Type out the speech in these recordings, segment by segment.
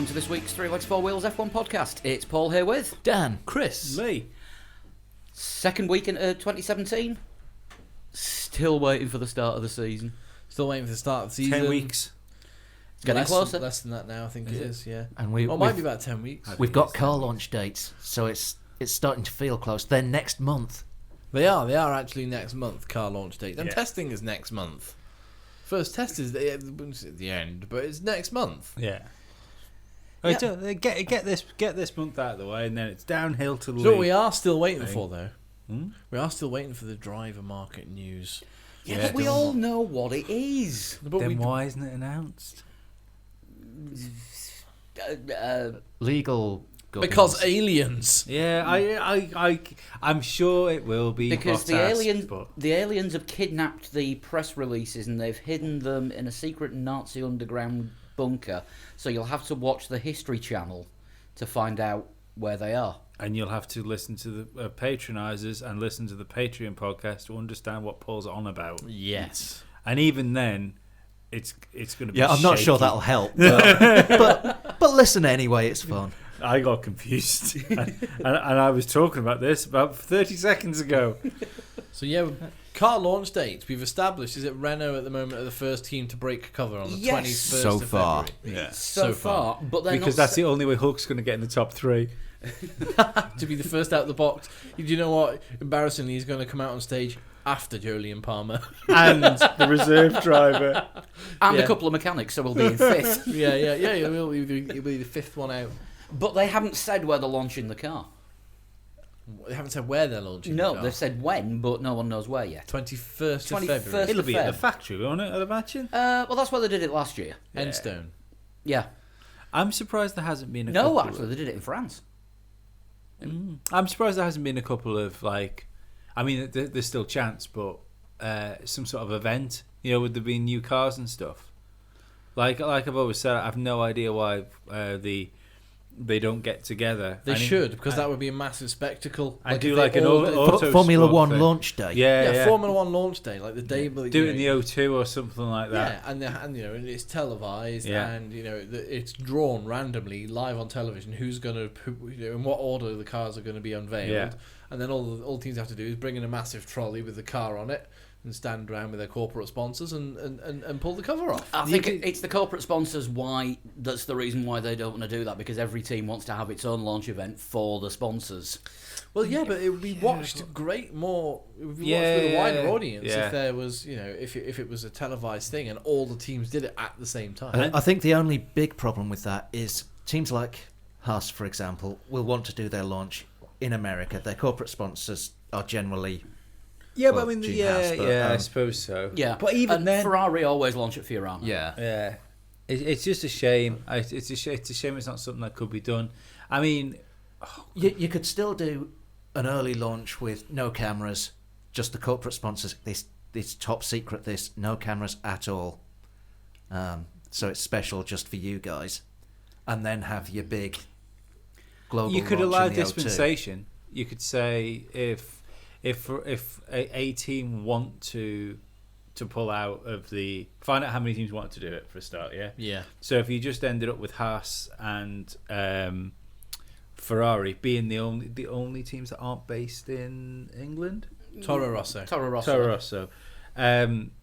welcome to this week's Three Legs, Four Wheels F1 podcast. It's Paul here with Dan, Chris, Lee. second week in 2017. Still waiting for the start of the season. Still waiting for the start of the season. 10 weeks. It's getting closer. Less than that now, I think it is, yeah. And Well, it might be about 10 weeks. we've got car launch dates, so it's starting to feel close. They're next month. They are actually next month, car launch date. And Yeah. testing is next month. First test is at the end, but it's next month. Yeah. Yeah. Get this month out of the way, and then it's downhill to the So what league. we are still waiting Thing. for, though. Hmm? We are still waiting for the driver market news. Yeah, Yeah, but we all know what it is. But Then why isn't it announced? Legal because gubbins. aliens. Yeah, I'm sure it will be Because the Bottas, aliens have kidnapped the press releases and they've hidden them in a secret Nazi underground bunker. So you'll have to watch the History Channel to find out where they are. and you'll have to listen to the patronisers and listen to the Patreon podcast to understand what Paul's on about. Yes. And even then, it's going to be. Yeah, I'm not sure shaky. that'll help. But listen anyway, it's fun. I got confused, and I was talking about this about 30 seconds ago. So yeah, car launch dates we've established is that Renault at the moment are the first team to break cover on the Yes. 21st So of far. February. Yeah, So far, but they're because not that's the only way Hulk's going to get in the top three. To be the first out of the box. Do you know what? Embarrassingly, he's going to come out on stage after Jolyon Palmer. And the reserve driver. and yeah. a couple of mechanics, so we'll be in fifth. yeah. He'll be the fifth one out. But they haven't said where they're launching the car. They haven't said where they're launching. No, the car. they've said when, but no one knows where yet. 21st of 21st. February. It'll be at the Feb. factory, won't it? I'd imagine. Well, that's where they did it last year. Yeah. Enstone. Yeah. I'm surprised there hasn't been a No, couple actually, they did it in France. I'm surprised there hasn't been a couple of, like, I mean, there's still chance, but some sort of event, would there be new cars and stuff? Like I've always said, I have no idea why they don't get together. They should, because that would be a massive spectacle. I if do they like an all auto did- Formula sport One thing. launch day. Yeah. Formula One launch day, like the day. Do it in the O2 or something like that. Yeah, and and it's televised, Yeah. and it's drawn randomly live on television. Who's gonna, in what order the cars are going to be unveiled, Yeah. and then all the teams have to do is bring in a massive trolley with the car on it and stand around with their corporate sponsors and pull the cover off. I think it's the corporate sponsors that's the reason why they don't want to do that, because every team wants to have its own launch event for the sponsors. Well, yeah, but it would be watched It would be watched with a Yeah, wider audience yeah. if there was, if it was a televised thing and all the teams did it at the same time. I think the only big problem with that is teams like Haas, for example, will want to do their launch in America. Their corporate sponsors are generally... Yeah, Well, but I mean, Gene Haas, but, I um, suppose so. Yeah, but even and then, Ferrari always launch at Fiorano. yeah, it's just a shame. It's a shame it's not something that could be done. I mean, You could still do an early launch with no cameras, just the corporate sponsors. This top secret, no cameras at all. So it's special just for you guys. And then have your big global you could launch allow in the O2. dispensation. You could say if a team want to pull out of find out how many teams want to do it for a start. Yeah. So if you just ended up with Haas and Ferrari being the only teams that aren't based in England, Toro Rosso. Toro Rosso. Toro Rosso.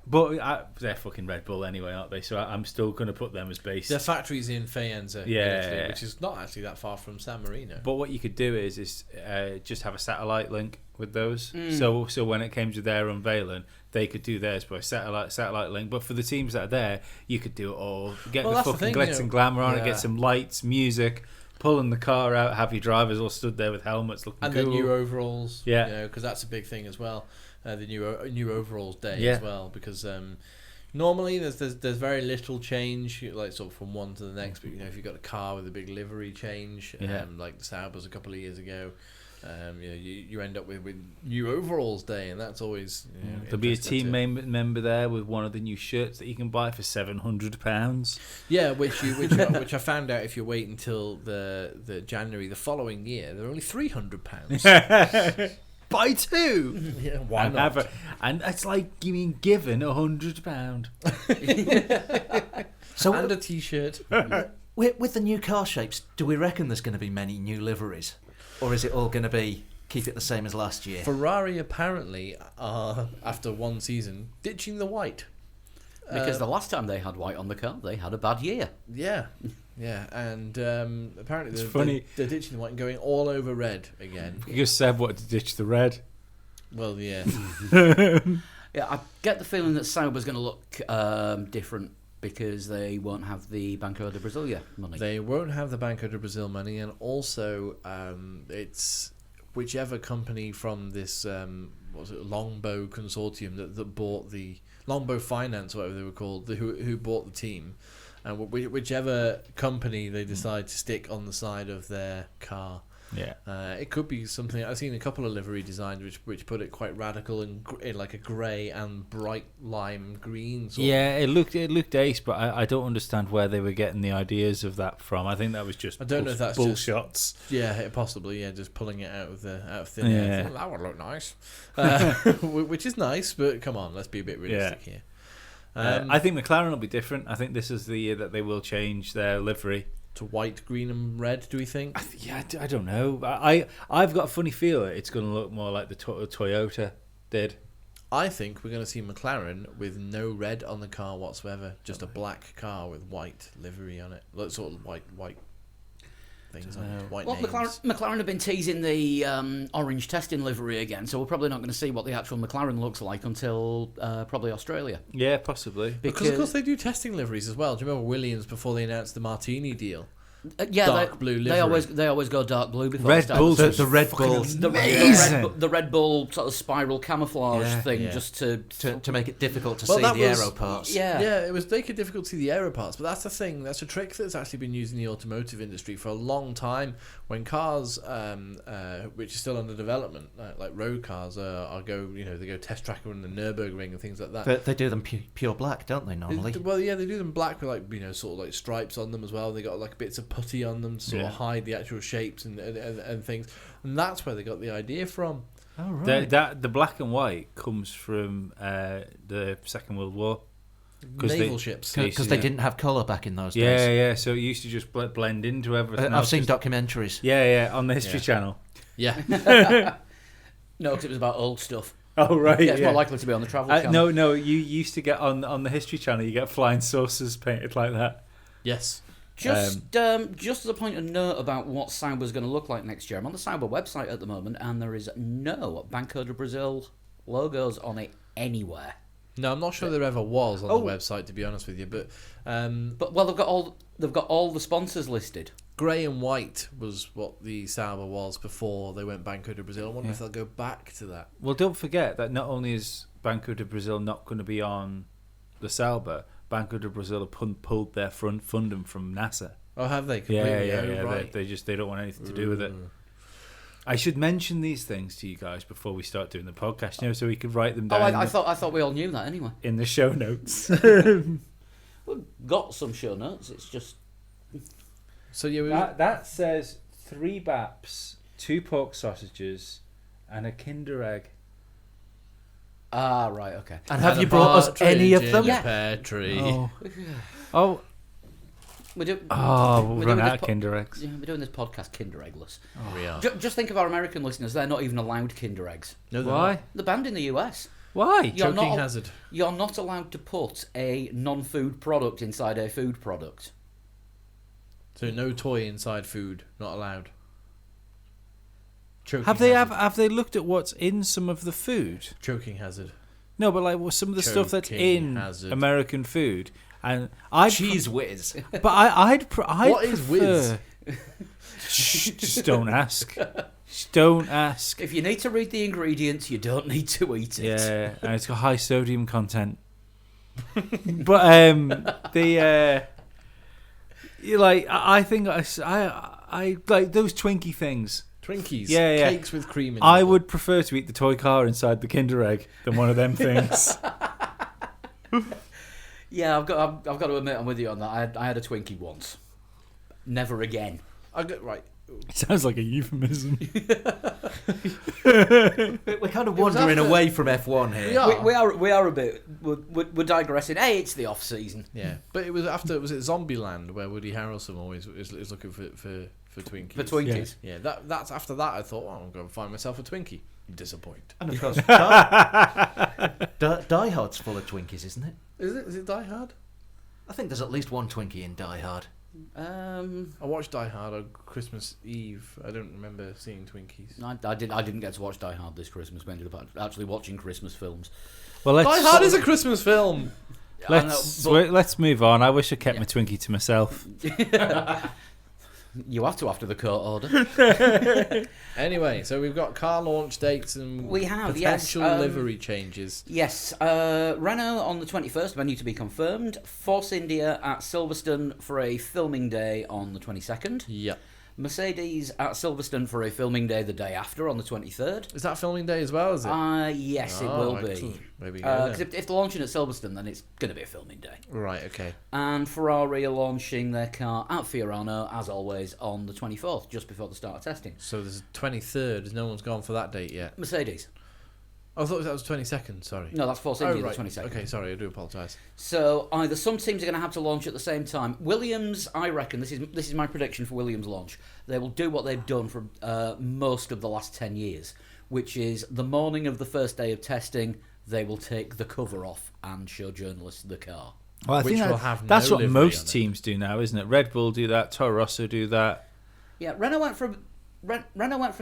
But they're fucking Red Bull anyway, aren't they? So I'm still going to put them as based. Their factory's in Faenza, Yeah. Italy, which is not actually that far from San Marino. But what you could do is just have a satellite link with those. Mm. So when it came to their unveiling, they could do theirs by satellite link. But for the teams that are there, you could do it all. Get Well, the that's the fucking thing, glitz and glamour on it. yeah. Get some lights, music, pulling the car out. Have your drivers all stood there with helmets looking And cool. the new overalls, Yeah. because that's a big thing as well. The new overalls day Yeah. as well, because normally there's very little change, like sort of from one to the next. But if you've got a car with a big livery change, Yeah. like the Saubers a couple of years ago, you end up with new overalls day, and that's always There'll be a interesting team to- member there with one of the new shirts that you can buy for £700. Yeah, which I found out if you wait until the January the following year, they're only £300. Buy two. Yeah, why And not? and it's like being given £100. So And a t-shirt. With the new car shapes, do we reckon there's going to be many new liveries? Or is it all going to be keep it the same as last year? Ferrari apparently are, after one season, ditching the white. Because the last time they had white on the car, they had a bad year. Yeah, and apparently It's funny. they're ditching the white and going all over red again. Because Seb wanted to ditch the red. Well, yeah. Yeah, I get the feeling that Sauber's going to look different because they won't have the Banco de Brasilia money. They won't have the Banco de Brazil money, and also it's whichever company from this what was it, Longbow consortium that bought the Longbow Finance, whatever they were called, who bought the team, and whichever company they decide to stick on the side of their car. Yeah. It could be something. I've seen a couple of livery designs which put it quite radical in like a grey and bright lime green. Yeah, it looked ace, but I don't understand where they were getting the ideas of that from. I think that was just I don't know if that's bull just- shots. Yeah, possibly. Yeah, just pulling it out of thin air. Yeah. Thinking, that would look nice, which is nice. But come on, let's be a bit realistic here. I think McLaren will be different. I think this is the year that they will change their livery. To white, green, and red. Do we think? I don't know. I've got a funny feeling it's going to look more like the Toyota did. I think we're going to see McLaren with no red on the car whatsoever, just a black car with white livery on it, like sort of white things on it, white Well, names. McLaren have been teasing the orange testing livery again, so we're probably not going to see what the actual McLaren looks like until probably Australia. Yeah, possibly. Because of course they do testing liveries as well. Do you remember Williams before they announced the Martini deal? Yeah, Dark blue they livery. always go dark blue before Red they start. Bull, The Red Bull The Red Bull sort of spiral camouflage Yeah. thing, Yeah. just to to make it difficult to Well, see that the was- aero parts. yeah. It was making it difficult to see the aero parts, but that's the thing. That's a trick that's actually been used in the automotive industry for a long time. When cars, which are still under development, like road cars, they go test track on the Nürburgring and things like that. They do them pure black, don't they, normally? Well, yeah, they do them black with sort of like stripes on them as well. They got like bits of putty on them to sort of hide the actual shapes and things, and that's where they got the idea from. Oh, right. The black and white comes from the Second World War. Naval ships. Because they didn't have colour back in those Yeah, days. yeah. So it used to just blend into everything. I've else. seen documentaries. Yeah, on the History Yeah. Channel. Yeah. No, because it was about old stuff. Oh right. Yeah, it's more likely to be on the Travel Channel. No. You used to get on the History Channel. You get flying saucers painted like that. Yes. Just as a point of note about what Sauber's going to look like next year, I'm on the Sauber website at the moment, and there is no Banco de Brazil logos on it anywhere. No, I'm not sure there ever was on Oh. the website, to be honest with you. But But well, they've got all the sponsors listed. grey and white was what the Sauber was before they went Banco de Brazil. I wonder if they'll go back to that. Well, don't forget that not only is Banco de Brazil not going to be on the Sauber, Banco de Brazil have pulled their funding from NASA. Oh, have they? Yeah. Completely? Oh, right. They don't want anything to do with it. I should mention these things to you guys before we start doing the podcast, so we could write them Oh, down I thought we all knew that anyway. in the show notes. We've got some show notes. It's just So yeah, that says 3 baps, 2 pork sausages, and a Kinder Egg. right, okay. And have you brought us any of them? Yeah. Pear tree. Oh, We're do- we'll we're run doing out this of Kinder Eggs. Yeah, we're doing this podcast Kinder Eggless. We are. Just think of our American listeners; they're not even allowed Kinder Eggs. No, they're Why? not. The band in the US, Why? You're Choking not- hazard. you're not allowed to put a non-food product inside a food product. So no toy inside food, not allowed. Choking Have they hazard. have they looked at what's in some of the food? Choking hazard. No, but like some of the stuff that's Choking in hazard. American food, and I Cheese whiz. But I'd What is prefer. Shh, just don't ask. Just don't ask. If you need to read the ingredients, you don't need to eat it. Yeah, and it's got high sodium content. But you like I think I like those Twinkie things. Twinkies. Yeah. Cakes with cream in I them. would prefer to eat the toy car inside the Kinder Egg than one of them things. Yeah, I've got to admit I'm with you on that. I had a Twinkie once. Never again. Right. It sounds like a euphemism. We're kind of was wandering after- away from F1 here. We are. We are a bit. We're digressing. Hey, it's the off season. Yeah, but it was after, was it Zombieland, where Woody Harrelson always is looking for Twinkies. For Twinkies. Yeah, that's after that I thought, well, I'm going to find myself a Twinkie. Disappoint. And of course, Die Hard's full of Twinkies, isn't it? Is it Die Hard? I think there's at least one Twinkie in Die Hard. I watched Die Hard on Christmas Eve. I don't remember seeing Twinkies. I didn't get to watch Die Hard this Christmas. We ended up actually watching Christmas films. Well, let's Die Hard is a Christmas film. let's move on. I wish I kept my Twinkie to myself. You have to after the court order. Anyway, so we've got car launch dates and We have, yes, potential livery changes. Yes, Renault on the 21st, venue to be confirmed. Force India at Silverstone for a filming day on the 22nd. Yeah. Mercedes at Silverstone for a filming day the day after on the 23rd. Is that filming day as well, is it? Yes, it Oh, will be. excellent. Maybe go Because then. if they're launching at Silverstone, then it's going to be a filming day. Right, okay. And Ferrari are launching their car at Fiorano, as always, on the 24th, just before the start of testing. So there's 23rd. No one's gone for that date yet. Mercedes. Oh, I thought that was 22nd, sorry. No, that's Force Oh, India, right. the 22nd. Okay, sorry, I do apologise. So either some teams are going to have to launch at the same time. Williams, I reckon, this is my prediction for Williams' launch. They will do what they've done for most of the last 10 years, which is the morning of the first day of testing, they will take the cover off and show journalists the car. Well, I Which think will have that's no what livery on most it. teams do now, isn't it? Red Bull do that. Toro Rosso do that. Yeah, Renault went for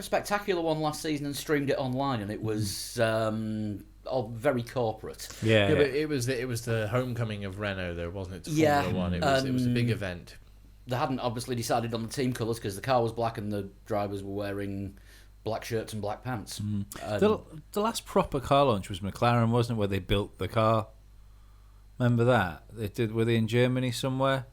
a spectacular one last season and streamed it online, and it was all very corporate. Yeah. Yeah, but it was the homecoming of Renault, though, wasn't it? To Yeah, Formula One. It was a big event. They hadn't obviously decided on the team colours because the car was black and the drivers were wearing black shirts and black pants. The last proper car launch was McLaren, wasn't it? Where they built the car. Remember that? They did. Were they in Germany somewhere?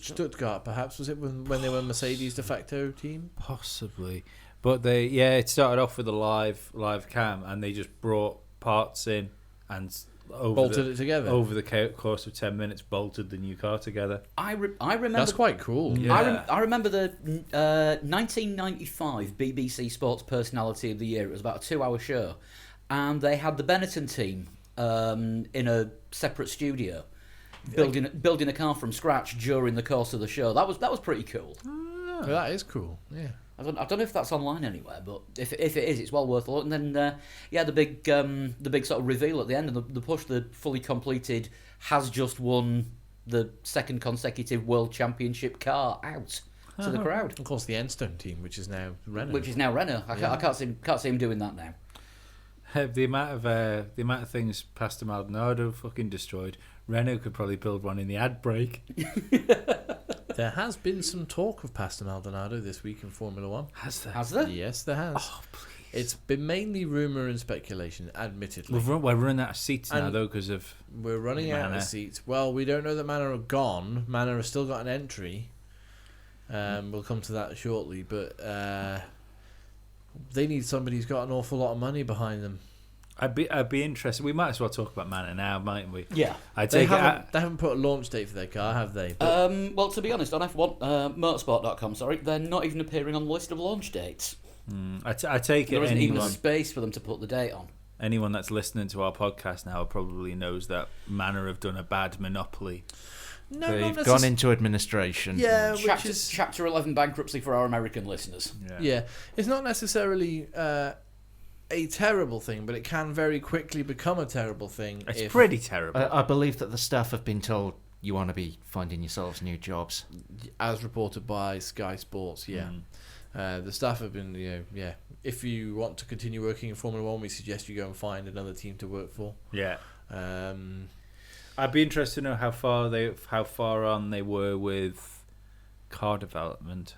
Stuttgart, perhaps, was it when they were Mercedes de facto team? Possibly. But it started off with a live cam, and they just brought parts in and Bolted it together. over the course of 10 minutes, bolted the new car together. I remember That's quite cool. Yeah. I remember the 1995 BBC Sports Personality of the Year. It was about a 2-hour show, and they had the Benetton team in a separate studio building a car from scratch during the course of the show. That was pretty cool. Well, that is cool. Yeah. I don't know if that's online anywhere, but if it is, it's well worth a look. And then the big sort of reveal at the end, and the push, the fully completed, has just won the second consecutive World Championship car out to the crowd. Of course, the Enstone team, which is now Renault. Which is now Renault. I can't see him doing that now. The amount of things Pastor Maldonado fucking destroyed. Renault could probably build one in the ad break. There has been some talk of Pastor Maldonado this week in Formula One. Has Has there? Yes, there has. Oh, please. It's been mainly rumour and speculation, admittedly. We're running out of seats now, And- though, because of... We're running out Manor. of seats. Well, we don't know that Manor are gone. Manor have still got an entry. We'll come to that shortly, but they need somebody who's got an awful lot of money behind them. I'd be interested. We might as well talk about Manor now, mightn't we? Yeah. I They take haven't put a launch date for their car, have they? But Well, to be honest, on F1 Motorsport.com, they're not even appearing on the list of launch dates. I take it There isn't even a anyone space for them to put the date on. anyone that's listening to our podcast now probably knows that Manor have done a bad monopoly. no, They've not gone necess- into administration. Yeah, which Chapter, is Chapter 11 bankruptcy for our American listeners. yeah. It's not necessarily a terrible thing, but it can very quickly become a terrible thing. It's if, pretty terrible. I believe that the staff have been told you want to be finding yourselves new jobs. as reported by Sky Sports. Yeah, the staff have been, if you want to continue working in Formula One, we suggest you go and find another team to work for. Yeah. Um, I'd be interested to know how far on they were with car development.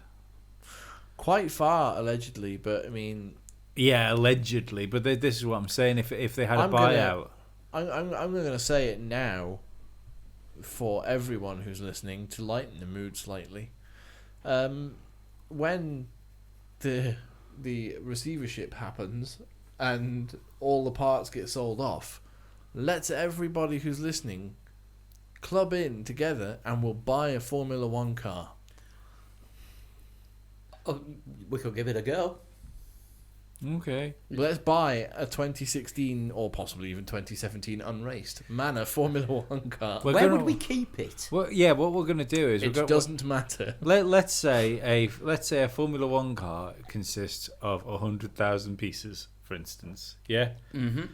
quite far allegedly, but I mean, Yeah, allegedly, but this is what I'm saying. If they had a I'm gonna- buyout, I'm going to say it now for everyone who's listening to lighten the mood slightly. When the receivership happens and all the parts get sold off, let everybody who's listening club in together and we'll buy a Formula One car. Oh, we could give it a go. Okay. Let's buy a 2016 or possibly even 2017 unraced Manor Formula One car. We're Where gonna- would we keep it? Well, yeah, what we're going to do is It doesn't matter. let's say a Formula One car consists of 100,000 pieces, for instance. Yeah. Mm-hmm.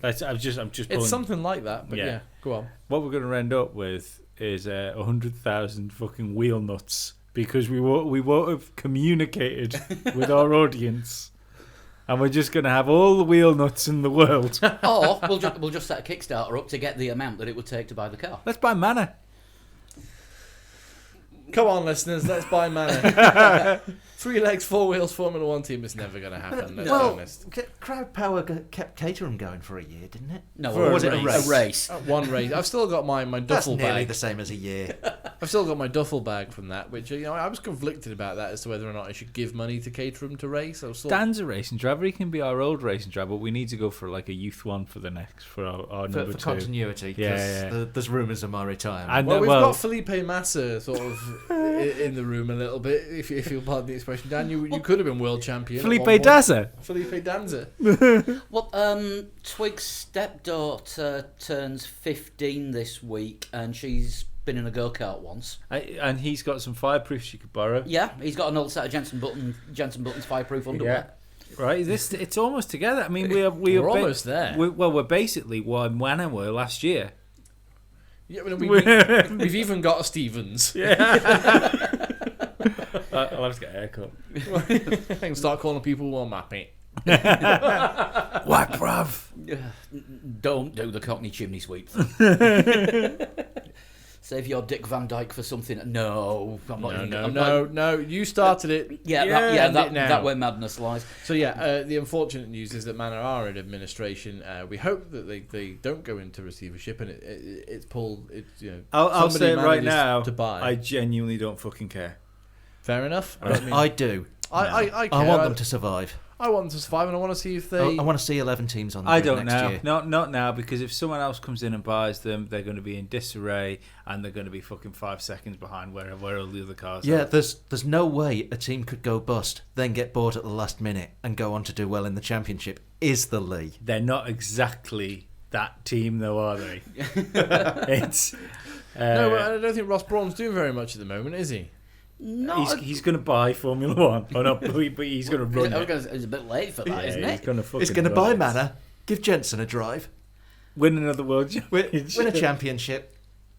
I'm just It's pulling- something like that, but Yeah. yeah, go on. What we're going to end up with is 100,000 fucking wheel nuts because we won't have communicated with our audience, and we're just going to have all the wheel nuts in the world. Or we'll just set a Kickstarter up to get the amount that it would take to buy the car. Let's buy Manor. Come on, listeners, let's buy Manor. 3 legs, 4 wheels, Formula One team is never going to happen. Let's be Well, honest. Crowd Power kept Caterham going for a year, didn't it? No, For or a was it race. a race? One race. I've still got my That's duffel nearly bag. the same as a year. I've still got my duffel bag from that, which I was conflicted about that as to whether or not I should give money to Caterham to race. I was sort of- Dan's a racing driver. He can be our old racing driver, but we need to go for like a youth one for the next for our For number 2. continuity, Yeah, because yeah. there's rumours of my retirement. And Well, we've got Felipe Massa sort of in the room a little bit, if you'll pardon the expression. Dan, you could have been world champion. at Felipe one point. Daza. Felipe Danza. Well, Twig's stepdaughter turns 15 this week, and she's been in a go-kart once. And he's got some fireproofs you could borrow. Yeah, he's got an old set of Jensen Button's fireproof underwear. Right, it's almost together. I mean, We're almost there. We're basically what Manor were last year. Yeah, we've even got a Stevens. I'll have to get a haircut. I can start calling people well mappy. Why, bruv? Don't do the Cockney chimney sweep. Save your Dick Van Dyke for something. No, I'm not even gonna- No. You started it. Yeah, End it now. that where madness lies. So yeah, the unfortunate news is that Manor are in administration. We hope that they don't go into receivership, and it's pulled. It's I'll somebody say it right manages now. to buy. I genuinely don't fucking care. Fair enough. I do. I care. I want them to survive. I want them to survive, and I want to see if they. I want to see 11 teams on the I grid don't next know. year. Not now, because if someone else comes in and buys them, they're going to be in disarray, and they're going to be fucking 5 seconds behind where all the other cars Yeah, are. there's no way a team could go bust, then get bought at the last minute, and go on to do well in the championship. Is the Lee? They're not exactly that team, though, are they? It's No, I don't think Ross Brawn's doing very much at the moment, is he? No, he's going to buy Formula One. Oh no, but he's going to run it. it's a bit late for that, Yeah, isn't he's it? going to fucking. He's going to run buy it. Manor, give Jensen a drive, win another world championship. win a championship,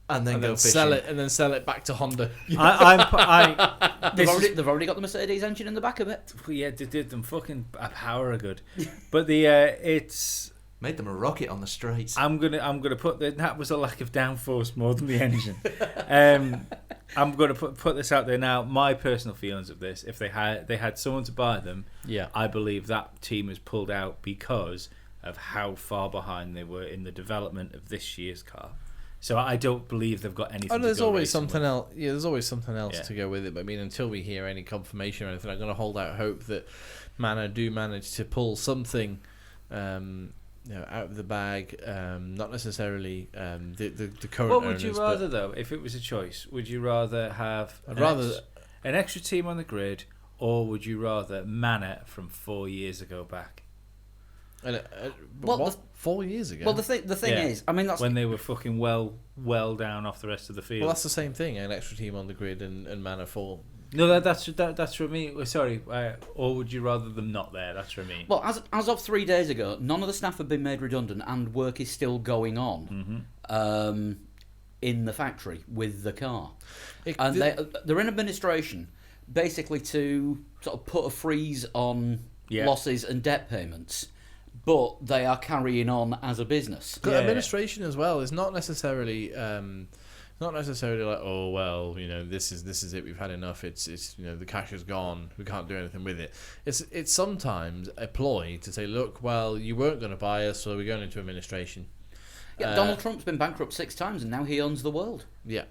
and then And go then fishing. sell it back to Honda. They've this already, is, they've already got the Mercedes engine in the back of it. yeah, they did them fucking a power are good, but the it's. Made them a rocket on the straights. I'm gonna put that was a lack of downforce more than the engine. I'm gonna put this out there now. My personal feelings of this: if they had someone to buy them, Yeah. I believe that team was pulled out because of how far behind they were in the development of this year's car. So I don't believe they've got anything. Oh, there's to go always racing something with. else. Yeah, there's always something else Yeah. to go with it. But I mean, until we hear any confirmation or anything, I'm going to hold out hope that Manor do manage to pull something, out of the bag. Not necessarily the current. What would you owners, rather, though, if it was a choice? Would you rather have I'd rather. an extra team on the grid, or would you rather Manor from 4 years ago back Well, what? 4 years ago. Well, the thing Yeah. is, I mean, that's when they were fucking well down off the rest of the field? well, that's the same thing. An extra team on the grid and Manor 4. No, that's for me. Sorry, or would you rather them not there? That's for me. well, as of 3 days ago, none of the staff have been made redundant, and work is still going on in the factory with the car. And they're in administration, basically to sort of put a freeze on Yeah. losses and debt payments, but they are carrying on as a business. But Yeah. administration as well is not necessarily like, oh well, this is it, we've had enough, it's the cash is gone, we can't do anything with it. It's sometimes a ploy to say, look, well, you weren't going to buy us, so we're going into administration. Yeah, Donald Trump's been bankrupt 6 times, and now he owns the world. Yeah.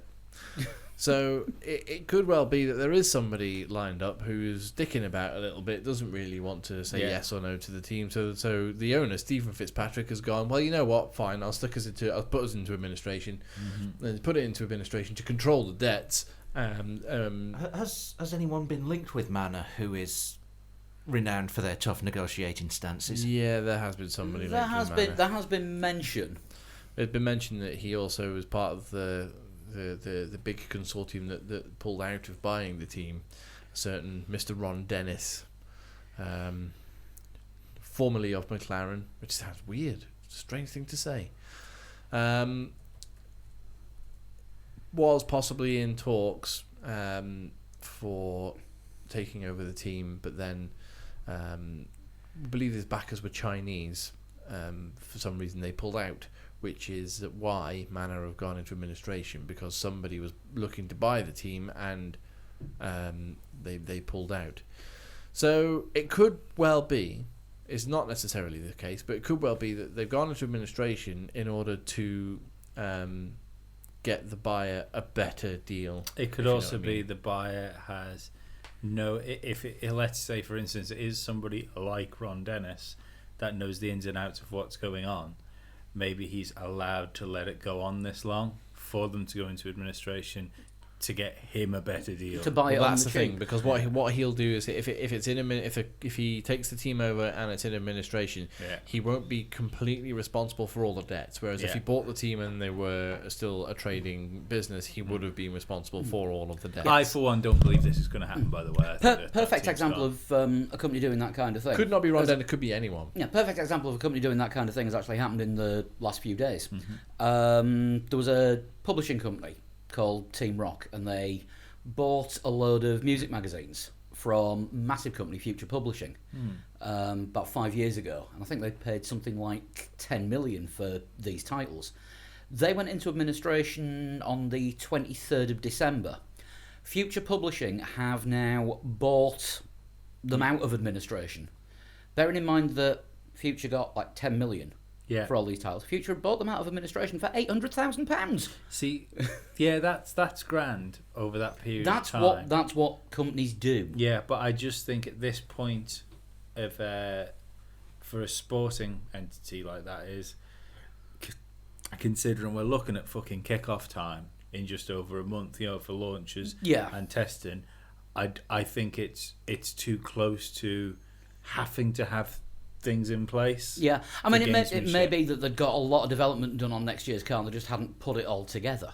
So it could well be that there is somebody lined up who's dicking about a little bit, doesn't really want to say Yeah. yes or no to the team. So the owner, Stephen Fitzpatrick, has gone, well, you know what, fine, I'll put us into administration, and put it into administration to control the debts. Has anyone been linked with Manor who is renowned for their tough negotiating stances. Yeah, there has been somebody. Manor. There has been mention. It's been mentioned that he also was part of the big consortium that pulled out of buying the team. A certain Mr. Ron Dennis, formerly of McLaren, which sounds weird. It's a strange thing to say. Was possibly in talks for taking over the team, but then I believe his backers were Chinese. For some reason they pulled out, which is why Manor have gone into administration, because somebody was looking to buy the team and they pulled out. So it could well be, it's not necessarily the case, but it could well be that they've gone into administration in order to get the buyer a better deal. It could also be the buyer has let's say for instance it is somebody like Ron Dennis that knows the ins and outs of what's going on. Maybe he's allowed to let it go on this long for them to go into administration to get him a better deal. To buy it on That's the the thing, cheap. because what he'll do is if he takes the team over and it's in administration, he won't be completely responsible for all the debts. Whereas if he bought the team and they were still a trading business, he would have been responsible for all of the debts. I, for one, don't believe this is going to happen, by the way. I think that Perfect team's example gone. of a company doing that kind of thing. Could not be Ron Dennis, it could be anyone. Yeah, perfect example of a company doing that kind of thing has actually happened in the last few days. There was a publishing company called Team Rock, and they bought a load of music magazines from massive company Future Publishing about 5 years ago, and I think they paid something like 10 million for these titles. They went into administration on the 23rd of December. Future Publishing have now bought them out of administration, bearing in mind that Future got like 10 million for all these titles. Future bought them out of administration for £800,000. See, yeah, that's grand over that period That's of time. that's what companies do. Yeah, but I just think at this point of for a sporting entity like that is, considering we're looking at fucking kick-off time in just over a month, for launches and testing, I think it's too close to having to have things in place. Yeah, I mean, it may be that they've got a lot of development done on next year's car and they just hadn't put it all together.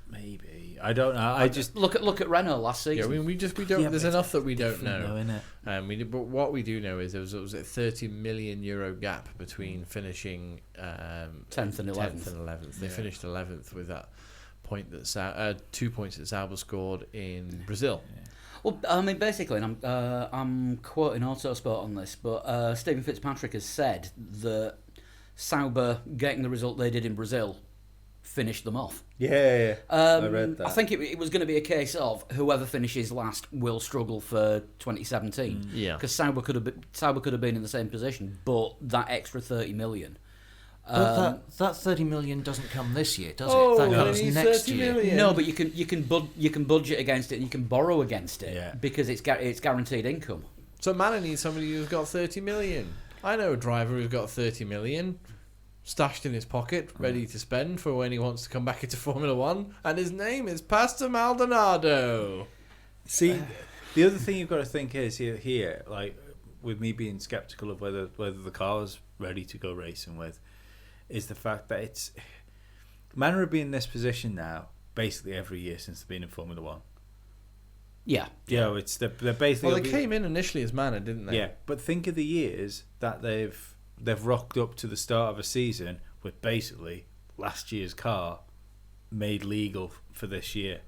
Maybe, I don't know. I just look at Renault last season. Yeah, I mean, we don't. Yeah, there's enough that we don't know. Innit? But what we do know is there was a €30 million gap between finishing 10th and 11th. They finished 11th with that point that 2 points that Sauber scored in Brazil. Yeah. Well, I mean, basically, and I'm quoting Autosport on this, but Stephen Fitzpatrick has said that Sauber getting the result they did in Brazil finished them off. Yeah. I read that. I think it was going to be a case of whoever finishes last will struggle for 2017. Yeah, because Sauber could have been in the same position, but that extra 30 million. But that 30 million doesn't come this year, does Oh, it? That no, comes it needs next 30 year. million. No, but you can budget against it and you can borrow against it Yeah. because it's guaranteed income. So Manor needs somebody who's got 30 million. I know a driver who's got 30 million stashed in his pocket, ready to spend for when he wants to come back into Formula One, and his name is Pastor Maldonado. See, the other thing you've got to think is here, like with me being skeptical of whether the car is ready to go racing with, is the fact that Manor have been in this position now basically every year since they've been in Formula One. Yeah. They're basically. Well, they came in initially as Manor, didn't they? Yeah, but think of the years that they've rocked up to the start of a season with basically last year's car made legal for this year.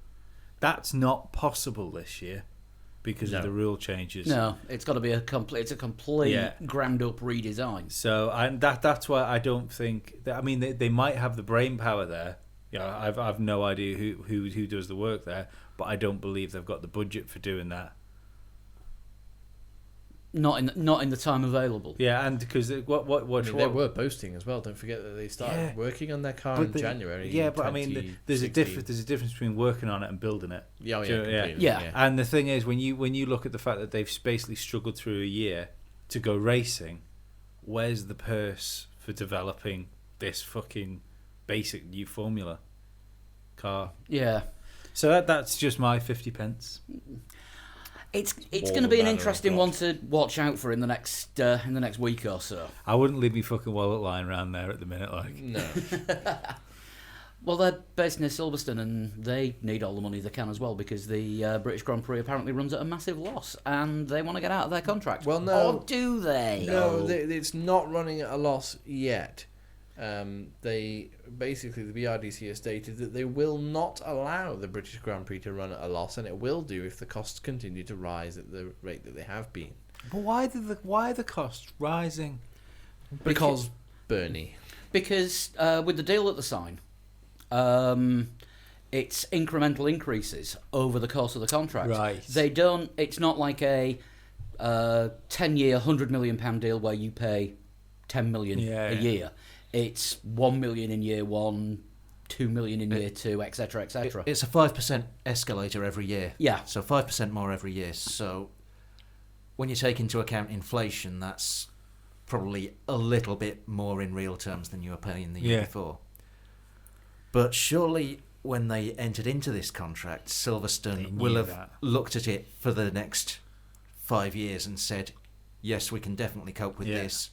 That's not possible this year because of the rule changes. No, it's got to be a complete ground up redesign. So that's why I don't think that, I mean they might have the brain power there. I've no idea who does the work there, but I don't believe they've got the budget for doing that. Not in the time available. Yeah, and because they were boasting as well. Don't forget that they started working on their car in January. Yeah, but I mean, there's a difference between working on it and building it. Yeah. And the thing is, when you look at the fact that they've basically struggled through a year to go racing, where's the purse for developing this fucking basic new formula car? Yeah. So that's just my 50 pence. It's More going to be an than interesting I've one got. to watch out for in the next week or so. I wouldn't leave me fucking wallet lying around there at the minute. Like, No. Well, they're based near Silverstone, and they need all the money they can as well because the British Grand Prix apparently runs at a massive loss, and they want to get out of their contract. Well, no. Or do they? No, it's not running at a loss yet. They basically, the BRDC has stated that they will not allow the British Grand Prix to run at a loss, and it will do if the costs continue to rise at the rate that they have been. but why are the costs rising? Because Bernie. Because with the deal that they sign, it's incremental increases over the course of the contract. Right. They don't. It's not like a 10-year, £100 million deal where you pay 10 million Yeah, a yeah. year. It's 1 million in year one, 2 million in year two, etc., etc. It's a 5% escalator every year. Yeah. So 5% more every year. So when you take into account inflation, that's probably a little bit more in real terms than you were paying the year Yeah. before. But surely when they entered into this contract, They Silverstone knew will have that. looked at it for the next 5 years and said, yes, we can definitely cope with Yeah. this.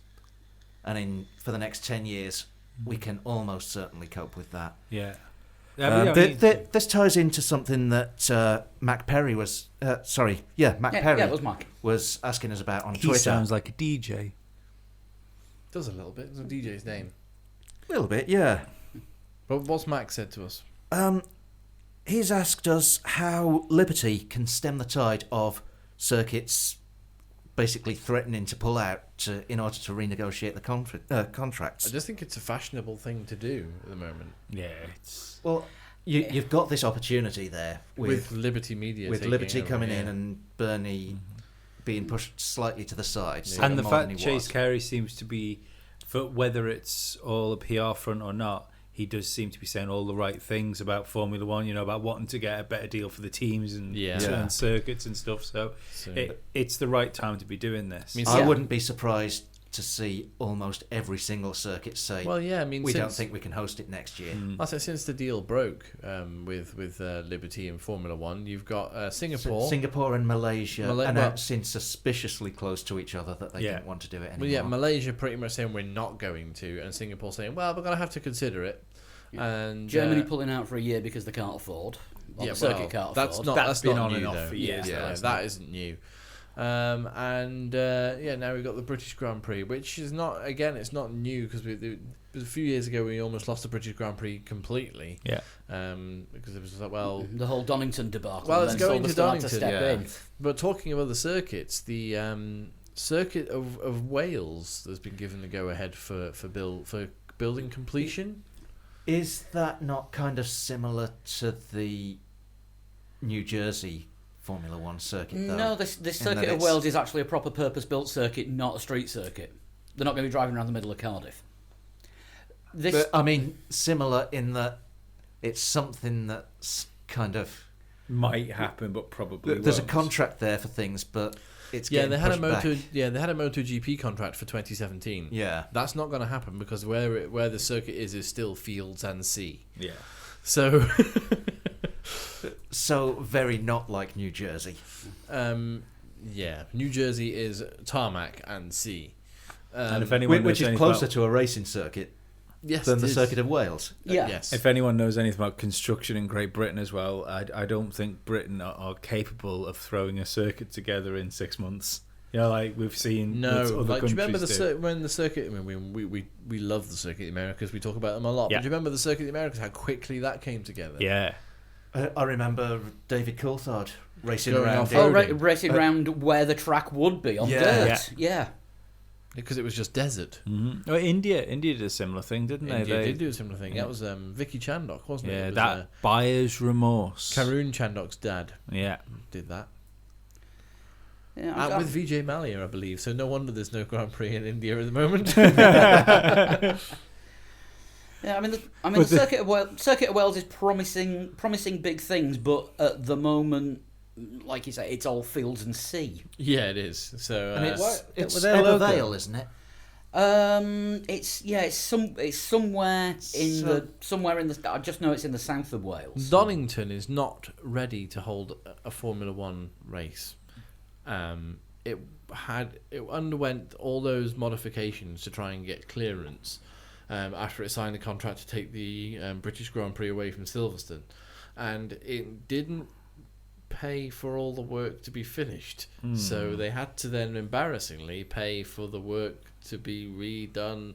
And for the next 10 years, we can almost certainly cope with that. Yeah. This ties into something that Mac Perry was... Mac Perry Yeah, it was Mike. was asking us about on he Twitter. sounds like a DJ. Does a little bit. It's a DJ's name. A little bit, yeah. But what's Max said to us? He's asked us how Liberty can stem the tide of circuits basically threatening to pull out in order to renegotiate the contracts. I just think it's a fashionable thing to do at the moment. Yeah, it's Well, you've got this opportunity there With Liberty Media with taking Liberty over, coming yeah. in and Bernie being pushed slightly to the side. So and the more fact than he Chase was. Carey seems to be, for whether it's all a PR front or not, he does seem to be saying all the right things about Formula One. You know, about wanting to get a better deal for the teams and Yeah. certain circuits and stuff. So So- it's the right time to be doing this. I mean, I Yeah. wouldn't be surprised to see almost every single circuit say, well, yeah, I mean, we since, don't think we can host it next year. I say since the deal broke with Liberty and Formula One, you've got Singapore. Singapore and Malaysia Mala- announcing suspiciously close to each other that they Yeah. didn't want to do it anymore. Well, yeah, Malaysia pretty much saying we're not going to, and Singapore saying, well, we're going to have to consider it. And Germany pulling out for a year because they can't afford. Well, the circuit can't that's afford. not That's that's been not on new and off though. for years, Yeah, though, yeah, isn't that isn't new. Now we've got the British Grand Prix, which is not, again, it's not new because a few years ago we almost lost the British Grand Prix completely. Yeah. Because it was like, well, The whole Donington debacle. Well, and it's then going to Silverstone had Donington, step yeah. in. But talking about the circuits, the circuit of Wales has been given the go ahead for building completion. Is that not kind of similar to the New Jersey Formula One circuit, though? No, this In that circuit of it's- Wales is actually a proper purpose-built circuit, not a street circuit. They're not going to be driving around the middle of Cardiff. This, But, I mean, similar in that it's something that's kind of... Might happen, but probably There's a won't. contract there for things, but it's Yeah, getting they had a pushed back. they had a MotoGP contract for 2017. Yeah. That's not going to happen because where the circuit is still fields and sea. Yeah. So, So very not like New Jersey. yeah, New Jersey is tarmac and sea. And if anyone Which knows is anything closer about, to a racing circuit yes, than it the is. circuit of Wales. yeah. Yes. if anyone knows anything about construction in Great Britain as well, I don't think Britain are capable of throwing a circuit together in 6 months. You know, like we've seen. No, what other like, do you remember countries when the circuit? I mean, we love the circuit of the Americas. We talk about them a lot. Yeah. But do you remember the circuit of the Americas? How quickly that came together. Yeah. I remember David Coulthard racing Going around. off in- Oh, roading. racing around where the track would be on Yeah. dirt. Yeah. because it was just desert. Mm-hmm. Well, India did a similar thing, didn't they? India They did do a similar thing. That was Vicky Chandok, wasn't it? Yeah, It was, that buyer's remorse. Karun Chandok's dad Yeah. did that. Yeah, And with Vijay Mallya, I believe. So no wonder there's no Grand Prix in India at the moment. Yeah, the circuit of Wales is promising big things, but at the moment, like you say, it's all fields and sea. Yeah, it is. So And it's Were they allowed there? Ebbw Vale, isn't it? It's somewhere in the. I just know it's in the south of Wales. Donington is not ready to hold a Formula One race. it underwent all those modifications to try and get clearance after it signed a contract to take the British Grand Prix away from Silverstone, and it didn't pay for all the work to be finished. So they had to then embarrassingly pay for the work to be redone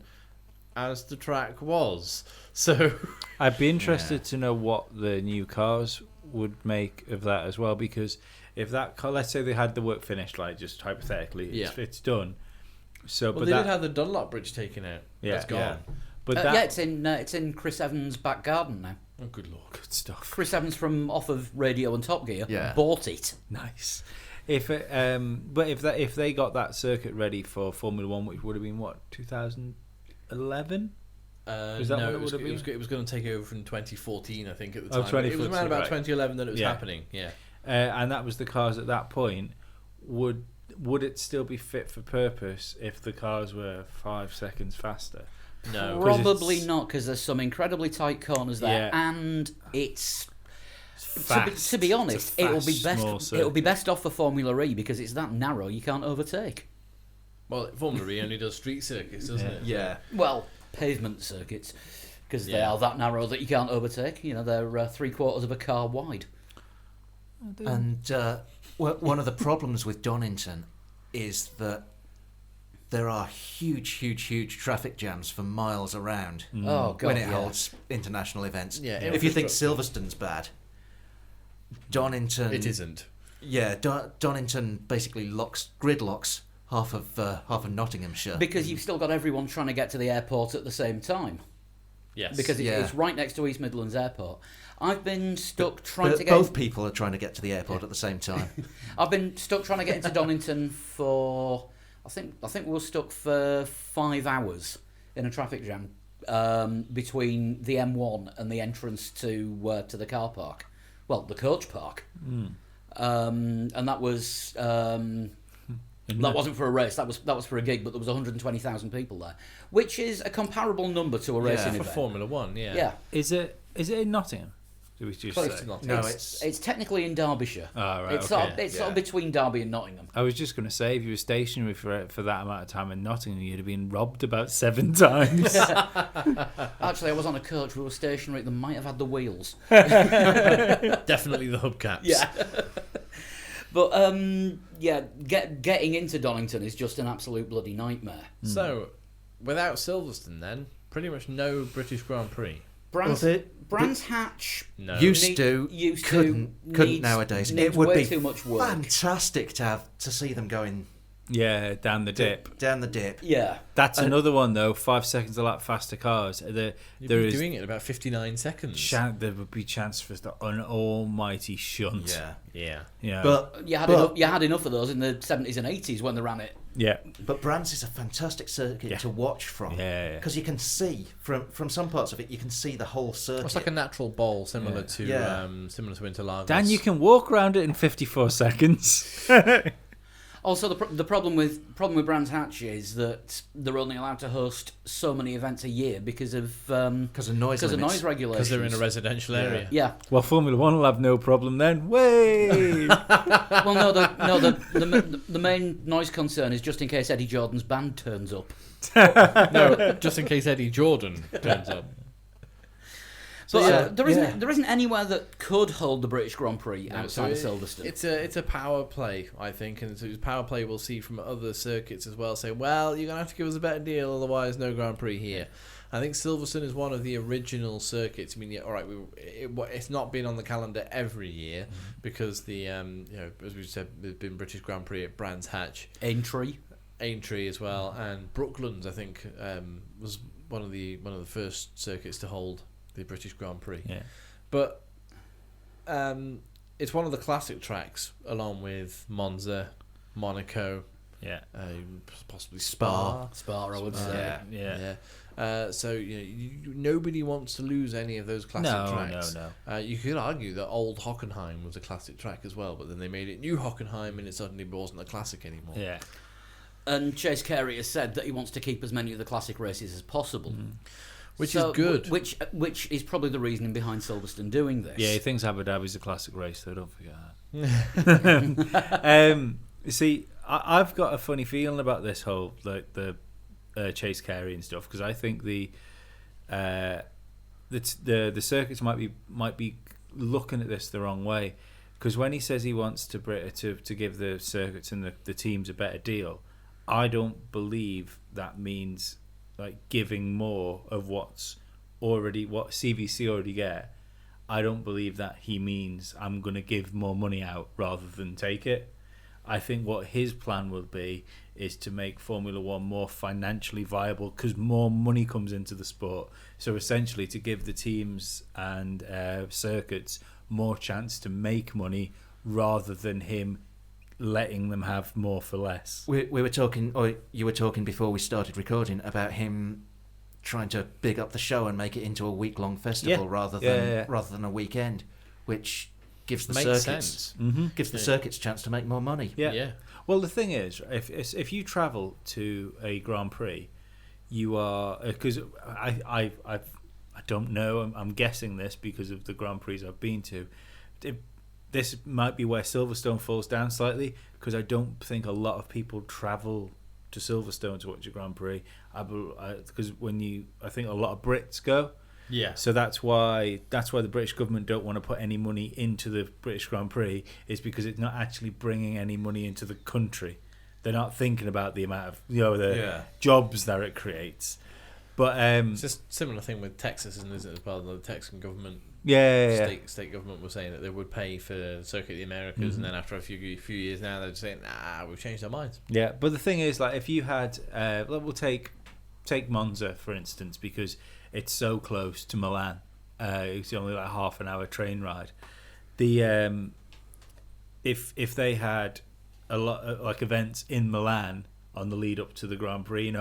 as the track was. So I'd be interested to know what the new cars would make of that as well, because if that car, let's say they had the work finished, like just hypothetically, it's done. So, well, but they that, did have the Dunlop bridge taken out. That's gone. But that, yeah, it's in Chris Evans' back garden now. Oh, good lord. good stuff. Chris Evans from off of Radio and Top Gear Yeah. bought it. Nice. If it, but if they got that circuit ready for Formula One, which would have been what, 2011? Is that no, what it it was, would have it was going to take over from 2014, I think, at the Oh, time. It was 2014, around about right. 2011 that it was Yeah. happening. Yeah. And that was the cars at that point. Would it still be fit for purpose if the cars were 5 seconds faster? No. Probably it's- not, because there's some incredibly tight corners there, Yeah. and it's Fast. to be honest, It's a it'll be fast, small best. It'll be best off for Formula E because it's that narrow you can't overtake. Well, Formula E only does street circuits, doesn't it? Yeah. Well, pavement circuits, because they Yeah. are that narrow that you can't overtake. You know, they're 3/4 of a car wide. And one of the problems with Donington is that there are huge traffic jams for miles around Oh God, when it yeah. holds international events. Yeah, If you think infrastructure. Silverstone's bad, Donington... It isn't. Yeah, Donington basically gridlocks half of Nottinghamshire. Because you've still got everyone trying to get to the airport at the same time. Yes. Because Yeah. it's right next to East Midlands Airport. I've been stuck trying But to get. both people are trying to get to the airport at the same time. I've been stuck trying to get into Donington for. I think we were stuck for 5 hours in a traffic jam between the M1 and the entrance to the car park. Well, the coach park. And that was. That wasn't for a race. That was for a gig, but there was 120,000 people there, which is a comparable number to a racing for event. Formula One, yeah. Yeah, Is it in Nottingham? Do we just Close say? to Nottingham. No, it's technically in Derbyshire. Oh, right, It's okay. sort of between Derby and Nottingham. I was just going to say, if you were stationary for that amount of time in Nottingham, you'd have been robbed about 7 times. Actually, I was on a coach. We were stationary. They might have had the wheels. Definitely the hubcaps. Yeah. But getting into Donington is just an absolute bloody nightmare. So, without Silverstone, then pretty much no British Grand Prix. Brands Hatch No. Used to, couldn't needs nowadays. needs It would way be too much work. fantastic to see them going Yeah, down the dip. down the dip. Yeah. That's another one though. 5 seconds a lap faster cars. There You'd be is doing it in about 59 seconds. there would be chance for an almighty shunt. Yeah, Yeah. Yeah. but You had enough of those in the 70s and 80s when they ran it. yeah. Brands is a fantastic circuit Yeah. to watch from. Yeah. Because you can see from some parts of it, you can see the whole circuit. It's like a natural bowl, similar to Yeah. Interlagos. Dan, you can walk around it in 54 seconds. Also, the problem with Brands Hatch is that they're only allowed to host so many events a year because of Because of noise limits. regulations. because they're in a residential area. Yeah. Well, Formula One will have no problem then. Way. Well, no. The main noise concern is just in case Eddie Jordan's band turns up. No, just in case Eddie Jordan turns up. So yeah, there isn't anywhere that could hold the British Grand Prix outside of Silverstone. It's a power play, I think, and it's a power play we'll see from other circuits as well. Say, well, you're gonna have to give us a better deal, otherwise no Grand Prix here. I think Silverstone is one of the original circuits. I mean, yeah, all right, it's not been on the calendar every year because the as we said, there's been British Grand Prix at Brands Hatch, Aintree as well, and Brooklands. I think was one of the first circuits to hold the British Grand Prix. Yeah. But it's one of the classic tracks, along with Monza, Monaco, Yeah. possibly Spa. I would say. Yeah. So nobody wants to lose any of those classic No, tracks. no. You could argue that old Hockenheim was a classic track as well, but then they made it new Hockenheim, and it suddenly wasn't a classic anymore. Yeah. And Chase Carey has said that he wants to keep as many of the classic races as possible. Which is good. Which is probably the reasoning behind Silverstone doing this. Yeah, he thinks Abu Dhabi's a classic race, though. Don't forget that. See, I've got a funny feeling about this whole like the Chase Carey and stuff, because I think the circuits might be looking at this the wrong way, because when he says he wants to give the circuits and the teams a better deal, I don't believe that means like giving more of what CVC already get. I don't believe that he means I'm going to give more money out rather than take it. I think what his plan will be is to make Formula One more financially viable, because more money comes into the sport. So essentially to give the teams and circuits more chance to make money rather than him letting them have more for less. We were talking, or you were talking before we started recording, about him trying to big up the show and make it into a week-long festival rather than a weekend, which gives the circuits gives the circuits chance to make more money. Yeah. Well, the thing is, if you travel to a Grand Prix, you are, because I don't know. I'm guessing this because of the Grand Prix I've been to. This might be where Silverstone falls down slightly, because I don't think a lot of people travel to Silverstone to watch a Grand Prix. Because I think a lot of Brits go. Yeah. So that's why the British government don't want to put any money into the British Grand Prix, is because it's not actually bringing any money into the country. They're not thinking about the amount of jobs that it creates. But it's just a similar thing with Texas, isn't it, as well? The Texan government, state government was saying that they would pay for Circuit of the Americas, and then after a few years now they're saying, nah, we've changed our minds. Yeah, but the thing is, like, if you had, we'll take Monza for instance, because it's so close to Milan. It's only like half an hour train ride. The if they had a lot like events in Milan on the lead up to the Grand Prix,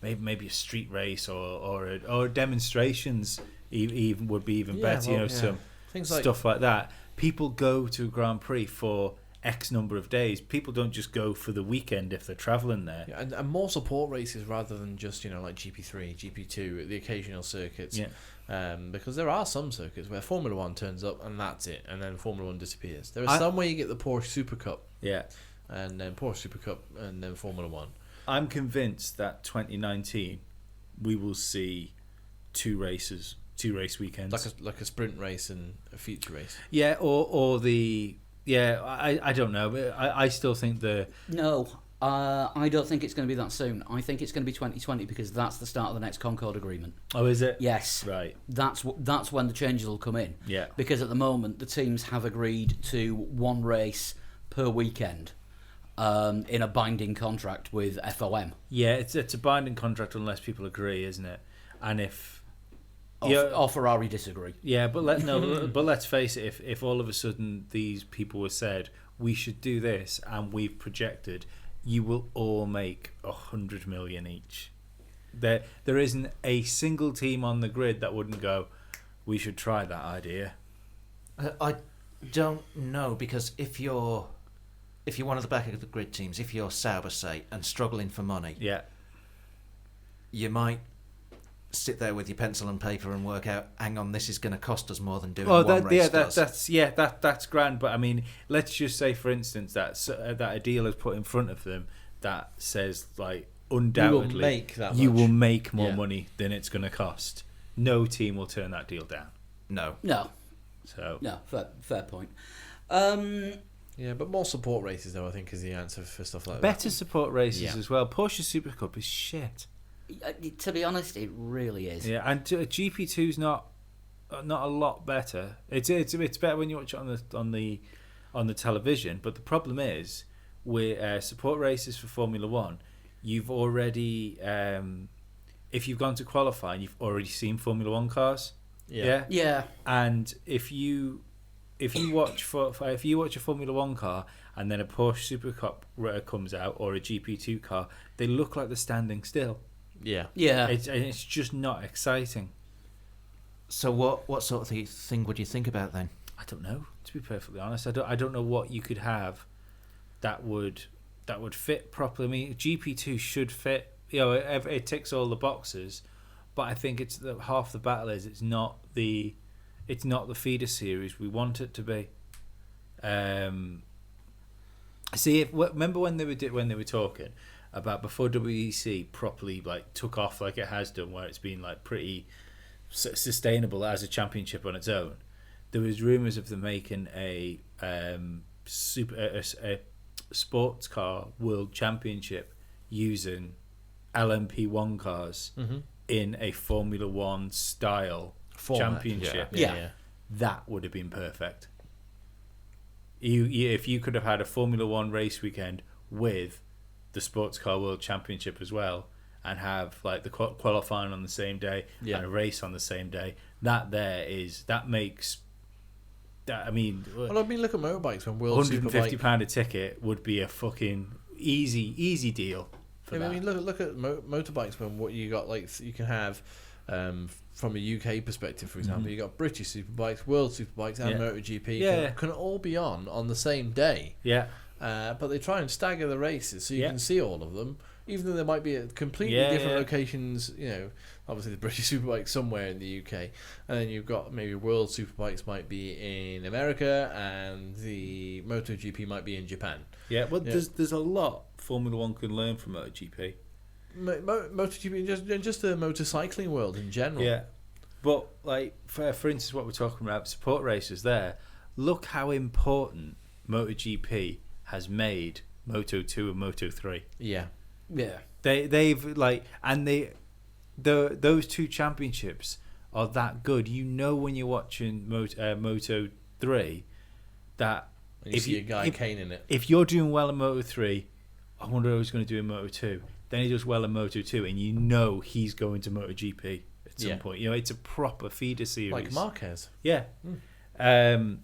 maybe a street race or demonstrations even would be even better. Some things stuff like that. People go to a Grand Prix for X number of days. People don't just go for the weekend if they're travelling there. Yeah, and more support races rather than just like GP3, GP2, the occasional circuits. Yeah. Because there are some circuits where Formula One turns up and that's it, and then Formula One disappears. There are some where you get the Porsche Super Cup. Yeah. And then Porsche Super Cup and then Formula One. I'm convinced that 2019 we will see two race weekends, like a sprint race and a feature race. Yeah, or the I don't know, but I still think No, I don't think it's going to be that soon. I think it's going to be 2020, because that's the start of the next Concord Agreement. Oh, is it? Yes. Right. That's when the changes will come in. Yeah. Because at the moment the teams have agreed to one race per weekend, in a binding contract with FOM. Yeah, it's a binding contract unless people agree, isn't it? And if or Ferrari disagree. Yeah, but let's face it. If all of a sudden these people were said we should do this, and we've projected, you will all make 100 million each. There isn't a single team on the grid that wouldn't go, we should try that idea. I don't know, because if you're one of the back of the grid teams, if you're Sauber, say, and struggling for money, you might sit there with your pencil and paper and work out, hang on, this is going to cost us more than doing one race does. That's grand. But I mean, let's just say, for instance, that a deal is put in front of them that says, like, undoubtedly you will make more money than it's going to cost. No team will turn that deal down. No. So fair point. Yeah, but more support races, though, I think, is the answer for stuff like that. Better support races as well. Porsche Super Cup is shit. To be honest, it really is. Yeah, and GP2's not a lot better. It's better when you watch it on the television. But the problem is, with support races for Formula One, you've already if you've gone to qualifying, you've already seen Formula One cars. Yeah. And if you watch a Formula One car and then a Porsche Super Cup comes out, or a GP2 car, they look like they're standing still. Yeah. It's just not exciting. So what sort of thing would you think about then? I don't know, to be perfectly honest. I don't know what you could have that would fit properly. I mean, GP2 should fit. It ticks all the boxes, but I think it's half the battle is it's not the feeder series we want it to be. See, remember when they were talking about before WEC properly like took off like it has done, where it's been like pretty sustainable as a championship on its own. There was rumours of them making a sports car world championship using LMP1 cars in a Formula One style championship. Yeah. That would have been perfect. If you could have had a Formula One race weekend with the Sports Car World Championship as well, and have like the qualifying on the same day and a race on the same day, that makes that. I mean, Well, I mean, look at motorbikes when World Superbike. £150 a ticket would be a fucking easy deal. For I that. mean, look at motorbikes when what you got, like you can have from a UK perspective, for example, you got British Superbikes, World Superbikes, and MotoGP can all be on the same day. Yeah. But they try and stagger the races so you can see all of them, even though they might be at completely different locations. You know, obviously the British Superbike somewhere in the UK, and then you've got maybe World Superbikes might be in America, and the MotoGP might be in Japan. Yeah, well, there's a lot Formula One can learn from MotoGP. MotoGP, just the motorcycling world in general. Yeah, but like for instance, what we're talking about support races there. Look how important MotoGP has made Moto2 and Moto3. Yeah. They've like, and those two championships are that good. You know when you're watching Moto3 that And you see a guy Kane in it. if you're doing well in Moto3, I wonder how he's going to do in Moto2. Then he does well in Moto2, and you know he's going to MotoGP at some point. You know, it's a proper feeder series, Like Marquez. Yeah. And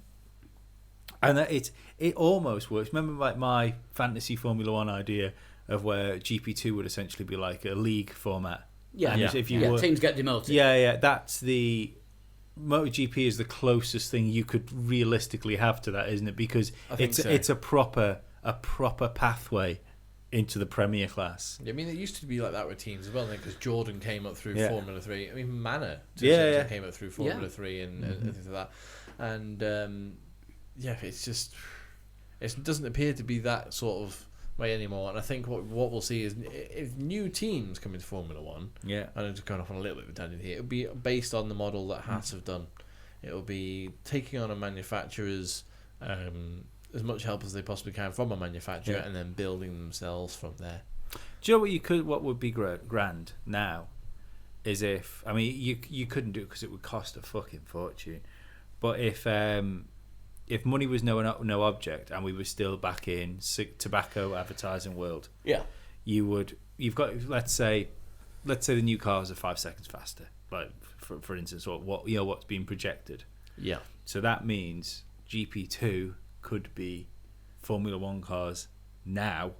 that it almost works. Remember, like my fantasy Formula One idea of where GP2 would essentially be like a league format. Yeah, And if you were, teams get demoted. yeah, that's the MotoGP is the closest thing you could realistically have to that, isn't it? Because it's a proper pathway into the Premier class. I mean, it used to be like that with teams as well, because Jordan came up through Formula 3. I mean, Manor came up through Formula 3 and things like that. And it's just, it doesn't appear to be that sort of way anymore. And I think what we'll see is if new teams come into Formula 1, and I'm just going off on a little bit of a tangent here, it'll be based on the model that Haas have done. It'll be taking on a manufacturer's as much help as they possibly can from a manufacturer, and then building themselves from there. Do you know what would be grand now is if, I mean, you couldn't do it because it would cost a fucking fortune, but if money was no object and we were still back in tobacco advertising world, you've got, let's say the new cars are 5 seconds faster, like for instance, or what's being projected. Yeah. So that means GP2 could be Formula One cars now.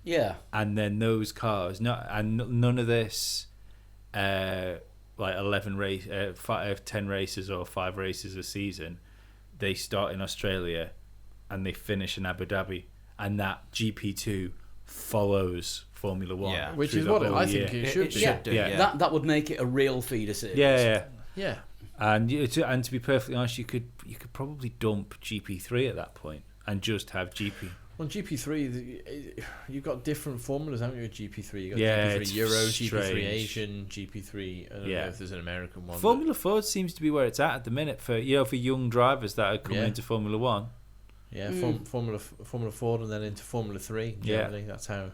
Yeah. And then those cars, none of this, like 10 races or 5 races a season. They start in Australia, and they finish in Abu Dhabi, and that GP2 follows Formula One, which is what I think it should be. That would make it a real feeder series. Yeah. And to be perfectly honest, you could probably dump GP3 at that point and just have GP. Well, GP3, you've got different formulas, haven't you? With GP3, you've got GP3 Euro, GP3 Asian, GP3. I don't know if there's an American one. Formula Ford seems to be where it's at the minute for young drivers that are coming into Formula One. Yeah, Formula Ford and then into Formula 3. Generally. That's how.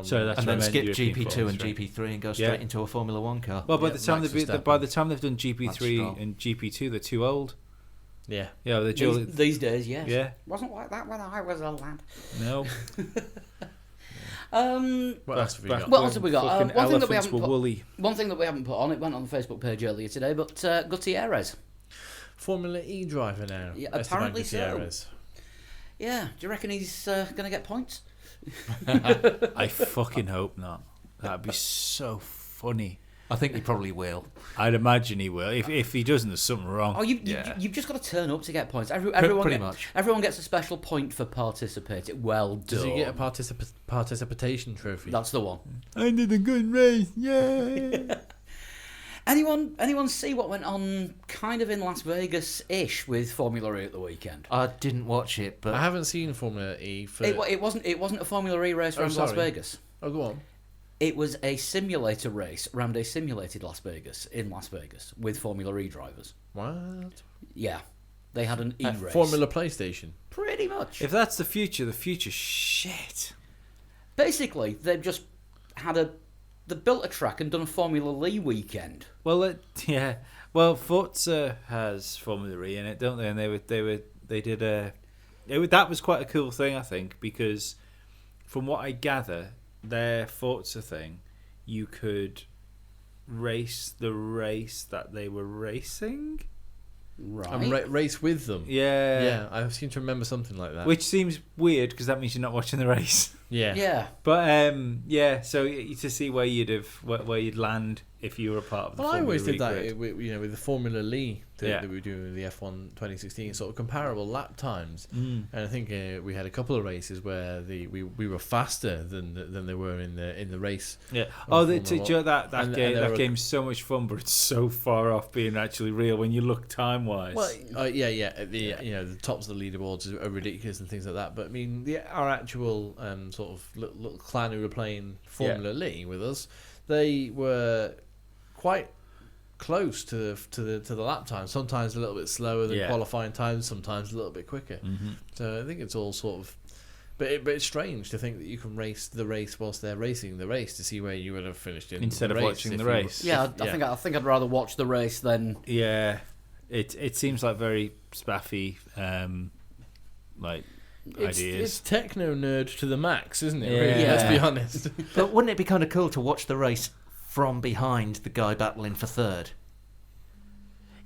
So that's and then skip European GP2 and GP3 and go straight into a Formula 1 car. Well, by the time they've done GP3 and GP2, they're too old. Yeah. Yeah, these days, yes. Yeah. Wasn't like that when I was a lad. No. What else have we got? What else have we got? One thing that we haven't put on, it went on the Facebook page earlier today, but Gutierrez. Formula E driver now. Yeah, apparently so. Yeah, do you reckon he's going to get points? I fucking hope not. That'd be so funny. I think he probably will. I'd imagine he will. If he doesn't, there's something wrong. Oh, you've just got to turn up to get points. Everyone gets a special point for participating. Well done. Does he get a participation trophy? That's the one. I did a good race. Yay! Anyone see what went on kind of in Las Vegas-ish with Formula E at the weekend? I didn't watch it, but I haven't seen Formula E for. It wasn't a Formula E race around Las sorry. Vegas. Oh, go on. It was a simulator race around a simulated Las Vegas in Las Vegas with Formula E drivers. What? Yeah, they had an E At race. Formula PlayStation. Pretty much. If that's the future's shit. Basically, they've just had they built a track and done a Formula E weekend. Well, yeah. Well, Forza has Formula E in it, don't they? And they did that was quite a cool thing, I think, because from what I gather, their Forza thing, you could race the race that they were racing. Right. And race with them. Yeah. Yeah, I seem to remember something like that. Which seems weird because that means you're not watching the race. Yeah. Yeah. But yeah, so to see where you'd land if you were a part of the Well, I Formula always did E that grid. with the Formula E Yeah. that we were doing with the F1 2016, sort of comparable lap times. Mm. And I think we had a couple of races where we were faster than they were in the race. Yeah. Or Oh, Formula do you know that And- game? and there That were- game's so much fun, but it's so far off being actually real when you look time wise. Well, the tops of the leaderboards are ridiculous and things like that. But I mean, our actual sort of little clan who were playing Formula E with us, they were quite close to the lap time. Sometimes a little bit slower than Yeah. qualifying times. Sometimes a little bit quicker. Mhm. So I think it's all sort of. But it's strange to think that you can race the race whilst they're racing the race to see where you would have finished in Instead the of race watching if the you were- race. Yeah, I think I'd rather watch the race than. Yeah, it seems like very spaffy, ideas. It's techno nerd to the max, isn't it? Yeah. Really? Let's be Yeah. honest. but wouldn't it be kind of cool to watch the race from behind the guy battling for third?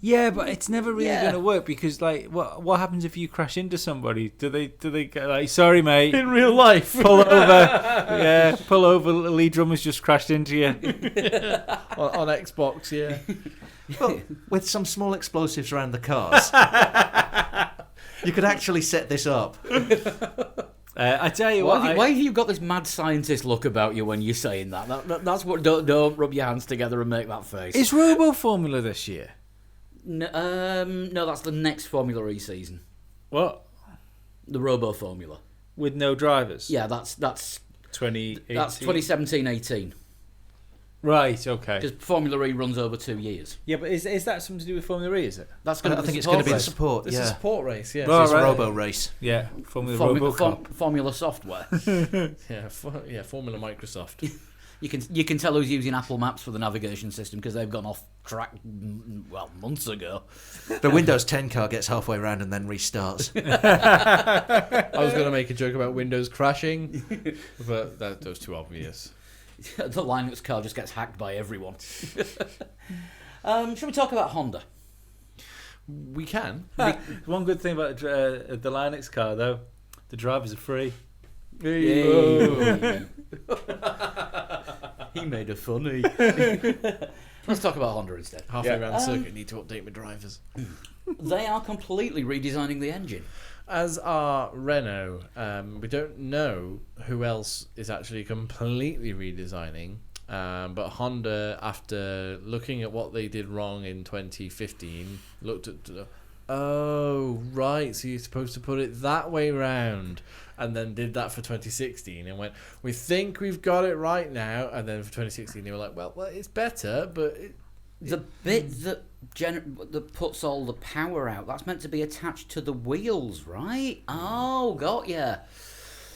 Yeah, but it's never really Yeah. going to work because, like, what happens if you crash into somebody? Do they get like, sorry, mate, In real life. pull over? Yeah, pull over. The lead drummer's just crashed into you. on Xbox, yeah. Well, with some small explosives around the cars, you could actually set this up. I tell you Why, what, why have you got this mad scientist look about you when you're saying that? That's what. Don't rub your hands together and make that face. is Robo Formula this year? No, that's the next Formula E season. What, The Robo Formula. with no drivers? Yeah, that's 2018. 2017-18. Right. Okay. Because Formula E runs over 2 years. Yeah, but is that something to do with Formula E? Is it? That's I going to think it's going to be the race. support. It's a Yeah, support race, yeah. Right. it's a robo race. Yeah, Formula RoboCop. Formula Software. Formula Microsoft. You can tell who's using Apple Maps for the navigation system because they've gone off track months ago. The Windows 10 car gets halfway around and then restarts. I was going to make a joke about Windows crashing, but that was too obvious. The Linux car just gets hacked by everyone. Should we talk about Honda? We can. One good thing about the Linux car, though, the drivers are free. Yay. He made a funny. Let's talk about Honda instead. Halfway around the circuit, need to update my drivers. They are completely redesigning the engine. As are Renault. We don't know who else is actually completely redesigning. But Honda, after looking at what they did wrong in 2015, looked at, oh, right, so you're supposed to put it that way round. And then did that for 2016 and went, we think we've got it right now. And then for 2016, they were like, well it's better, but... The bit that puts all the power out, that's meant to be attached to the wheels, right? Oh, got ya.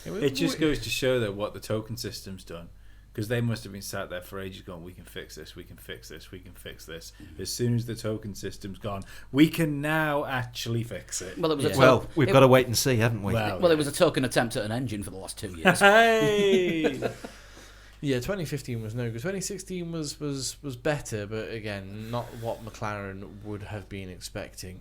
It just goes to show that what the token system's done. Because they must have been sat there for ages going, we can fix this, we can fix this, we can fix this. As soon as the token system's gone, we can now actually fix it. Well, it was a Well, we've got to wait and see, haven't we? Well, it was a token attempt at an engine for the last 2 years. Hey! Yeah, 2015 was no good. 2016 was better, but again, not what McLaren would have been expecting,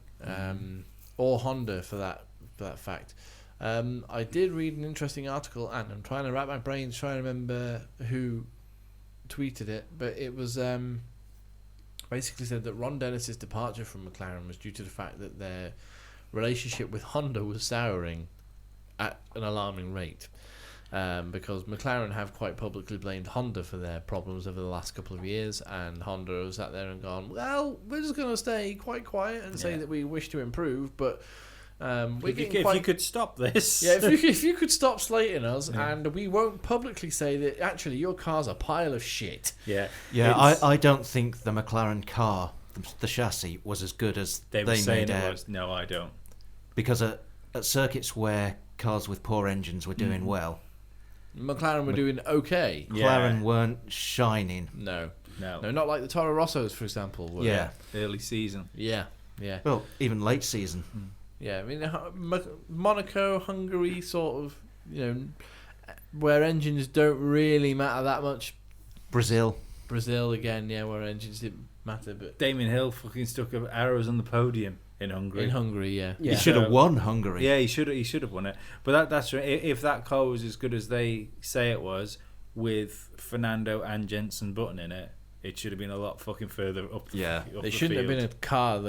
or Honda for that fact. I did read an interesting article, and I'm trying to wrap my brains trying to remember who tweeted it, but it was basically said that Ron Dennis's departure from McLaren was due to the fact that their relationship with Honda was souring at an alarming rate. because McLaren have quite publicly blamed Honda for their problems over the last couple of years, and Honda has sat there and gone, well, we're just going to stay quite quiet and say that we wish to improve, but if you could stop this. Yeah, if you could stop slating us, and we won't publicly say that actually your car's a pile of shit. Yeah. I don't think the McLaren car, the chassis, was as good as They were saying made it out. was. No, I don't. Because at circuits where cars with poor engines were doing well, McLaren were doing okay. McLaren weren't shining. No, No. not like the Toro Rossos, for example. Were. Yeah. Early season. Yeah. Well, even late season. Yeah, I mean, Monaco, Hungary, sort of, where engines don't really matter that much. Brazil. Again, where engines didn't matter, but Damien Hill fucking stuck arrows on the podium in Hungary. in Hungary, yeah. He should have won Hungary. Yeah, he should have won it. But that's right. If that car was as good as they say it was, with Fernando and Jenson Button in it, it should have been a lot fucking further up. Yeah. up It the shouldn't have field. been a car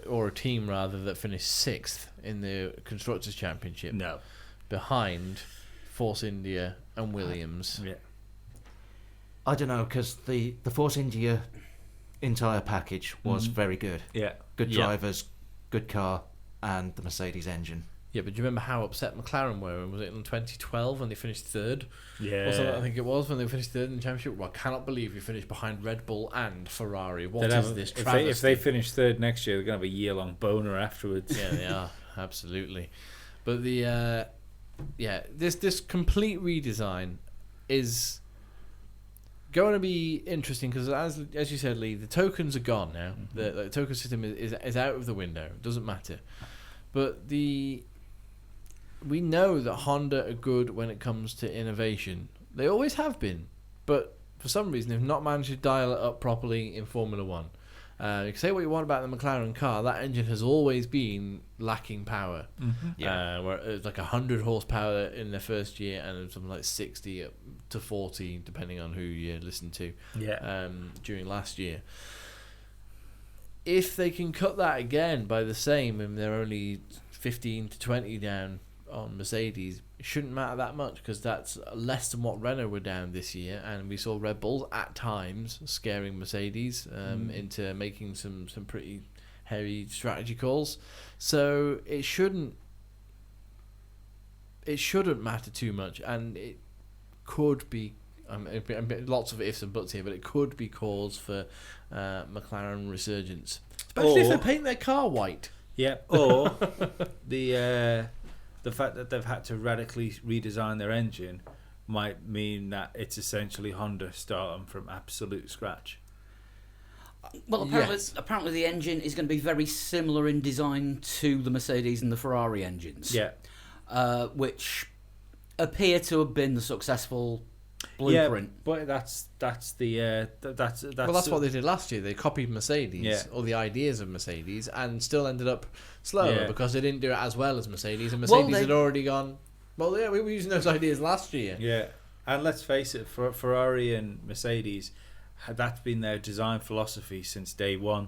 or a team rather that finished 6th in the Constructors' Championship. No. Behind Force India and Williams. Yeah. I don't know, because the Force India entire package was very good. Yeah. Good Yeah. drivers, good car, and the Mercedes engine. Yeah, but do you remember how upset McLaren were? Was it in 2012 when they finished 3rd? Yeah. Or something, I think it was, when they finished 3rd in the championship. Well, I cannot believe you finished behind Red Bull and Ferrari. What is this travesty? If they finish third next year, they're going to have a year-long boner afterwards. Yeah, they are. Absolutely. But this complete redesign is going to be interesting because, as you said, Lee, the tokens are gone now. The token system is out of the window. It doesn't matter. But we know that Honda are good when it comes to innovation. They always have been. But for some reason, they've not managed to dial it up properly in Formula One. You can say what you want about the McLaren car, that engine has always been lacking power. Where it's like 100 horsepower in their first year and something like 60 to 40, depending on who you listen to, during last year. If they can cut that again by the same, and they're only 15 to 20 down on Mercedes, it shouldn't matter that much because that's less than what Renault were down this year, and we saw Red Bull at times scaring Mercedes into making some pretty heavy strategy calls. So it shouldn't matter too much, and it could be lots of ifs and buts here, but it could be cause for McLaren resurgence, especially if they paint their car white. Yeah, or the fact that they've had to radically redesign their engine might mean that it's essentially Honda starting from absolute scratch. Well, apparently the engine is going to be very similar in design to the Mercedes and the Ferrari engines. Yeah. Which appear to have been the successful blueprint. Yeah, but that's Well, that's what they did last year. They copied Mercedes, or the ideas of Mercedes, and still ended up slower because they didn't do it as well as Mercedes, and Mercedes had already gone, well, yeah, we were using those ideas last year. Yeah, and let's face it, for Ferrari and Mercedes, that's been their design philosophy since day one.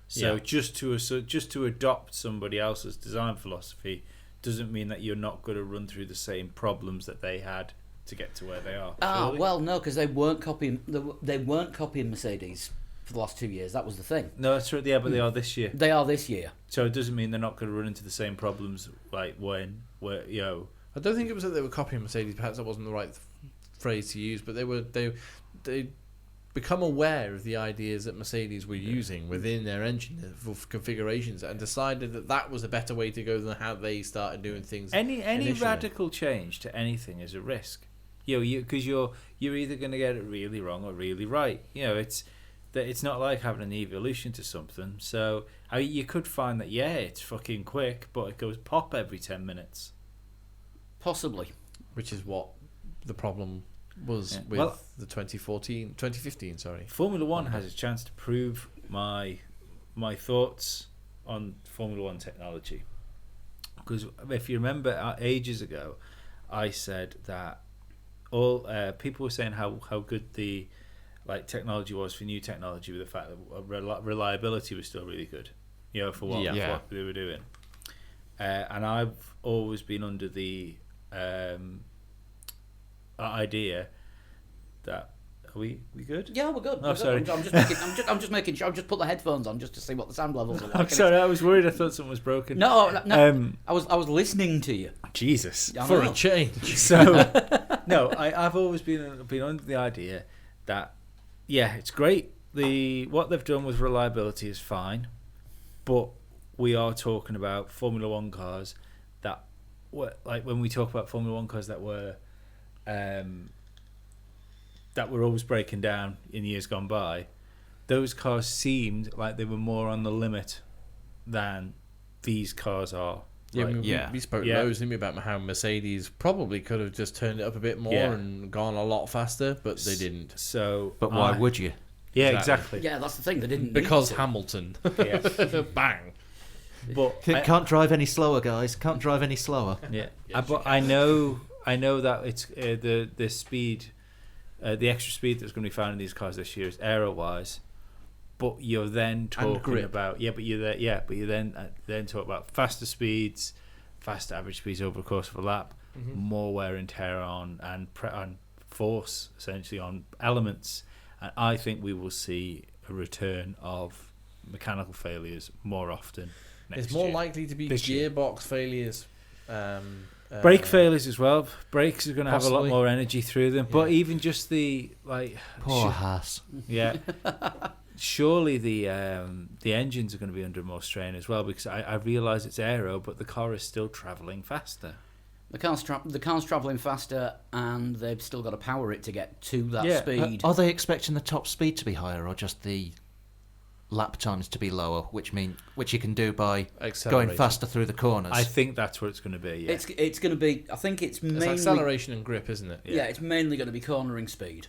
So just to adopt somebody else's design philosophy doesn't mean that you're not going to run through the same problems that they had to get to where they are. Surely? Well, no, because they weren't copying Mercedes for the last 2 years. That was the thing. No, that's right. Yeah, but they are this year. They are this year. So it doesn't mean they're not going to run into the same problems like where I don't think it was that they were copying Mercedes. Perhaps that wasn't the right phrase to use, but they become aware of the ideas that Mercedes were using within their engine configurations and decided that was a better way to go than how they started doing things. Any initially. radical change to anything is a risk. Because you're either going to get it really wrong or really right. It's not like having an evolution to something. So you could find that it's fucking quick, but it goes pop every 10 minutes. Possibly. Which is what the problem was with the 2015. Sorry. Formula One has a chance to prove my thoughts on Formula One technology. Because if you remember, ages ago, I said that all people were saying how good the technology was for new technology, with the fact that reliability was still really good, for what they were doing. And I've always been under the idea that are we good? Yeah, we're good. Oh, we're good. sorry. I'm just making sure. I've just put the headphones on just to see what the sound levels are like. I'm sorry, I was worried. I thought something was broken. No. I was listening to you. Jesus. I For know. a change. So no, I've always been under the idea that it's great. What they've done with reliability is fine, but we are talking about Formula One cars that were, like, when we talk about Formula One cars that were always breaking down in years gone by, those cars seemed like they were more on the limit than these cars are. Yeah, Like, we spoke Yeah. loads, didn't we, about how Mercedes probably could have just turned it up a bit more Yeah. and gone a lot faster, but they didn't. So, But why would you? Yeah, Exactly. exactly. Yeah, that's the thing. They didn't Because need to. Hamilton. Yeah. Bang. But Can't drive any slower, guys. Can't drive any slower. yeah, Yes, but I know that it's the speed, the extra speed that's going to be found in these cars this year is aero wise. But you're then talking grip. about but you then talk about faster speeds, faster average speeds over the course of a lap, more wear and tear on and force essentially on elements, and I think we will see a return of mechanical failures more often. Next It's more year. likely to be This year. gearbox failures. Brake failures as well. Brakes are going to have a lot Possibly. more energy through them. But Yeah. even just the Poor Haas. yeah, surely the engines are going to be under more strain as well, because I realise it's aero, but the car is still travelling faster. The car's travelling faster, and they've still got to power it to get to that Yeah. speed. Are they expecting the top speed to be higher, or just the lap times to be lower, which you can do by going Accelerating. faster through the corners? I think that's what it's going to be. Yeah. It's going to be. I think it's It's mainly acceleration and grip, isn't it? Yeah, it's mainly going to be cornering speed.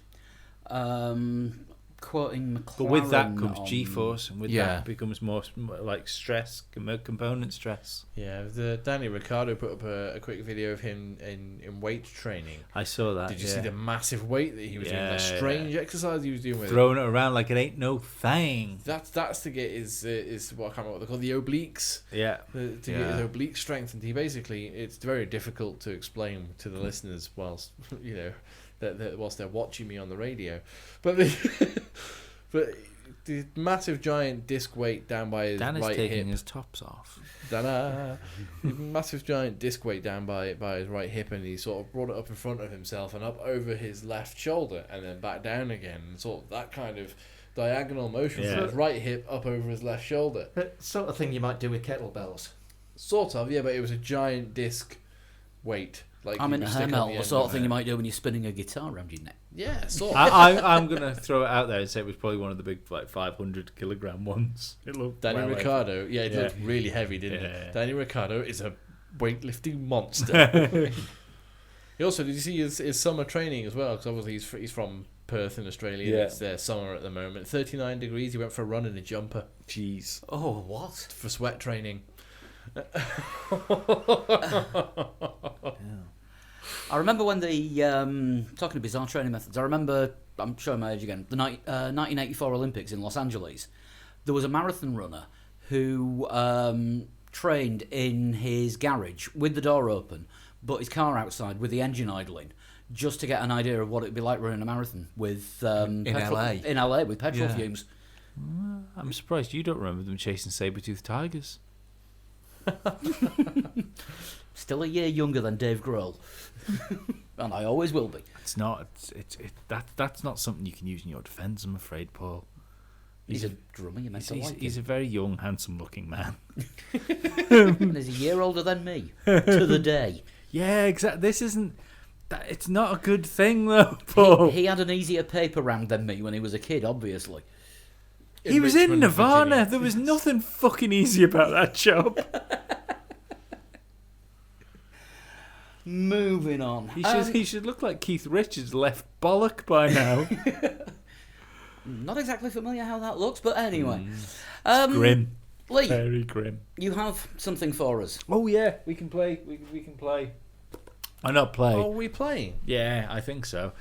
Quoting McLaren. But with that comes on- G-force, and with Yeah. that becomes more like stress, component stress. Yeah, Danny Ricciardo put up a quick video of him in weight training. I saw that. Did you yeah. see the massive weight that he was doing? Yeah, That strange exercise he was doing with it? Throwing it around like it ain't no thing. That's to get his what I can't remember what they call the obliques. Yeah. To get his oblique strength, and it's very difficult to explain to the listeners whilst whilst they're watching me on the radio, but the massive giant disc weight down by his Dan is right taking hip. his tops off. Da-da. Massive giant disc weight down by his right hip, and he sort of brought it up in front of himself and up over his left shoulder, and then back down again, and sort of that kind of diagonal motion from his right hip up over his left shoulder. Sort of thing you might do with kettlebells. Sort of, yeah, but it was a giant disc weight. Like I'm you in a would stick on Hemel, the the end sort of of thing it. you might do when you're spinning a guitar around your neck. Yeah, sort of. I'm going to throw it out there and say it was probably one of the big 500 kilogram ones. It looked Danny well heavy. Ricciardo, yeah, it Yeah. looked really heavy, didn't Yeah. it? Danny Ricciardo is a weightlifting monster. He also, did you see his summer training as well? Because obviously he's from Perth in Australia. Yeah. It's their summer at the moment. 39 degrees. He went for a run in a jumper Jeez. Oh, what? for sweat training. I remember when talking of bizarre training methods, I'm showing my age again, the 1984 Olympics in Los Angeles, there was a marathon runner who trained in his garage with the door open, but his car outside with the engine idling, just to get an idea of what it'd be like running a marathon with In LA. In LA with petrol Yeah. fumes. I'm surprised you don't remember them chasing saber-toothed tigers. Still a year younger than Dave Grohl, and I always will be. It's not. That's not something you can use in your defence, I'm afraid, Paul. He's a drummer, you meant to like He's a him. very young, handsome-looking man. And he's a year older than me, to the day. Yeah, exactly. This isn't. It's not a good thing, though, Paul. He had an easier paper round than me when he was a kid, obviously. He was in Richmond, Nirvana. Virginia. There was nothing fucking easy about that job. Moving on. He should look like Keith Richards left bollock by now. Not exactly familiar how that looks, but anyway. Grim. Lee, Very grim. you have something for us. Oh yeah, we can play. We can play. I not play. Oh, are we playing? Yeah, I think so.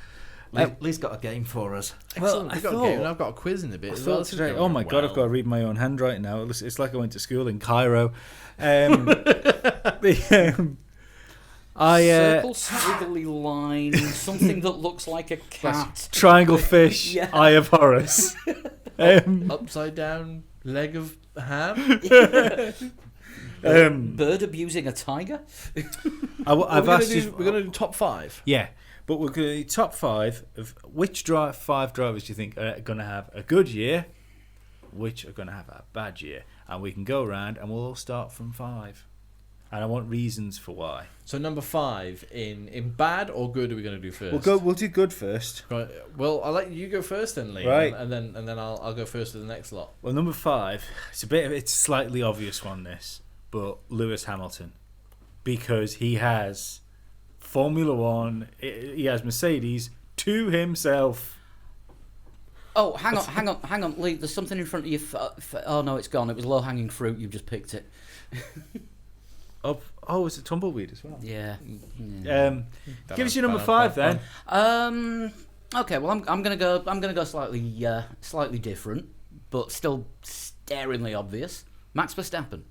Lee's got a game for us. Excellent. I We've got a thought- game, and I've got a quiz in a bit. I as well. thought This is today, going oh my god, I've got to well. read my own handwriting now. It's like I went to school in Cairo. I Circle, squiggly line, something that looks like a cat. Triangle fish, Yeah. Eye of Horus. Upside down leg of ham. Bird abusing a tiger. I've asked you. We're gonna do top 5. Yeah, but we're going to do top 5 of which 5 drivers do you think are going to have a good year, which are going to have a bad year, and we can go around and we'll all start from 5. And I want reasons for why. So number 5 in bad or good are we going to do first? We'll do good first. Right. Well, I'll let you go first then, Lee. Right. And then I'll go first to the next lot. Well, number 5, it's a slightly obvious one, this, but Lewis Hamilton, because he has Formula One, he has Mercedes to himself. Oh, hang on, Lee. There's something in front of you. Oh no, it's gone. It was low-hanging fruit. You've just picked it. Oh, it's a tumbleweed as well. Yeah. Give us your number 5 then. Okay. Well, I'm gonna go slightly different, but still staringly obvious. Max Verstappen.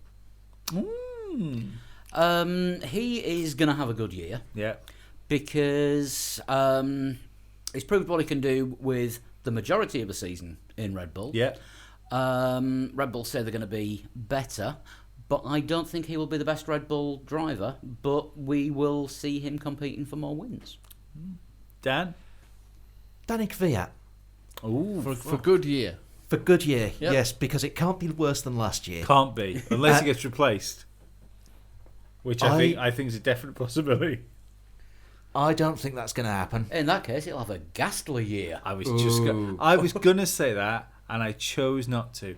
He is gonna have a good year Yeah. because he's proved what he can do with the majority of the season in Red Bull. Yeah. Red Bull say they're going to be better, but I don't think he will be the best Red Bull driver, but we will see him competing for more wins. Dan? Danny Kvyat. Ooh, For good year. For Goodyear, Yep. yes, because it can't be worse than last year. can't be unless he gets replaced, which I think is a definite possibility. I don't think that's going to happen. In that case, he'll have a ghastly year. I was gonna say that, and I chose not to.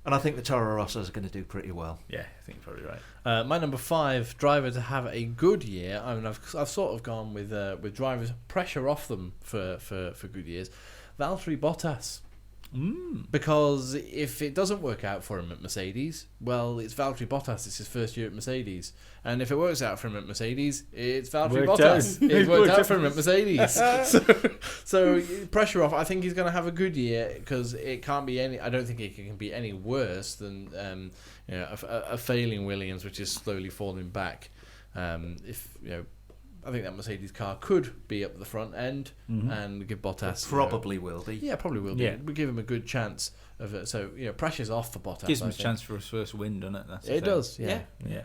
And I think the Toro Rossos are going to do pretty well. Yeah, I think you're probably right. My number 5 driver to have a good year. I mean, I've sort of gone with drivers pressure off them for good years. Valtteri Bottas. Because if it doesn't work out for him at Mercedes, well, it's Valtteri Bottas. It's his first year at Mercedes, and if it works out for him at Mercedes, it's Valtteri Worked Bottas. out. It worked out for him at Mercedes. so pressure off. I think he's going to have a good year because it can't be any. I don't think it can be any worse than a failing Williams, which is slowly falling back. I think that Mercedes car could be up at the front end and give Bottas... Probably will be. Yeah, probably will be. Yeah. We give him a good chance of it. So, pressure's off for Bottas. Gives him I a think. chance for his first win, doesn't it? That's the It thing. does, yeah. Yeah.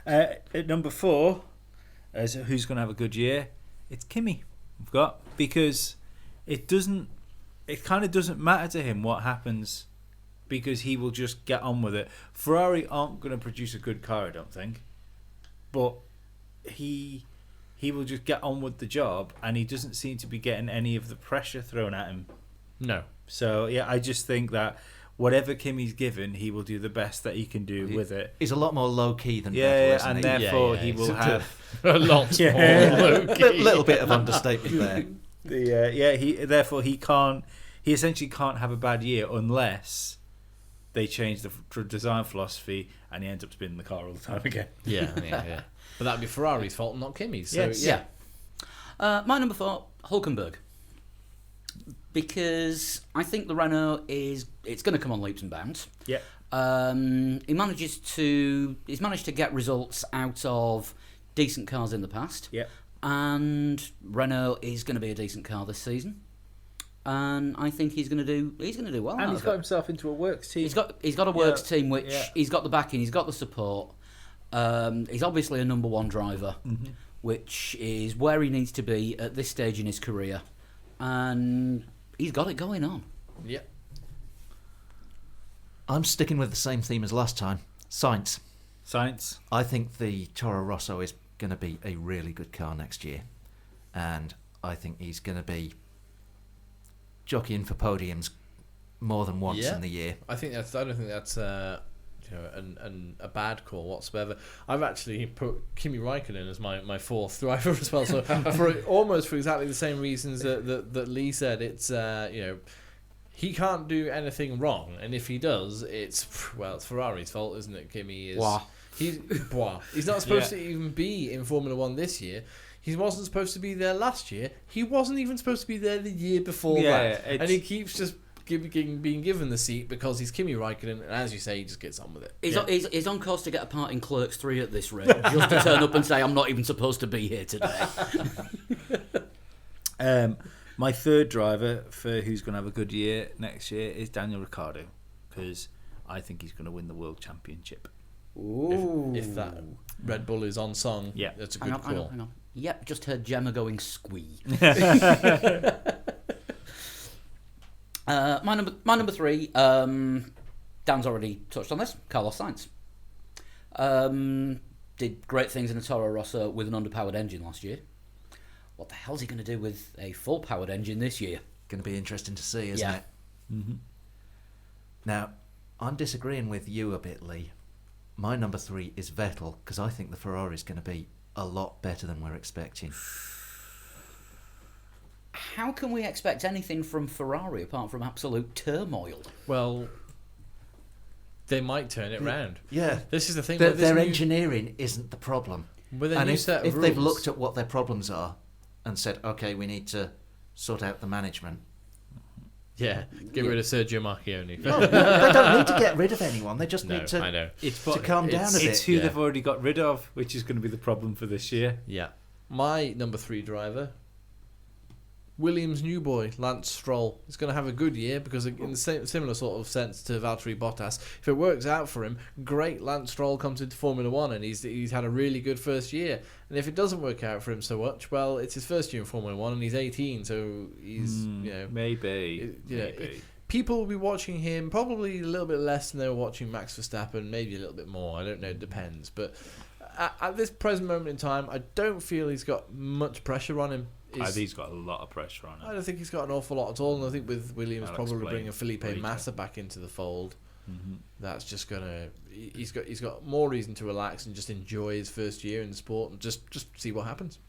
At number 4, as who's going to have a good year? It's Kimi. We've got, because it kind of doesn't matter to him what happens, because he will just get on with it. Ferrari aren't going to produce a good car, I don't think, but he will just get on with the job, and he doesn't seem to be getting any of the pressure thrown at him. No. So yeah, I just think that whatever Kimi's given, he will do the best that he can do with it. He's a lot more low key than Vettel, Yeah, isn't and he? therefore Yeah, he will have a lot more. Little bit of understatement there. he essentially can't have a bad year unless they change the design philosophy and he ends up spinning the car all the time again. Yeah. But that'd be Ferrari's fault, not Kimi's. So, Yes. yeah. My number 4, Hulkenberg. Because I think the Renault it's going to come on leaps and bounds. Yeah. He's managed to get results out of decent cars in the past. Yeah. And Renault is going to be a decent car this season. And I think he's going to do well. And out he's of got it. himself into a works team. He's got a works team which Yeah. he's got the backing, he's got the support. He's obviously a number 1 driver, which is where he needs to be at this stage in his career, and he's got it going on. Yeah. I'm sticking with the same theme as last time. Sainz. Science. I think the Toro Rosso is going to be a really good car next year. And I think he's going to be jockeying for podiums more than once in the year. I don't think that's a bad call whatsoever. I've actually put Kimi Räikkönen as my 4th driver as well. So for exactly the same reasons that Lee said, it's he can't do anything wrong, and if he does, it's Ferrari's fault, isn't it? Kimi is. Blah. He's not supposed to even be in Formula One this year. He wasn't supposed to be there last year. He wasn't even supposed to be there the year before that. And he keeps being given the seat because he's Kimi Räikkönen, and as you say, he just gets on with it. He's on course to get a part in Clerks 3 at this rate, just to turn up and say, I'm not even supposed to be here today. My third driver for who's going to have a good year next year is Daniel Ricciardo, because I think he's going to win the World Championship. Ooh. If that Red Bull is on song, Yeah. that's a good call. Hang on. Yep, just heard Gemma going squee. My number 3, Dan's already touched on this, Carlos Sainz. Did great things in a Toro Rosso with an underpowered engine last year. What the hell's he going to do with a full-powered engine this year? Going to be interesting to see, isn't Yeah. it? Mm-hmm. Now, I'm disagreeing with you a bit, Lee. My number 3 is Vettel, because I think the Ferrari's going to be a lot better than we're expecting. How can we expect anything from Ferrari apart from absolute turmoil? Well, they might turn it round. Yeah. This is the thing. Their engineering isn't the problem. With a And new if set of if they've rules- looked at what their problems are and said, okay, we need to sort out the management. Yeah, get rid of Sergio Marchionne. No, they don't need to get rid of anyone. They just No, need to I know. to calm down a bit. It's who Yeah. they've already got rid of, which is going to be the problem for this year. Yeah. My number 3 driver, Williams' new boy, Lance Stroll. He's going to have a good year because in the same similar sort of sense to Valtteri Bottas, if it works out for him, great. Lance Stroll comes into Formula 1 and he's had a really good first year. And if it doesn't work out for him so much, well, it's his first year in Formula 1 and he's 18, so he's, Maybe. people will be watching him probably a little bit less than they were watching Max Verstappen, maybe a little bit more. I don't know, it depends. But at this present moment in time, I don't feel he's got much pressure on him. I think he's got a lot of pressure on him. I don't think he's got an awful lot at all, and I think with Williams I'll probably explain bringing Felipe later. Massa back into the fold, Mm-hmm. that's just gonna. He's got more reason to relax and just enjoy his first year in the sport and just see what happens.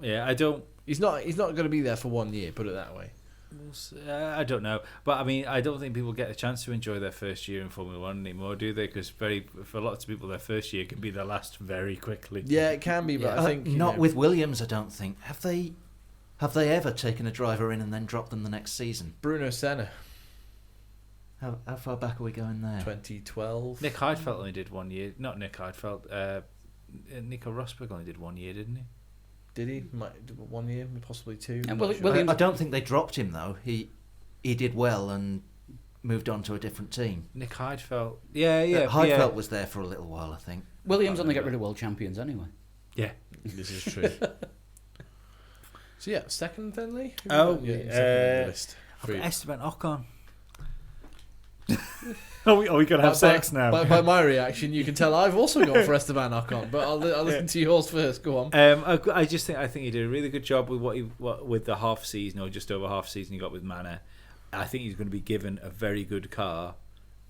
Yeah, I don't. He's not going to be there for 1 year. Put it that way. I don't know, but I mean, I don't think people get a chance to enjoy their first year in Formula 1 anymore, do they? Because for lots of people, their first year can be their last very quickly. Yeah, it can be, but I think not with Williams. I don't think have they ever taken a driver in and then dropped them the next season? Bruno Senna, How far back are we going there? 2012. Nick Heidfeld only did 1 year. Not Nick Heidfeld. Nico Rosberg only did 1 year, didn't he? Did he? Might do 1 year, possibly 2. Yeah, I'm well, not sure. Williams- I don't think they dropped him though. He did well and moved on to a different team. Nick Heidfeld. Yeah. Heidfeld was there for a little while, I think. Williams only get rid of world champions anyway. Yeah. This is true. So yeah, second then, Lee. Who Oh, got second on the list. I've For got you? Esteban Ocon. Are we going to have sex now? By my reaction, you can tell I've also gone for Esteban Ocon, but I'll listen to yours first. Go on. I think he did a really good job with with the half season or just over half season he got with Manor. I think he's going to be given a very good car,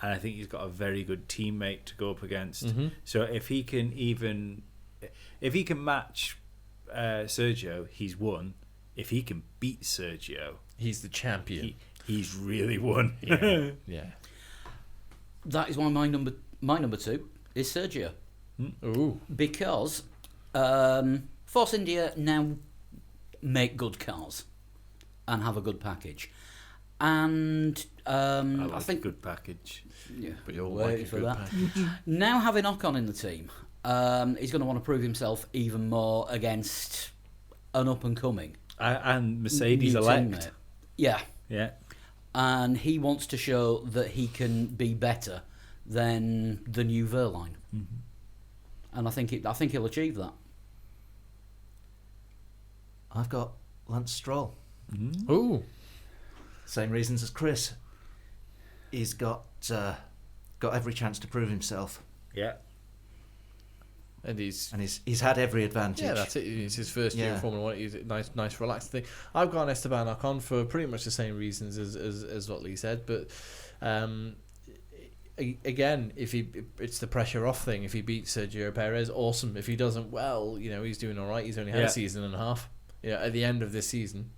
and I think he's got a very good teammate to go up against. Mm-hmm. So if he can match Sergio, he's won. If he can beat Sergio, He's the champion. he's really won. Yeah. Yeah. That is why my number 2 is Sergio, Ooh. because Force India now make good cars and have a good package, and I like I think a good package. yeah, We all wait like a for good that. package. Now having Ocon in the team, he's going to want to prove himself even more against an up and coming And Mercedes new elect. teammate. Yeah, Yeah. and he wants to show that he can be better than the new Verline, and I think he'll achieve that. I've got Lance Stroll. Ooh. Same reasons as Chris. He's got every chance to prove himself, Yeah. And he's. and he's had every advantage. Yeah, that's it. It's his first year in Yeah. Formula 1. He's a nice, relaxed thing. I've gone Esteban Ocon for pretty much the same reasons as what Lee said, but again, it's the pressure off thing. If he beats Sergio Perez, awesome. If he doesn't, well, he's doing all right. He's only had Yeah. a season and a half. Yeah, at the end of this season,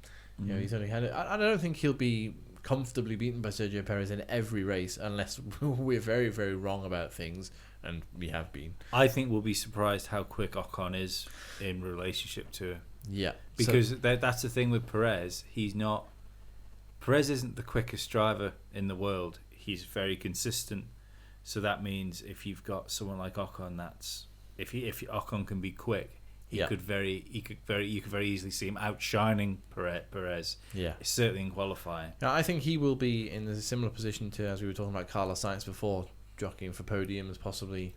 he's only had it. I don't think he'll be comfortably beaten by Sergio Perez in every race unless we're very, very wrong about things, and we have been. I think we'll be surprised how quick Ocon is in relationship to him. Yeah, Because that's the thing with Perez. He's not Perez isn't the quickest driver in the world. He's very consistent. So that means if you've got someone like Ocon, if Ocon can be quick, you could very easily see him outshining Perez. Yeah. Certainly in qualifying. Now, I think he will be in a similar position to, as we were talking about Carlos Sainz before, jockeying for podiums, possibly.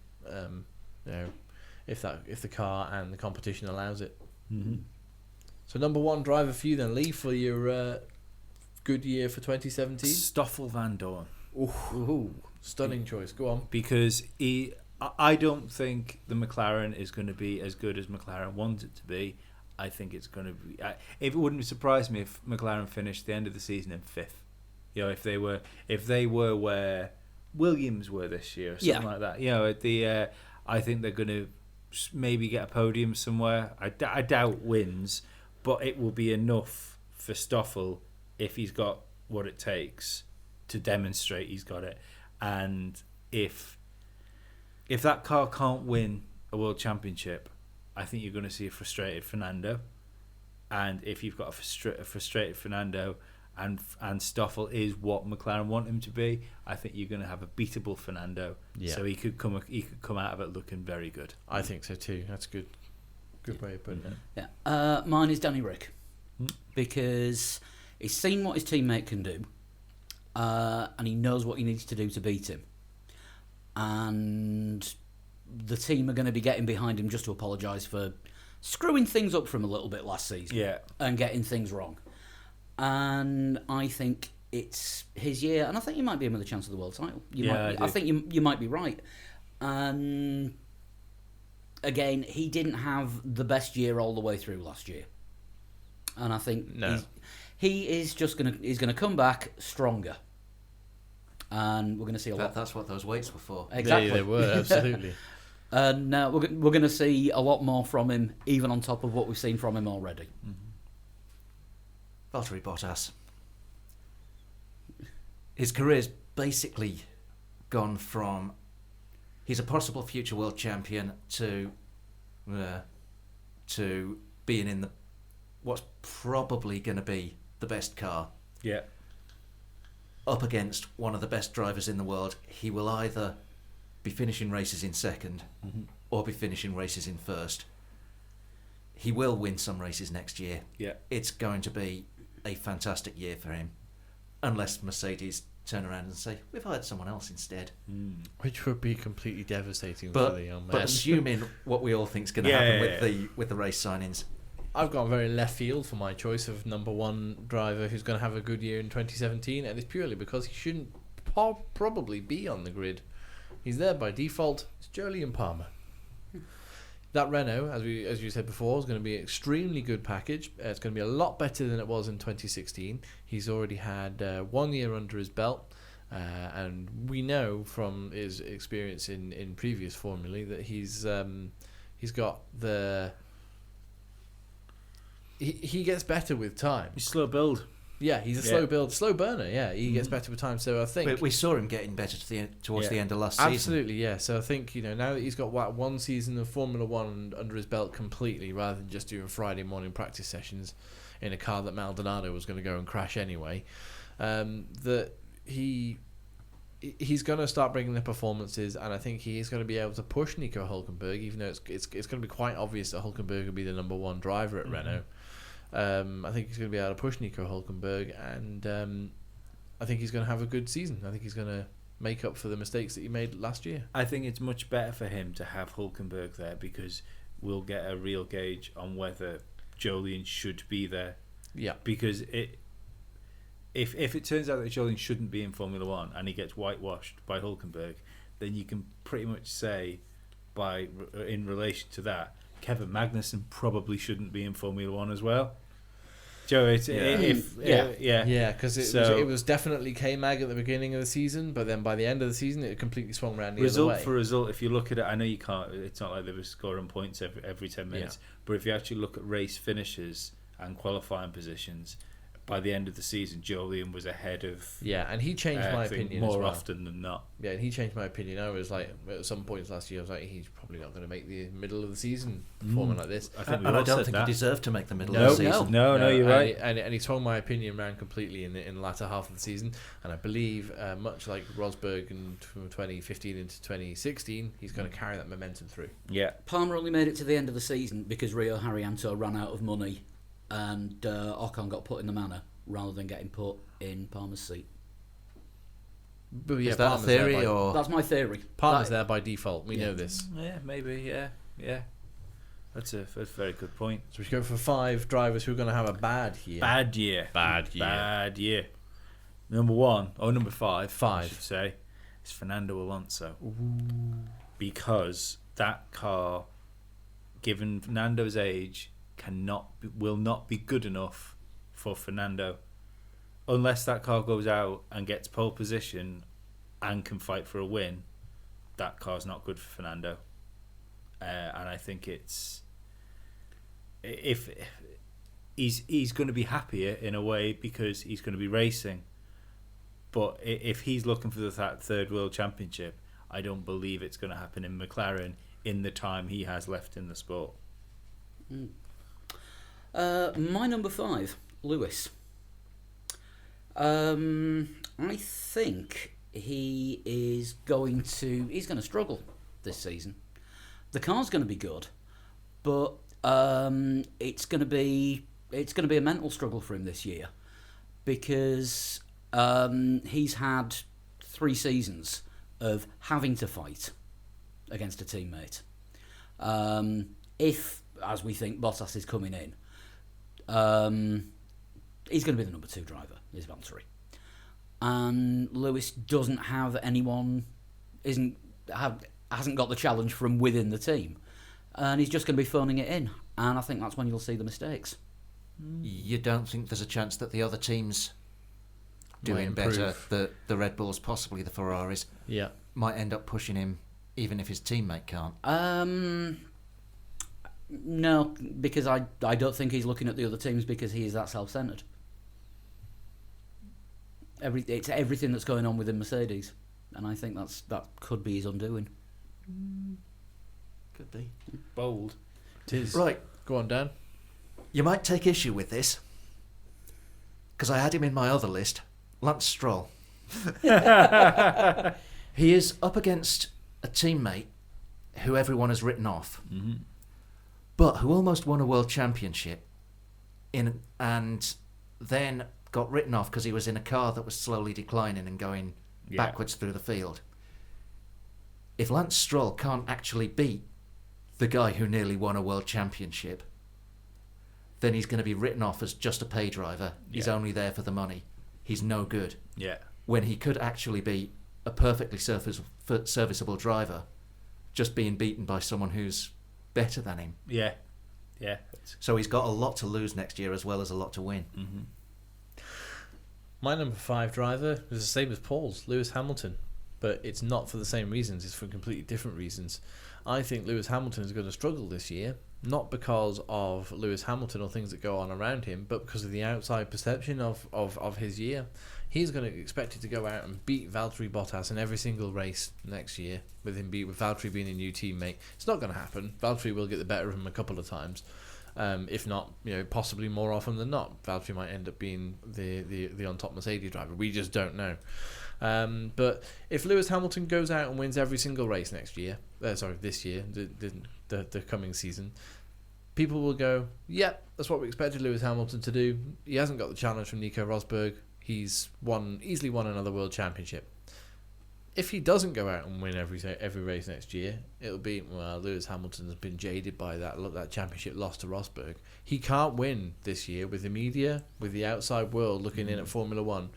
If the car and the competition allows it. Mm-hmm. So number one driver for you then, Lee, for your good year for 2017. Stoffel Van Dorn. Ooh. Stunning choice. Go on. Because I don't think the McLaren is going to be as good as McLaren wants it to be. I think it's going to be. It wouldn't surprise me if McLaren finished the end of the season in 5th. If they were where Williams were this year, or something like that. I think they're going to maybe get a podium somewhere. I doubt wins, but it will be enough for Stoffel if he's got what it takes to demonstrate he's got it. And if that car can't win a world championship, I think you're going to see a frustrated Fernando. And if you've got a frustrated Fernando and Stoffel is what McLaren want him to be, I think you're going to have a beatable Fernando. Yeah. So he could come out of it looking very good. I think so too. That's good way of putting it. Yeah. Mine is Danny Rick, because he's seen what his teammate can do, and he knows what he needs to do to beat him. And the team are going to be getting behind him just to apologise for screwing things up for him a little bit last season, and getting things wrong. And I think it's his year, and I think he might be in with a chance of the world title. I think you might be right. And again, he didn't have the best year all the way through last year, and I think he is just gonna come back stronger, and we're gonna see a lot. That's what those weights were for. Exactly, they were absolutely. And we're gonna see a lot more from him, even on top of what we've seen from him already. Mm-hmm. Valtteri Bottas. His career's basically gone from he's a possible future world champion to being in what's probably going to be the best car. Yeah. Up against one of the best drivers in the world. He will either be finishing races in second or be finishing races in first. He will win some races next year. Yeah. It's going to be a fantastic year for him, unless Mercedes turn around and say, we've hired someone else instead. Which would be completely devastating But, for the young man. but assuming what we all think is going to happen with the race signings. I've gone very left field for my choice of number one driver who's going to have a good year in 2017, and it's purely because he shouldn't probably be on the grid. He's there by default. It's Jolyon Palmer. That Renault, as you said before, is going to be an extremely good package. It's going to be a lot better than it was in 2016. He's already had 1 year under his belt, and we know from his experience in previous formulae that he's got the. He gets better with time. He's slow build. Yeah, he's a slow build, slow burner. Yeah, he gets better with time. So I think We saw him getting better towards the end of last season. absolutely, yeah. So I think now that he's got one season of Formula One under his belt completely, rather than just doing Friday morning practice sessions in a car that Maldonado was going to go and crash anyway, that he's going to start bringing the performances, and I think he is going to be able to push Nico Hülkenberg, even though it's going to be quite obvious that Hülkenberg will be the number one driver at Renault. I think he's going to be able to push Nico Hülkenberg, and I think he's going to have a good season. I think he's going to make up for the mistakes that he made last year. I think it's much better for him to have Hülkenberg there, because we'll get a real gauge on whether Jolyon should be there. Yeah. Because if it turns out that Jolyon shouldn't be in Formula One and he gets whitewashed by Hülkenberg, then you can pretty much say, in relation to that, Kevin Magnussen probably shouldn't be in Formula One as well. Joe, because it was definitely K-Mag at the beginning of the season, but then by the end of the season it completely swung around the other way. For result, if you look at it, I know you can't, it's not like they were scoring points every 10 minutes, but if you actually look at race finishes and qualifying positions, by the end of the season, Jolyon was ahead of. Yeah, and he changed my I think opinion more as well. often than not. Yeah, and he changed my opinion. I was like, at some points last year, I was like, he's probably not going to make the middle of the season performing like this. I think we And I all don't said think that. he deserved to make the middle No, of the season. No, you're right. And he swung my opinion around completely in the latter half of the season. And I believe, much like Rosberg in 2015 into 2016, he's going to carry that momentum through. Yeah. Palmer only made it to the end of the season because Rio Haryanto ran out of money and Ocon got put in the manor rather than getting put in Palmer's seat. But yeah, Is that a Palmer's there theory by- or That's my theory. Palmer's That- there by default. We Yeah. know this. Yeah, maybe. Yeah. That's a very good point. So we should go for 5 drivers who are going to have a bad year. Bad year. Bad year. Number 1, or number 5, I should say, is Fernando Alonso. Because that car, given Fernando's age, will not be good enough for Fernando. Unless that car goes out and gets pole position and can fight for a win, that car's not good for Fernando. And I think if he's going to be happier in a way because he's going to be racing, but if he's looking for that third world championship, I don't believe it's going to happen in McLaren in the time he has left in the sport. My number 5, Lewis. I think he's going to struggle this season. The car's going to be good, but it's going to be a mental struggle for him this year because he's had 3 seasons of having to fight against a teammate. If, as we think, Bottas is coming in, he's going to be the number 2 driver, is Valtteri. And Lewis doesn't have anyone, hasn't got the challenge from within the team. And he's just going to be phoning it in. And I think that's when you'll see the mistakes. you don't think there's a chance that the other teams doing Might better, improve. the Red Bulls, possibly the Ferraris, Yeah. might end up pushing him even if his teammate can't? No, because I don't think he's looking at the other teams because he is that self-centered. It's everything that's going on within Mercedes, and I think that could be his undoing. Could be. Bold. It is. Right, Go on, Dan. you might take issue with this, because I had him in my other list, Lance Stroll. He is up against a teammate who everyone has written off, but who almost won a world championship and then got written off because he was in a car that was slowly declining and going backwards through the field. If Lance Stroll can't actually beat the guy who nearly won a world championship, then he's going to be written off as just a pay driver. He's only there for the money. He's no good. Yeah. When he could actually be a perfectly serviceable driver, just being beaten by someone who's better than him. Yeah. So he's got a lot to lose next year as well as a lot to win. My number 5 driver is the same as Paul's, Lewis Hamilton. But it's not for the same reasons, it's for completely different reasons. I think Lewis Hamilton is going to struggle this year, not because of Lewis Hamilton or things that go on around him, but because of the outside perception of his year. He's going to be expected to go out and beat Valtteri Bottas in every single race next year, with Valtteri being a new teammate. It's not going to happen. Valtteri will get the better of him a couple of times. If not, possibly more often than not, Valtteri might end up being the on top Mercedes driver. We just don't know. But if Lewis Hamilton goes out and wins every single race this year, the coming season, people will go, yeah, that's what we expected Lewis Hamilton to do. He hasn't got the challenge from Nico Rosberg. He's easily won another world championship. If he doesn't go out and win every race next year, it'll be, well, Lewis Hamilton's been jaded by that championship loss to Rosberg. He can't win this year with the media, with the outside world looking in at Formula One.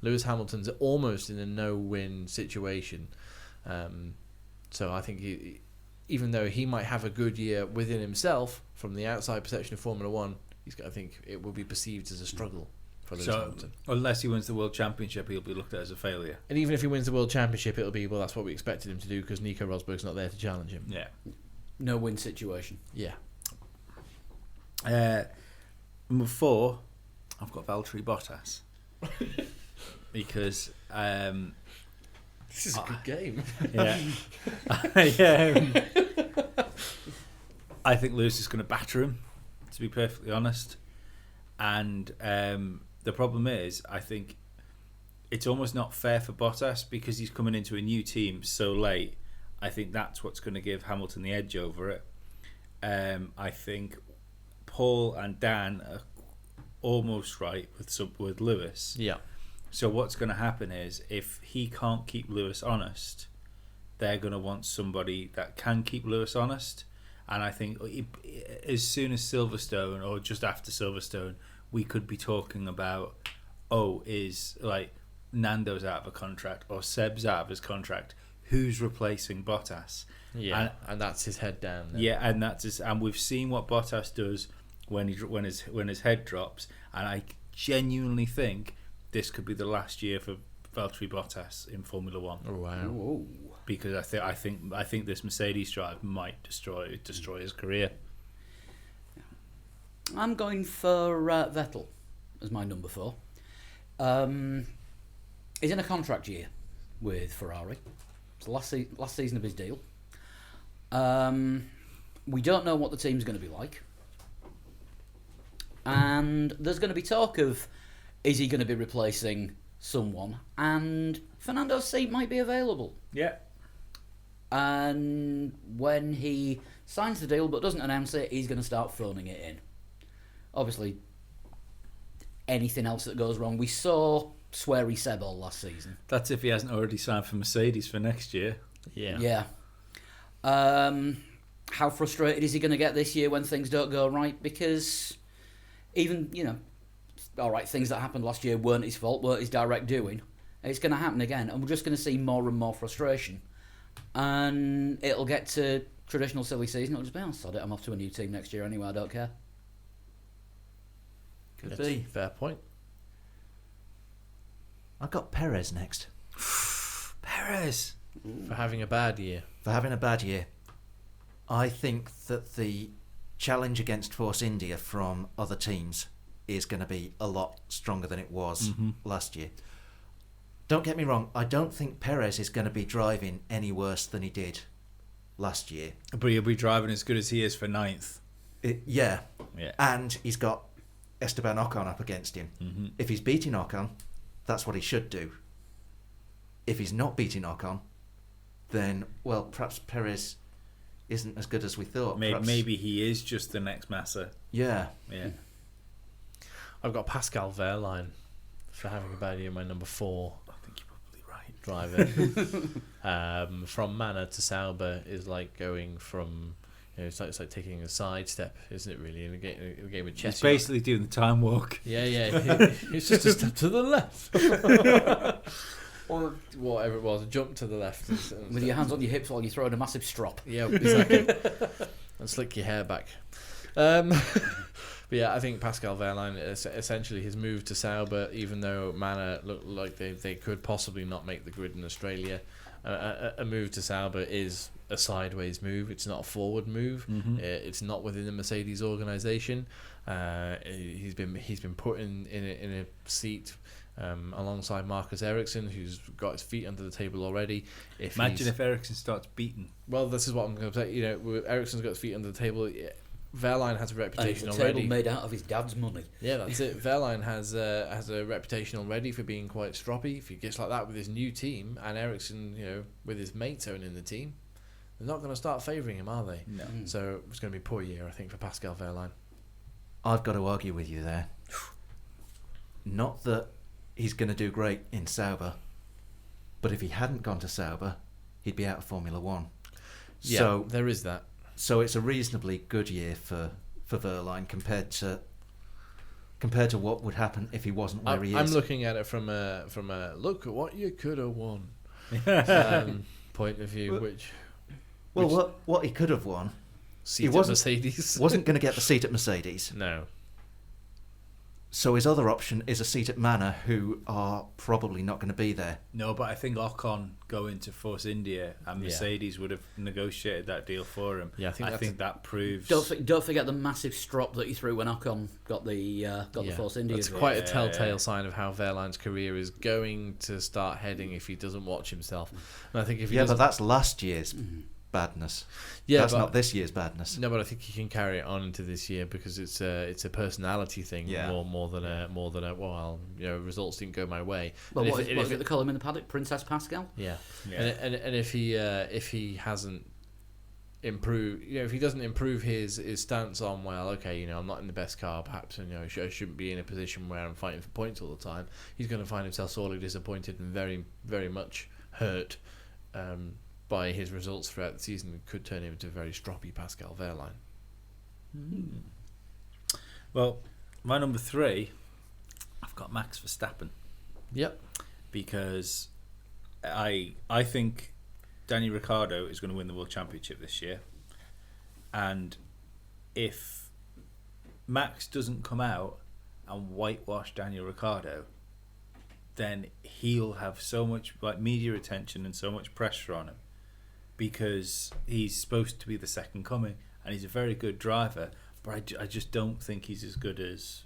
Lewis Hamilton's almost in a no-win situation. So I think even though he might have a good year within himself, from the outside perception of Formula One, I think it will be perceived as a struggle for Lewis Hamilton. Unless he wins the World Championship, he'll be looked at as a failure. And even if he wins the World Championship, it'll be, well, that's what we expected him to do because Nico Rosberg's not there to challenge him. Yeah. No win situation. Yeah. Number 4, I've got Valtteri Bottas because This is a good game. yeah, I think Lewis is going to batter him, to be perfectly honest. And the problem is, I think it's almost not fair for Bottas because he's coming into a new team so late. I think that's what's going to give Hamilton the edge over it. I think Paul and Dan are almost right with Lewis. Yeah. So what's going to happen is if he can't keep Lewis honest, they're going to want somebody that can keep Lewis honest. And I think as soon as Silverstone or just after Silverstone, we could be talking about, is like Nando's out of a contract or Seb's out of his contract. Who's replacing Bottas? Yeah, and that's his head down. Then. Yeah, and and we've seen what Bottas does when his head drops, and I genuinely think this could be the last year for Valtteri Bottas in Formula One. Oh wow! Whoa. Because I think this Mercedes drive might destroy his career. I'm going for Vettel as my number 4. He's in a contract year with Ferrari. It's the last season of his deal. We don't know what the team's going to be like. And there's going to be talk of, is he going to be replacing someone? And Fernando's seat might be available. Yeah. And when he signs the deal but doesn't announce it, he's going to start phoning it in. Obviously, anything else that goes wrong. We saw Sweary Seb all last season. That's if he hasn't already signed for Mercedes for next year. Yeah. Yeah. How frustrated is he going to get this year when things don't go right? Because even, all right, things that happened last year weren't his fault, weren't his direct doing. It's going to happen again, and we're just going to see more and more frustration. And it'll get to traditional silly season. It'll just be, sod it, I'm off to a new team next year anyway, I don't care. Could That's be. fair point. I've got Perez next. Perez. For having a bad year. For having a bad year. I think that the challenge against Force India from other teams is going to be a lot stronger than it was last year. Don't get me wrong, I don't think Perez is going to be driving any worse than he did last year. But he'll be driving as good as he is for 9th. Yeah. Yeah. And he's got Esteban Ocon up against him. Mm-hmm. If he's beating Ocon, that's what he should do. If he's not beating Ocon, then, well, perhaps Perez isn't as good as we thought. Maybe he is just the next Massa. Yeah. Yeah. I've got Pascal Wehrlein for having a bad year, my number 4 I think you're probably right. driver. From Manor to Sauber is like going from, it's like taking a sidestep, isn't it? Really, in a game of chess. He's basically doing the time walk. Yeah. It's just a step to the left, or whatever it was, a jump to the left, With your hands on your hips while you're throwing a massive strop. Yeah, exactly. And slick your hair back. But yeah, I think Pascal Wehrlein, essentially his move to Sauber, even though Manor looked like they could possibly not make the grid in Australia, a move to Sauber is a sideways move. It's not a forward move. Mm-hmm. It's not within the Mercedes organisation. He's been put in a seat alongside Marcus Ericsson, who's got his feet under the table already. Imagine if Ericsson starts beating. Well, this is what I'm going to say. Ericsson's got his feet under the table. Wehrlein has a reputation and already. Table made out of his dad's money. Yeah, that's it. Wehrlein has a reputation already for being quite stroppy. If he gets like that with his new team, and Ericsson, with his mates owning the team, they're not going to start favouring him, are they? No. So it's going to be a poor year, I think, for Pascal Wehrlein. I've got to argue with you there. Not that he's going to do great in Sauber, but if he hadn't gone to Sauber, he'd be out of Formula One. Yeah, So there is that. So it's a reasonably good year for Wehrlein compared to what would happen if he wasn't where he is. I'm looking at it from a look at what you could have won point of view. What he could have won, Seat at Mercedes wasn't going to get the seat at Mercedes. No. So his other option is a seat at Manor, who are probably not going to be there. No, but I think Ocon going to Force India and Yeah. Mercedes would have negotiated that deal for him. Yeah, I think that proves. Don't forget the massive strop that he threw when Ocon got the Force India. That's deal. quite a telltale sign of how Wehrlein's career is going to start heading if he doesn't watch himself. And I think if he Yeah, but doesn't, that's last year's badness. Yeah, That's but- not this year's badness. no, but I think he can carry it on into this year because it's a personality thing Yeah. more than a well, results didn't go my way. Well, And what if- is if it they call him in the paddock? Princess Pascal? Yeah, Yeah. And if he hasn't improved, if he doesn't improve his stance on, well, okay, I'm not in the best car, perhaps, and I shouldn't be in a position where I'm fighting for points all the time. He's going to find himself sorely disappointed and very, very much hurt by his results throughout the season. It could turn him into a very stroppy Pascal Wehrlein. Well, my number 3, I've got Max Verstappen. Yep. Because I think Danny Ricciardo is going to win the World Championship this year, and if Max doesn't come out and whitewash Daniel Ricciardo, then he'll have so much media attention and so much pressure on him, because he's supposed to be the second coming and he's a very good driver, but I just don't think he's as good as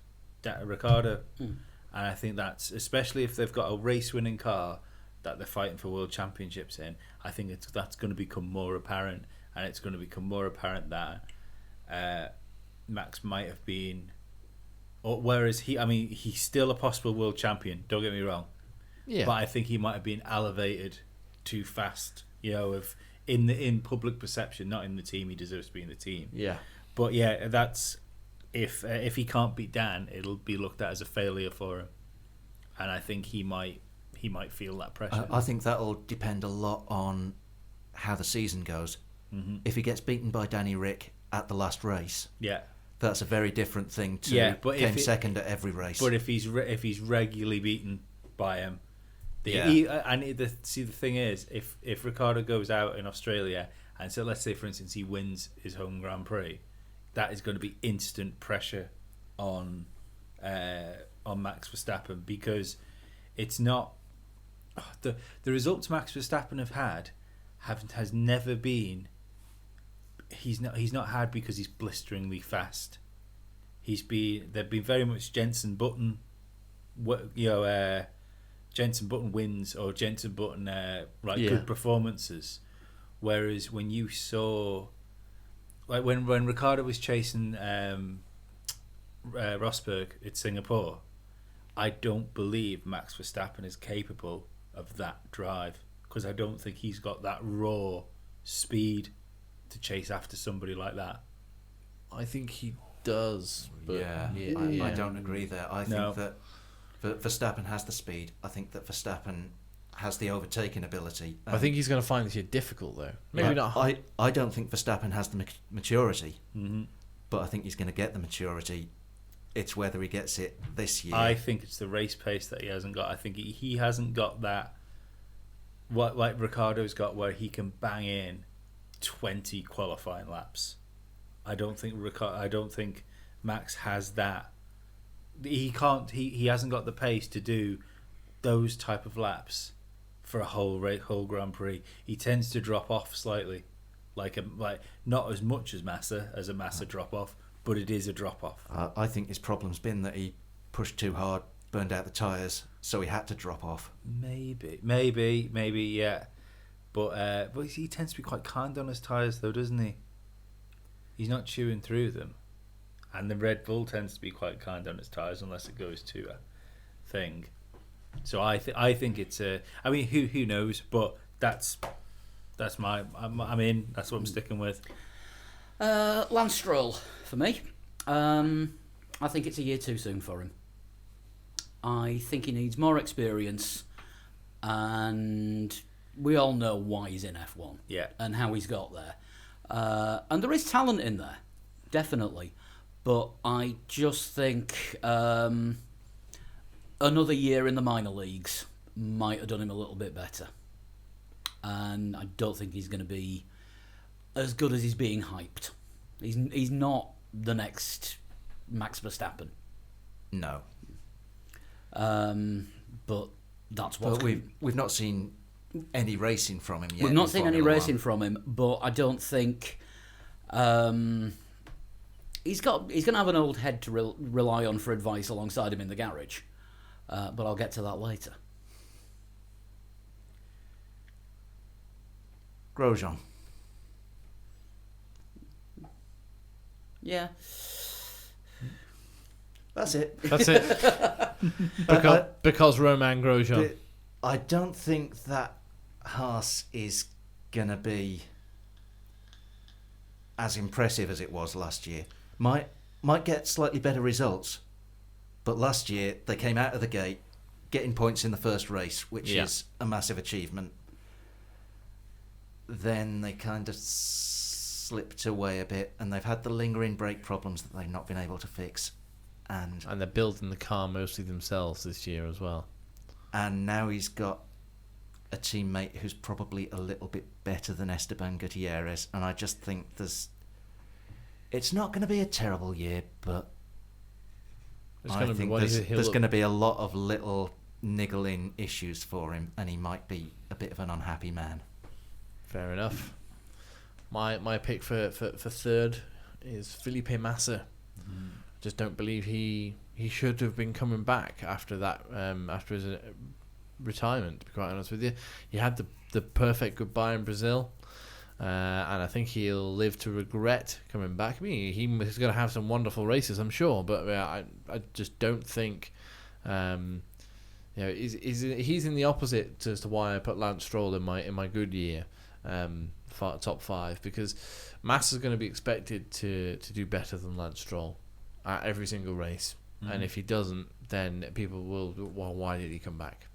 Ricciardo. And I think that's, especially if they've got a race-winning car that they're fighting for world championships in, I think that's going to become more apparent, and it's going to become more apparent that Max might have been, whereas he's still a possible world champion. Don't get me wrong, Yeah. but I think he might have been elevated too fast. In public perception, not in the team. He deserves to be in the team. Yeah. But yeah, that's if he can't beat Dan, it'll be looked at as a failure for him, and I think he might feel that pressure. I think that'll depend a lot on how the season goes. Mm-hmm. If he gets beaten by Danny Rick at the last race, Yeah, that's a very different thing to but came if it- second at every race. but if he's regularly beaten by him, Yeah. the thing is, if Ricciardo goes out in Australia, and so let's say for instance he wins his home Grand Prix, that is going to be instant pressure on Max Verstappen, because it's not the results Max Verstappen has never been. He's not had because he's blisteringly fast. They've been very much Jenson Button, Jenson Button wins or Jenson Button good performances. Whereas when you saw, when Ricciardo was chasing Rosberg at Singapore, I don't believe Max Verstappen is capable of that drive, because I don't think he's got that raw speed to chase after somebody like that. I think he does. But I don't agree there. I think No. that Verstappen has the speed. I think that Verstappen has the overtaking ability. I think he's going to find this year difficult, though. Maybe not. I don't think Verstappen has the maturity, Mm-hmm. but I think he's going to get the maturity. It's whether he gets it this year. I think it's the race pace that he hasn't got. I think he hasn't got that, what like Ricciardo's got, where he can bang in 20 qualifying laps. I don't think Max has that. He can't. He hasn't got the pace to do those type of laps for a whole Grand Prix. He tends to drop off slightly, like not as much as a Massa drop off, but it is a drop off. I think his problem's been that he pushed too hard, burned out the tyres, so he had to drop off. Maybe, yeah. But he tends to be quite kind on his tyres, though, doesn't he? He's not chewing through them. And the Red Bull tends to be quite kind on its tyres, unless it goes to a thing. So I think it's a. I mean, who knows? But that's my. I'm in. That's what I'm sticking with. Lance Stroll for me. I think it's a year too soon for him. I think he needs more experience, and we all know why he's in F1. Yeah. And how he's got there. And there is talent in there, definitely. But I just think another year in the minor leagues might have done him a little bit better. And I don't think he's going to be as good as he's being hyped. He's not the next Max Verstappen. No. But that's what But we've not seen any racing from him yet. we've not in seen any Formula racing One. from him. But I don't think he's going to have an old head to rely on for advice alongside him in the garage. But I'll get to that later. Grosjean. Yeah. That's it. That's it. because Romain Grosjean. I don't think that Haas is going to be as impressive as it was last year. Might get slightly better results, but last year they came out of the gate getting points in the first race, which is a massive achievement. Then they kind of slipped away a bit, and they've had the lingering brake problems that they've not been able to fix. And And they're building the car mostly themselves this year as well. now he's got a teammate who's probably a little bit better than Esteban Gutierrez, and I just think it's not going to be a terrible year, but It's I going to be think what there's going to be a lot of little niggling issues for him, and he might be a bit of an unhappy man. Fair enough. My pick for third is Felipe Massa. Just don't believe he should have been coming back after that after his retirement. To be quite honest with you, he had the perfect goodbye in Brazil, and I think he'll live to regret coming back. I mean, he's going to have some wonderful races, I'm sure, but I just don't think. He's in the opposite as to why I put Lance Stroll in my good year. Top 5, because Massa's going to be expected to do better than Lance Stroll at every single race, and if he doesn't, then people will. Well, why did he come back?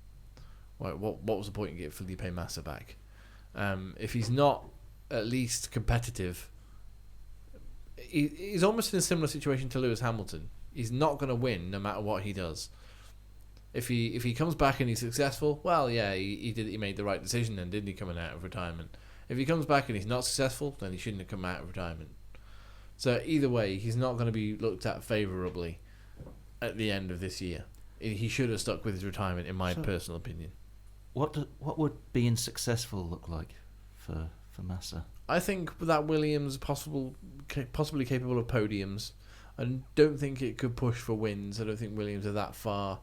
What was the point in getting Felipe Massa back? If he's not at least competitive, he's almost in a similar situation to Lewis Hamilton. He's not going to win no matter what he does. If he comes back and he's successful, well, yeah, he made the right decision then, didn't he, coming out of retirement? If he comes back and he's not successful, then he shouldn't have come out of retirement. So either way, he's not going to be looked at favourably at the end of this year. He should have stuck with his retirement, in my personal opinion. What would being successful look like for Massa? I think that Williams possibly capable of podiums. I don't think it could push for wins. I don't think Williams are that far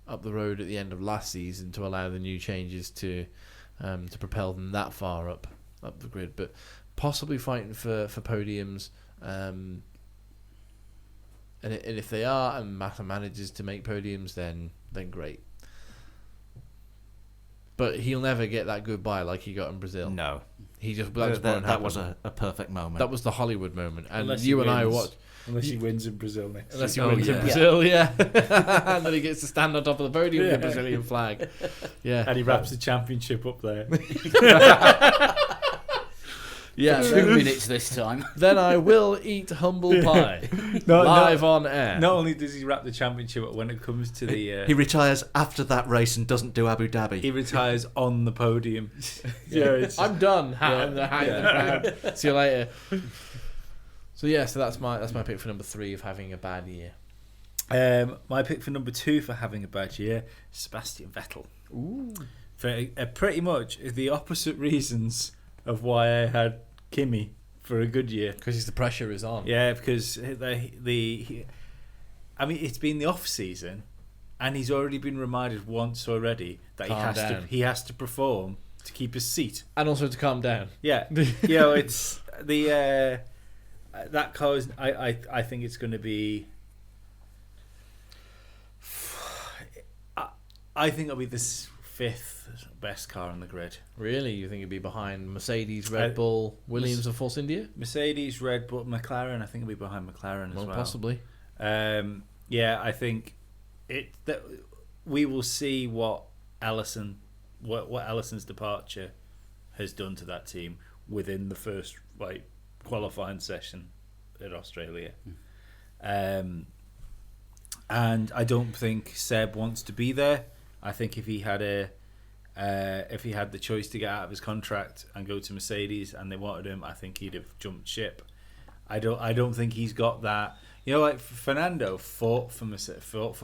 up the road at the end of last season to allow the new changes to propel them that far up the grid, but possibly fighting for podiums. And if they are, and Massa manages to make podiums, then great. But he'll never get that goodbye like he got in Brazil. No, he just that was a perfect moment. That was the Hollywood moment, and Unless you he and I wins. watched. Unless he wins in Brazil next Unless he year. wins in Brazil, yeah. And then he gets to stand on top of the podium with the Brazilian flag. Yeah. And he wraps the championship up there. Yeah. 2 minutes this time. Then I will eat humble pie live on air. Not only does he wrap the championship up, when it comes to the... he retires after that race and doesn't do Abu Dhabi. he retires on the podium. I'm done. Hat in the crowd. See you later. So that's my pick for number 3 of having a bad year. My pick for number 2 for having a bad year, Sebastian Vettel. Ooh. For pretty much the opposite reasons of why I had Kimi for a good year. Because the pressure is on. Yeah, because I mean, it's been the off season, and he's already been reminded once already that he has to perform to keep his seat, And also to calm down. Yeah, it's the that car is. I think it's going to be. I think it'll be the 5th best car on the grid. Really? You think it'd be behind Mercedes, Red Bull, Williams, and Force India? Mercedes, Red Bull, McLaren. I think it'll be behind McLaren as well. Possibly. I think that we will see what Allison's departure has done to that team within the first qualifying session at Australia. And I don't think Seb wants to be there. I think if he had the choice to get out of his contract and go to Mercedes and they wanted him, I think he'd have jumped ship. I don't think he's got that. You know, like Fernando fought for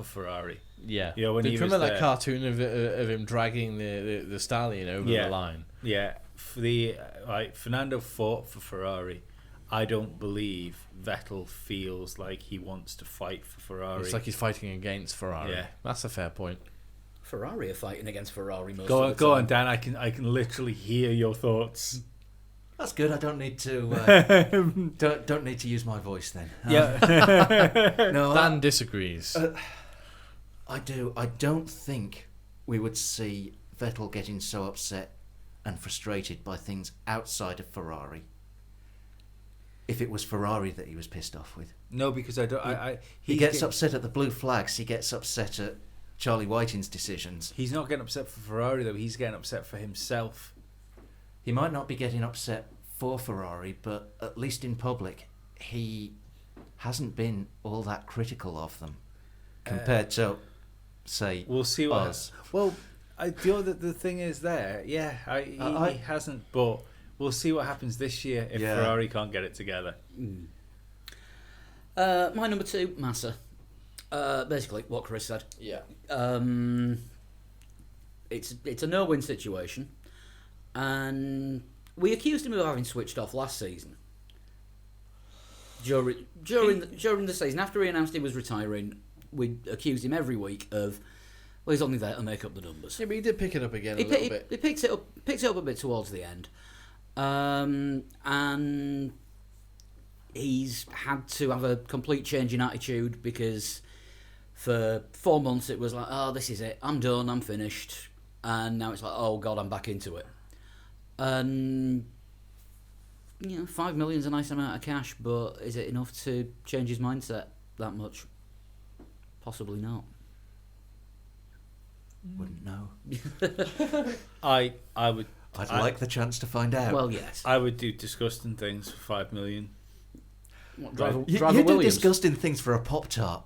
Ferrari. Yeah. You know, when Do he you was remember that there. cartoon of him dragging the stallion over Yeah. the line? Yeah, for the Fernando fought for Ferrari. I don't believe Vettel feels like he wants to fight for Ferrari. It's like he's fighting against Ferrari. Yeah. That's a fair point. Ferrari are fighting against Ferrari most Go of the on, time. Dan. I can literally hear your thoughts. That's good. I don't need to don't need to use my voice then. Yeah. No, Dan disagrees. I do. I don't think we would see Vettel getting so upset and frustrated by things outside of Ferrari if it was Ferrari that he was pissed off with. No, because I don't. He gets upset at the blue flags. He gets upset at Charlie Whiting's decisions. He's not getting upset for Ferrari though. He's getting upset for himself. He might not be getting upset for Ferrari, but at least in public, he hasn't been all that critical of them compared to, say, We'll see what. us. Well, I feel that the thing is there. Yeah, he hasn't. But we'll see what happens this year if Yeah. Ferrari can't get it together. My number 2, Massa. Basically, what Chris said. Yeah. It's a no-win situation, and we accused him of having switched off last season. During the season, after he announced he was retiring, we accused him every week of, well, he's only there to make up the numbers. Yeah, but he did pick it up again a little bit. He picks it up a bit towards the end, and he's had to have a complete change in attitude because for 4 months it was like, oh, this is it, I'm done, I'm finished, and now it's like, oh God, I'm back into it. And 5 million's a nice amount of cash, but is it enough to change his mindset that much? Possibly not. Wouldn't know. I would. I'd like the chance to find out. Well, yes. I would do disgusting things for 5 million. What, driver you driver do Williams. disgusting things for a Pop-Tart.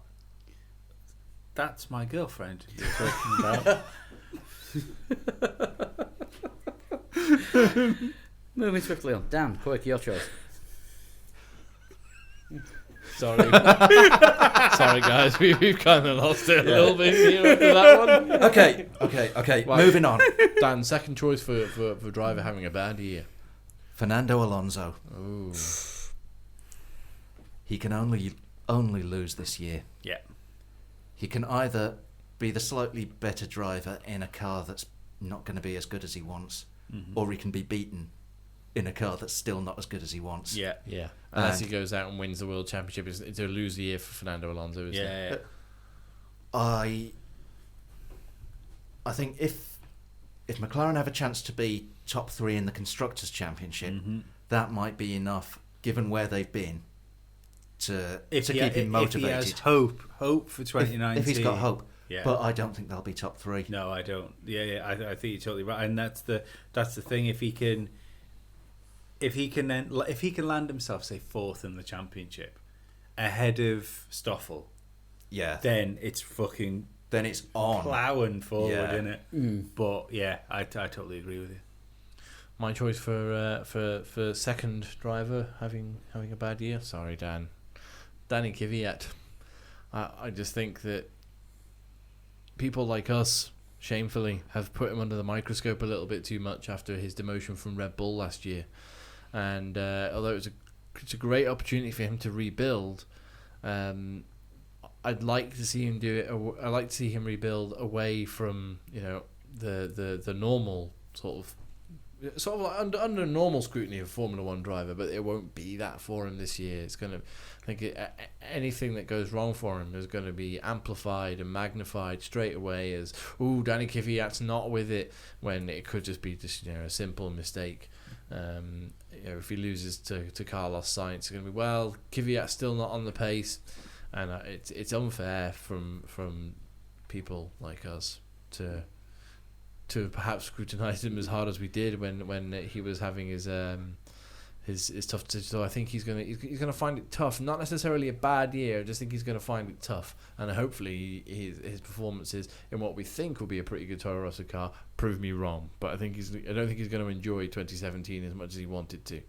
That's my girlfriend you're talking about. Moving swiftly on. Dan, quick, your choice. Sorry. Sorry, guys. We've kind of lost it a little bit here after that one. Okay. Right. Moving on. Dan, second choice for driver having a bad year. Fernando Alonso. Ooh. He can only lose this year. Yeah. He can either be the slightly better driver in a car that's not going to be as good as he wants, or he can be beaten in a car that's still not as good as he wants. Yeah. Yeah. Unless And- he goes out and wins the World Championship. It's a loser year for Fernando Alonso, isn't it? Yeah. I think if McLaren have a chance to be top 3 in the Constructors' Championship, that might be enough, given where they've been, to keep him motivated. If he has hope for 2019. If he's got hope. Yeah. But I don't think they'll be top 3. No, I don't. Yeah, I think you're totally right, and that's the thing. If he can land himself, say 4th in the championship, ahead of Stoffel, Yeah. then it's fucking Then it's on. plowing forward, Yeah. isn't it? But yeah, I totally agree with you. My choice for second driver having a bad year. Sorry, Dan. Danny Kvyat. I just think that people like us, shamefully, have put him under the microscope a little bit too much after his demotion from Red Bull last year. And although it's a great opportunity for him to rebuild, I'd like to see him do it. I'd like to see him rebuild away from the normal sort of like under normal scrutiny of a Formula One driver, but it won't be that for him this year. It's gonna, anything that goes wrong for him is going to be amplified and magnified straight away as, ooh, Danny Kvyat's not with it, when it could just be a simple mistake. If he loses to Carlos Sainz, it's going to be, well, Kvyat's still not on the pace, and it's unfair from people like us to perhaps scrutinise him as hard as we did when he was having his tough. So I think he's gonna find it tough. Not necessarily a bad year. I just think he's gonna find it tough, and hopefully his performances in what we think will be a pretty good Toro Rosso car prove me wrong. But I don't think he's going to enjoy 2017 as much as he wanted to.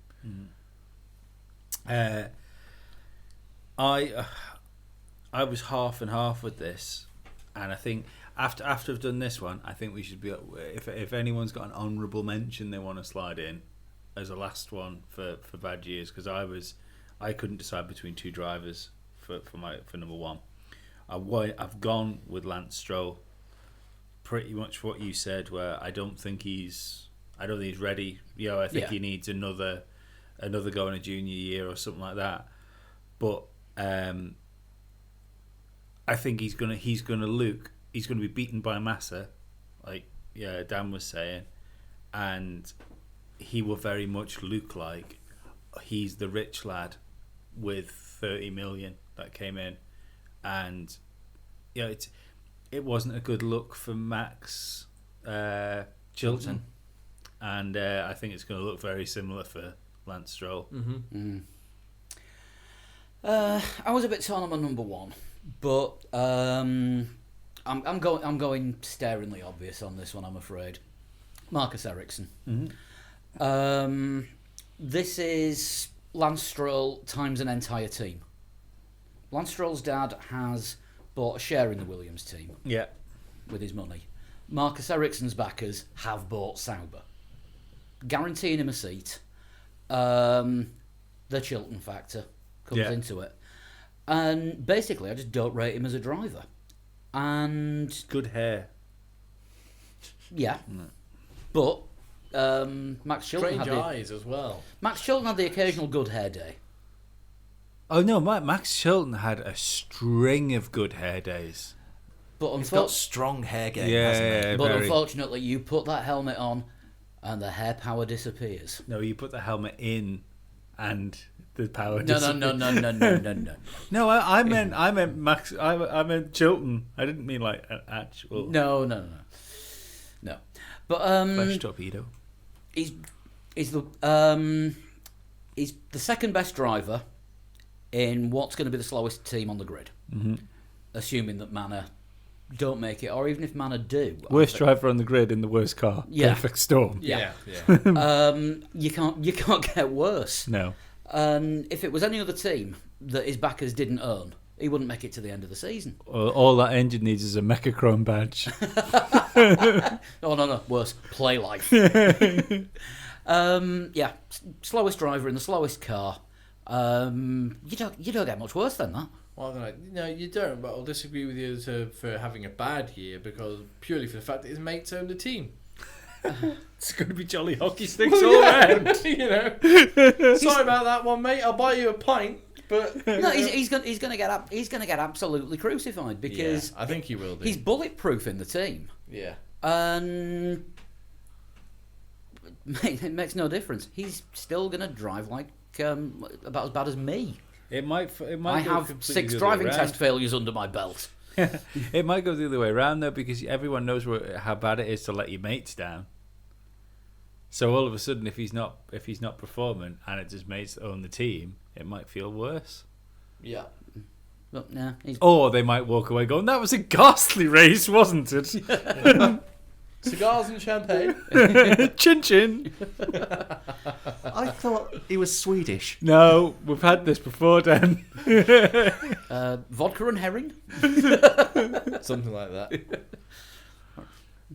I was half and half with this, and I think after I've done this one, I think we should be. If anyone's got an honourable mention they want to slide in as a last one for bad years, because I couldn't decide between two drivers for number one. I've gone with Lance Stroll. Pretty much what you said, where I don't think he's ready. I think he needs another go in a junior year or something like that. But I think he's gonna be beaten by Massa, like Dan was saying, and he will very much look like he's the rich lad with 30 million that came in, and it wasn't a good look for Max Chilton, and I think it's going to look very similar for Lance Stroll. I was a bit torn on my number one, but I'm going staringly obvious on this one, I'm afraid. Marcus Ericsson. This is Lance Stroll times an entire team. Lance Stroll's dad has bought a share in the Williams team with his money. Marcus Ericsson's backers have bought Sauber, guaranteeing him a seat. The Chilton factor comes into it. And basically, I just don't rate him as a driver. And Good hair. yeah. But Max Chilton Strange had eyes as well. Max Chilton had the occasional good hair day. Oh no, Max Chilton had a string of good hair days. But He's got strong hair game, hasn't he? But unfortunately, you put that helmet on, and the hair power disappears. No, you put the helmet in, and the power. No. No, I meant Max. I meant Chilton. I didn't mean like an actual. No. But Fresh torpedo. he's the second best driver in what's going to be the slowest team on the grid, assuming that Manor don't make it, or even if Manor do. Worst driver on the grid in the worst car. Yeah. Perfect storm. Yeah. You can't get worse. No. And if it was any other team that his backers didn't own, he wouldn't make it to the end of the season. All that engine needs is a Mechachrome badge. Oh no, worse. Play life. Slowest driver in the slowest car. You don't get much worse than that. Well, no, you don't. But I'll disagree with you for having a bad year, because purely for the fact that his mates own the team. It's going to be jolly hockey sticks all around. Sorry about that one, mate. I'll buy you a pint. But No, he's going to get absolutely crucified, because I think he will do. he's bulletproof in the team, Yeah. and mate, it makes no difference. He's still going to drive like about as bad as me. It might. I go have completely 6 the other driving way test round. failures under my belt. It might go the other way around though, because everyone knows how bad it is to let your mates down. So all of a sudden, if he's not performing and it's his mates that own the team, it might feel worse. Yeah. But nah, he's Or they might walk away going, "That was a ghastly race, wasn't it?" Cigars and champagne. Chin chin. I thought he was Swedish. No, we've had this before, Dan. vodka and herring. Something like that.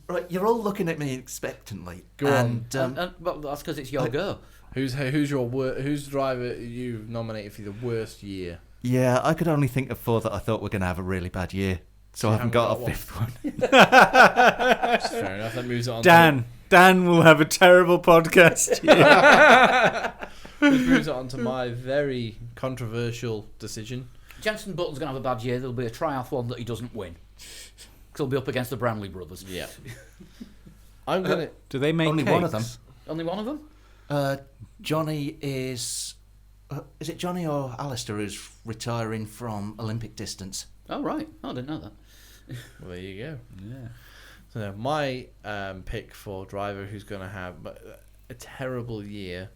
Right, you're all looking at me expectantly. Go on. Well, that's because it's your go. Who's the driver you've nominated for the worst year? Yeah, I could only think of 4 that I thought were going to have a really bad year. So I haven't got a one. 5th one. Fair enough. That moves it on. Dan will have a terrible podcast. Which moves it on to my very controversial decision. Jenson Button's going to have a bad year. There'll be a triathlon that he doesn't win. 'Cause he'll be up against the Branley brothers. Yeah. I'm gonna. Do they make Only cakes? one of them. Only one of them? Johnny is it Johnny or Alistair who's retiring from Olympic distance? Oh, right. Oh, I didn't know that. Well, there you go. Yeah. So my pick for driver who's going to have a terrible year,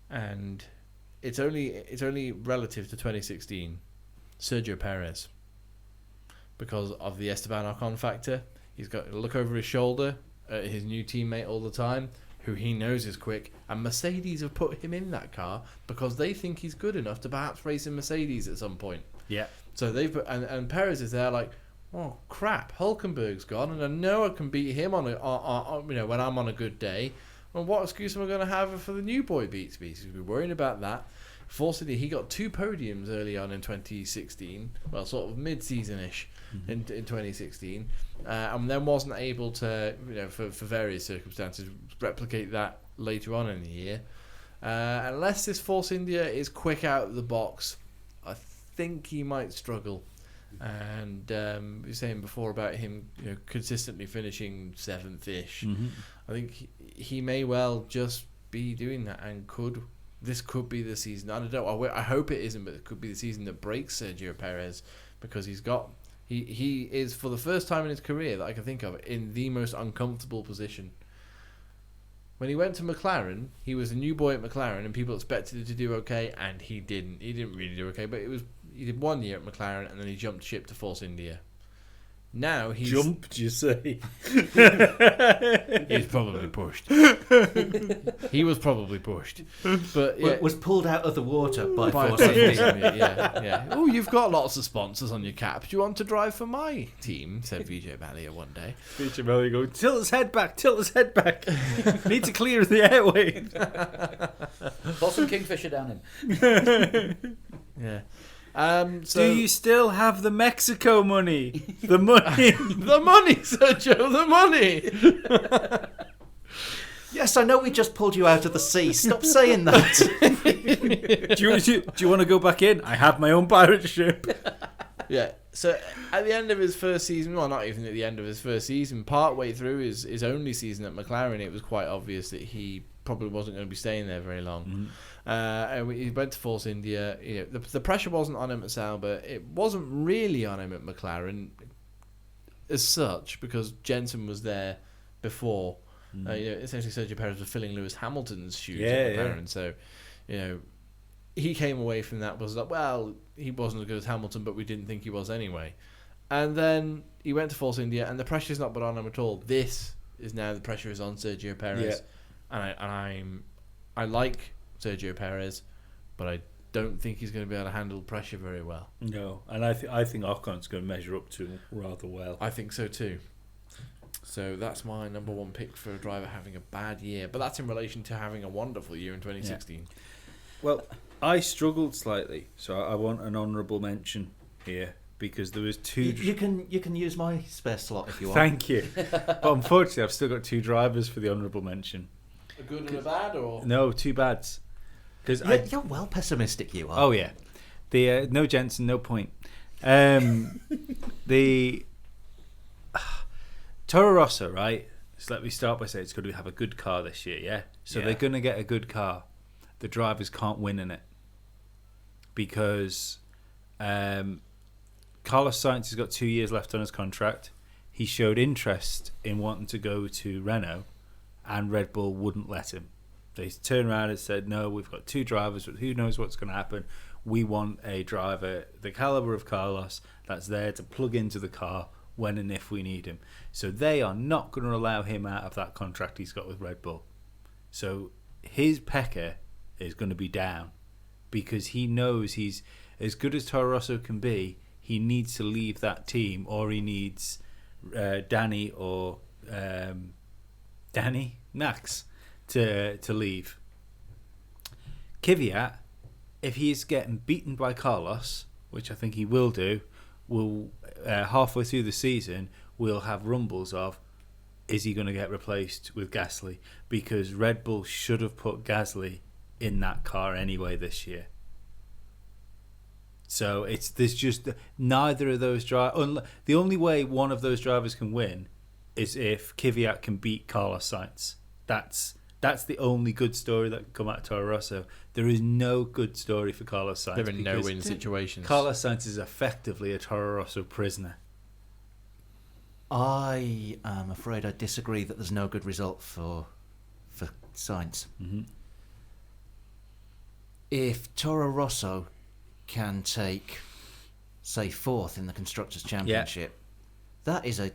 and it's only relative to 2016, Sergio Perez, because of the Esteban Ocon factor. He's got to look over his shoulder at his new teammate all the time, who he knows is quick, and Mercedes have put him in that car because they think he's good enough to perhaps race in Mercedes at some point. Yeah. So they've put, and Perez is there like, oh crap, Hulkenberg's gone, and I know I can beat him on when I'm on a good day. Well, what excuse am I going to have for the new boy beats me? So we're worrying about that. Fortunately, he got 2 podiums early on in 2016. Well, sort of mid-season-ish in 2016, and then wasn't able to, for various circumstances, replicate that later on in the year. Unless this Force India is quick out of the box, I think he might struggle. And we were saying before about him, consistently finishing 7th-ish. I think he may well just be doing that, and this could be the season. I don't know. I hope it isn't, but it could be the season that breaks Sergio Perez, because he is, for the first time in his career that I can think of, in the most uncomfortable position. When he went to McLaren, he was a new boy at McLaren, and people expected him to do okay, and he didn't. He didn't really do okay, but he did 1 year at McLaren, and then he jumped ship to Force India. Now he's Jumped, you say? He's probably pushed. He was probably pushed, but Was pulled out of the water by by Force Force India. India, yeah. Oh, you've got lots of sponsors on your cap. Do you want to drive for my team? Said Vijay Mallya one day. Vijay Mallya going, tilt his head back. Need to clear the airway. Put some Kingfisher down him. Yeah. Do you still have the Mexico money? The money. the money, Sergio? The money. Yes, I know we just pulled you out of the sea. Stop saying that. do you want to go back in? I have my own pirate ship. Yeah. So at the end of his first season, well, not even at the end of his first season, partway through his only season at McLaren, it was quite obvious that he probably wasn't going to be staying there very long. And he went to Force India. The pressure wasn't on him at Sauber. It wasn't really on him at McLaren as such, because Jensen was there before. Essentially Sergio Perez was filling Lewis Hamilton's shoes at McLaren. So, he came away from that, was like, well, he wasn't as good as Hamilton, but we didn't think he was anyway. And then he went to Force India, and the pressure's not put on him at all. This is now the pressure is on Sergio Perez, and I like Sergio Perez, but I don't think he's going to be able to handle pressure very well. No, and I think Ocon's going to measure up to him rather well. I think so too. So that's my number one pick for a driver having a bad year, but that's in relation to having a wonderful year in 2016. Yeah. Well, I struggled slightly, so I want an honourable mention here, because there was 2. You can use my spare slot if you want. Thank you. But unfortunately, I've still got 2 drivers for the honourable mention. A good and a bad, or No, 2 bads. Because You're well pessimistic, you are. Oh yeah, the no Jensen, no point. The Toro Rosso, right? So let me start by saying it's going to have a good car this year, yeah? So they're going to get a good car. The drivers can't win in it, because Carlos Sainz has got 2 years left on his contract. He showed interest in wanting to go to Renault, and Red Bull wouldn't let him. They turned around and said, no, we've got 2 drivers, but who knows what's going to happen. We want a driver the caliber of Carlos that's there to plug into the car when and if we need him. So they are not going to allow him out of that contract he's got with Red Bull. So his pecker is going to be down, because he knows he's as good as Toro Rosso can be. He needs to leave that team, or he needs Danny or Max to leave. Kvyat, if he's getting beaten by Carlos, which I think he will do, will halfway through the season we'll have rumbles of, is he going to get replaced with Gasly? Because Red Bull should have put Gasly in that car anyway this year. So there's just neither of those drivers. The only way one of those drivers can win is if Kvyat can beat Carlos Sainz. That's the only good story that can come out of Toro Rosso. There is no good story for Carlos Sainz. they're in no-win situations. Carlos Sainz is effectively a Toro Rosso prisoner. I am afraid I disagree that there's no good result for Sainz. Mm-hmm. If Toro Rosso can take, say, 4th in the Constructors' Championship, that is a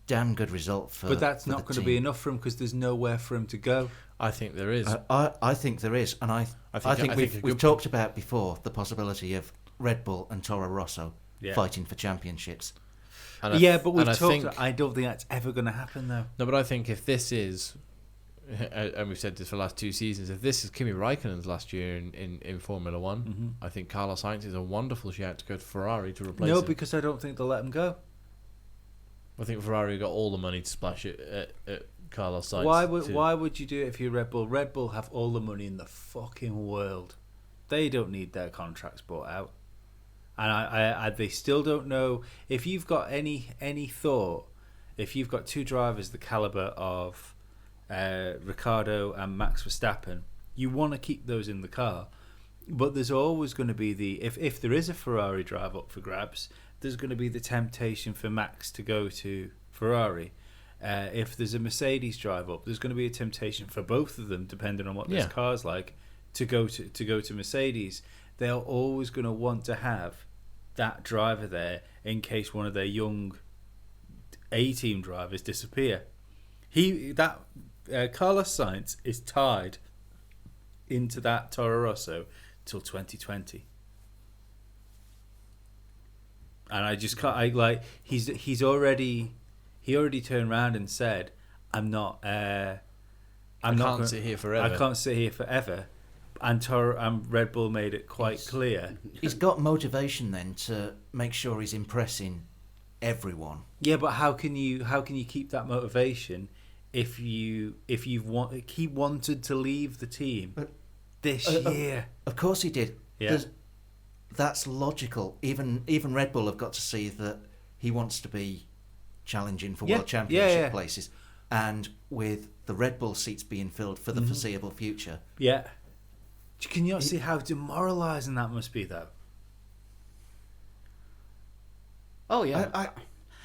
damn good result for. But that's for not the going to team. be enough for him, because there's nowhere for him to go. I think there is. I think there is, and I think we've talked about before the possibility of Red Bull and Toro Rosso Yeah. fighting for championships. And But we've I talked. think, I don't think that's ever going to happen, though. no, but I think if this is, and we've said this for the last 2 seasons, if this is Kimi Raikkonen's last year in Formula One, Mm-hmm. I think Carlos Sainz is a wonderful shout to go to Ferrari to replace No, him. because I don't think they'll let him go. I think Ferrari got all the money to splash it at Carlos Sainz. Why would you do it if you're Red Bull? Red Bull have all the money in the fucking world. They don't need their contracts bought out, and I they still don't know if you've got any thought. If you've got 2 drivers the caliber of Ricciardo and Max Verstappen, you want to keep those in the car. But there's always going to be if there is a Ferrari drive up for grabs, there's going to be the temptation for Max to go to Ferrari. If there's a Mercedes drive up, there's going to be a temptation for both of them, depending on what this car's like, to go to Mercedes. They're always going to want to have that driver there in case one of their young A-team drivers disappear. Carlos Sainz is tied into that Toro Rosso till 2020. And I just can't. He already turned around and said, "I can't sit here forever." I can't sit here forever." And Red Bull made it quite clear. He's got motivation then to make sure he's impressing everyone. Yeah, but how can you keep that motivation if he wanted to leave the team this year? Of course he did. Yeah. That's logical. Even Red Bull have got to see that he wants to be challenging for world championship places, and with the Red Bull seats being filled for the foreseeable future. Yeah. Can you not see how demoralising that must be, though? Oh yeah.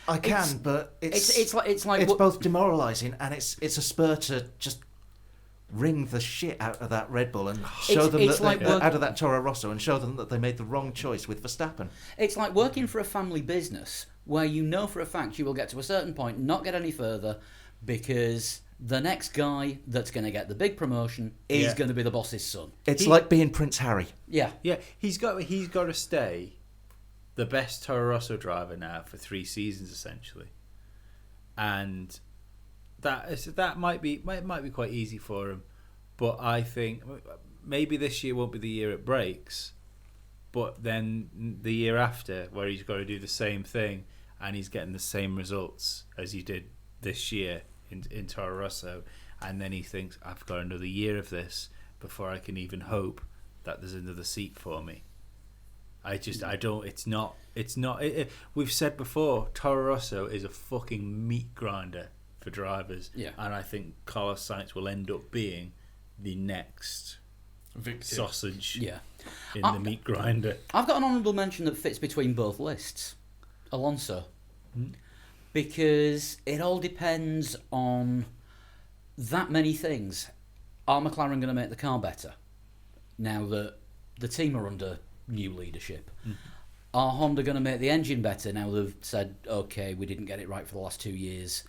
I can, but It's like it's both demoralising and it's a spur to just wring the shit out of that Red Bull and show them it's that like out of that Toro Rosso and show them that they made the wrong choice with Verstappen. It's like working for a family business where you know for a fact you will get to a certain point, not get any further, because the next guy that's going to get the big promotion is going to be the boss's son. It's like being Prince Harry. Yeah. Yeah, he's got to stay the best Toro Rosso driver now for 3 seasons essentially, and that might be quite easy for him. But I think maybe this year won't be the year it breaks, but then the year after, where he's got to do the same thing and he's getting the same results as he did this year in Toro Rosso, and then he thinks, I've got another year of this before I can even hope that there's another seat for me. We've said before, Toro Rosso is a fucking meat grinder for drivers. Yeah. And I think Carlos Sainz will end up being the next sausage in the meat grinder. I've got an honourable mention that fits between both lists. Alonso. Because it all depends on that many things. Are McLaren going to make the car better now that the team are under new leadership? Are Honda going to make the engine better now they've said, okay, we didn't get it right for the last 2 years,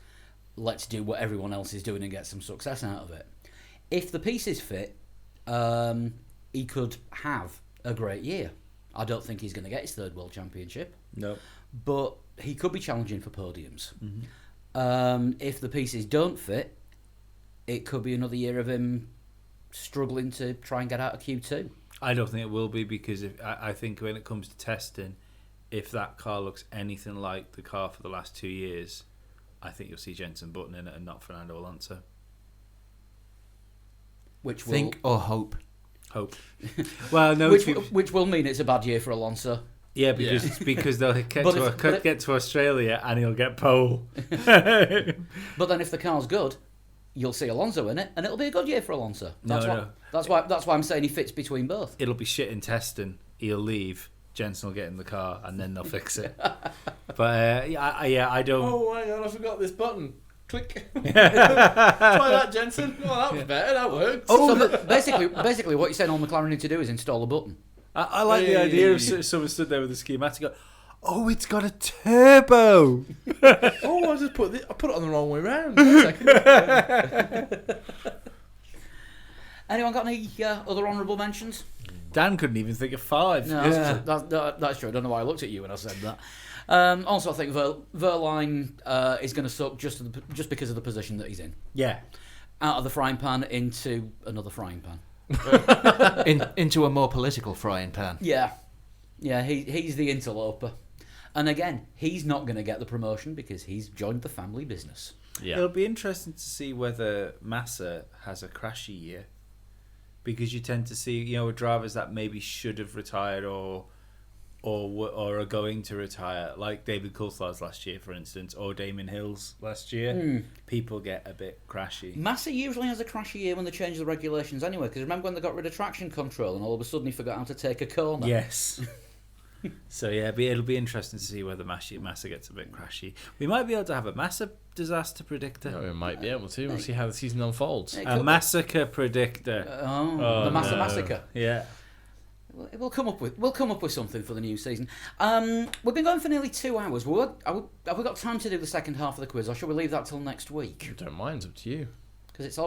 let's do what everyone else is doing and get some success out of it? If the pieces fit, he could have a great year. I don't think he's going to get his 3rd World Championship. No. But he could be challenging for podiums. If the pieces don't fit, it could be another year of him struggling to try and get out of Q2. I don't think it will be, because I think when it comes to testing, if that car looks anything like the car for the last 2 years, I think you'll see Jenson Button in it and not Fernando Alonso. Which will, Think or hope. Hope. Well, no. which will mean it's a bad year for Alonso. Yeah, because they'll get But to Australia and he'll get pole. But then if the car's good, you'll see Alonso in it, and it'll be a good year for Alonso. That's why I'm saying he fits between both. It'll be shit in testing. He'll leave. Jensen will get in the car and then they'll fix it. But I don't. Oh, hang on, I forgot this button. Click. Try that, Jensen. Oh, that was better. That works. So basically, what you're saying all McLaren need to do is install a button. I like the idea of someone stood there with a schematic. Go, oh, it's got a turbo. Oh, I just put it on the wrong way round. 1 second. Anyone got any other honourable mentions? Dan couldn't even think of 5. No, that's true. I don't know why I looked at you when I said that. Also, I think Verline is going to suck just because of the position that he's in. Yeah. Out of the frying pan into another frying pan. Into a more political frying pan. Yeah. He's the interloper. And again, he's not going to get the promotion because he's joined the family business. Yeah. It'll be interesting to see whether Massa has a crashy year, because you tend to see, drivers that maybe should have retired or are going to retire, like David Coulthard's last year, for instance, or Damon Hill's last year. People get a bit crashy. Massa usually has a crashy year when they change the regulations anyway, because remember when they got rid of traction control and all of a sudden he forgot how to take a corner? Yes. So yeah, it'll be interesting to see whether Massa gets a bit crashy. We might be able to have a Massa disaster predictor. No, we might be able to. We'll see how the season unfolds. It A could massacre predictor. the Massa Massacre. Yeah. We'll come up with something for the new season. We've been going for nearly 2 hours. Have we got time to do the second half of the quiz, or shall we leave that till next week? I don't mind. It's up to you. Because it's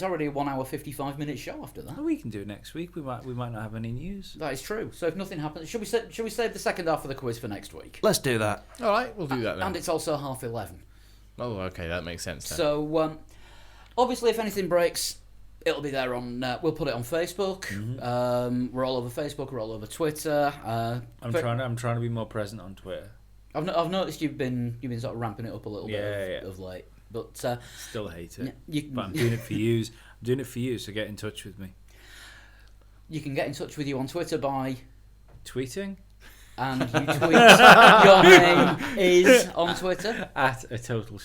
already a 1 hour 55-minute show after that. Oh, we can do it next week. We might not have any news. That is true. So if nothing happens, should we save the second half of the quiz for next week? Let's do that. All right, we'll do that then. And it's also 11:30. Oh, okay, that makes sense then. So obviously, if anything breaks, it'll be there on. We'll put it on Facebook. We're all over Facebook. We're all over Twitter. I'm trying to be more present on Twitter. I've noticed you've been sort of ramping it up a little bit of late. But still hate it. But I'm doing it for you. I'm doing it for you. So get in touch with me. You can get in touch with you on Twitter by tweeting, and you tweet. Your name is on Twitter at a total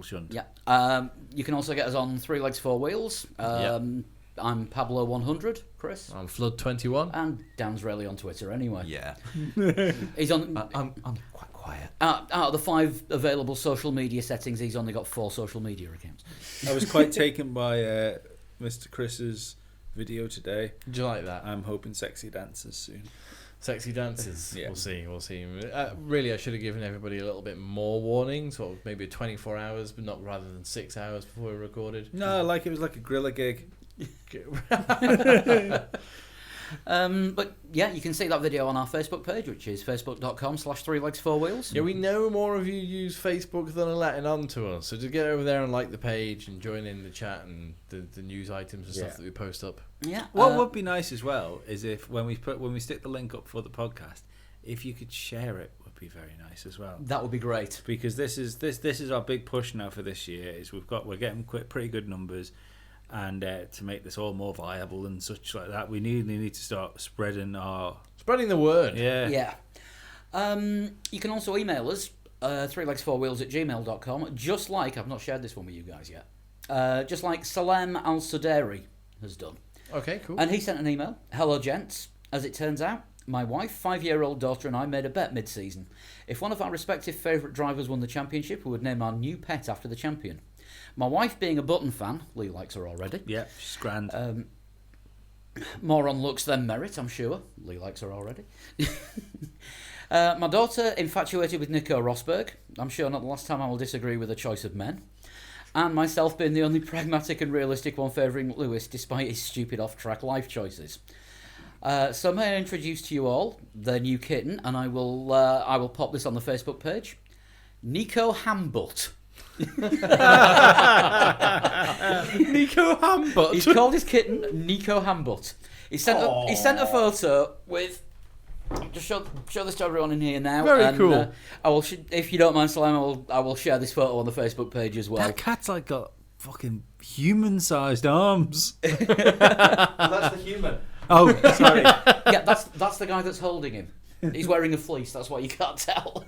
shunt. Yeah. You can also get us on 3 Legs 4 Wheels. I'm Pablo100, Chris. I'm Flood21. And Dan's really on Twitter anyway. Yeah. He's on. I'm quite quiet. Out of the 5 available social media settings, he's only got 4 social media accounts. I was quite taken by Mr. Chris's video today. Did you like that? I'm hoping sexy dancers soon. Sexy dances. Yeah. We'll see. Really, I should have given everybody a little bit more warning, sort of maybe 24 hours, but not rather than 6 hours before we recorded. No, like it was like a Grilla gig. But yeah, you can see that video on our Facebook page, which is facebook.com/3legs4wheels. Yeah, we know more of you use Facebook than are letting on to us, so just get over there and like the page and join in the chat and the news items and stuff that we post up. Yeah. What would be nice as well is if when we stick the link up for the podcast, if you could share it, would be very nice as well. That would be great, because this is our big push now for this year. Is we're getting pretty good numbers. And to make this all more viable and such like that, we need to start spreading the word. Yeah. You can also email us 3legs4wheels@gmail.com. Just like I've not shared this one with you guys yet. Just like Salem Al Suderi has done. Okay, cool. And he sent an email. Hello, gents. As it turns out, my wife, 5-year-old daughter, and I made a bet mid-season. If one of our respective favourite drivers won the championship, we would name our new pet after the champion. My wife, being a Button fan, Lee likes her already. Yeah, she's grand. More on looks than merit, I'm sure. Lee likes her already. My daughter, infatuated with Nico Rosberg. I'm sure not the last time I will disagree with the choice of men. And myself being the only pragmatic and realistic one favouring Lewis, despite his stupid off-track life choices. So may I introduce to you all their new kitten, and I will pop this on the Facebook page. Nico Hambutt. Nico Hambutt. He's called his kitten Nico Hambutt. He sent a photo with. Just show this to everyone in here now. Very cool. I will, if you don't mind, Salam, I will share this photo on the Facebook page as well. That cat's like got fucking human-sized arms. That's the human. Oh, sorry. Yeah, that's the guy that's holding him. He's wearing a fleece. That's why you can't tell.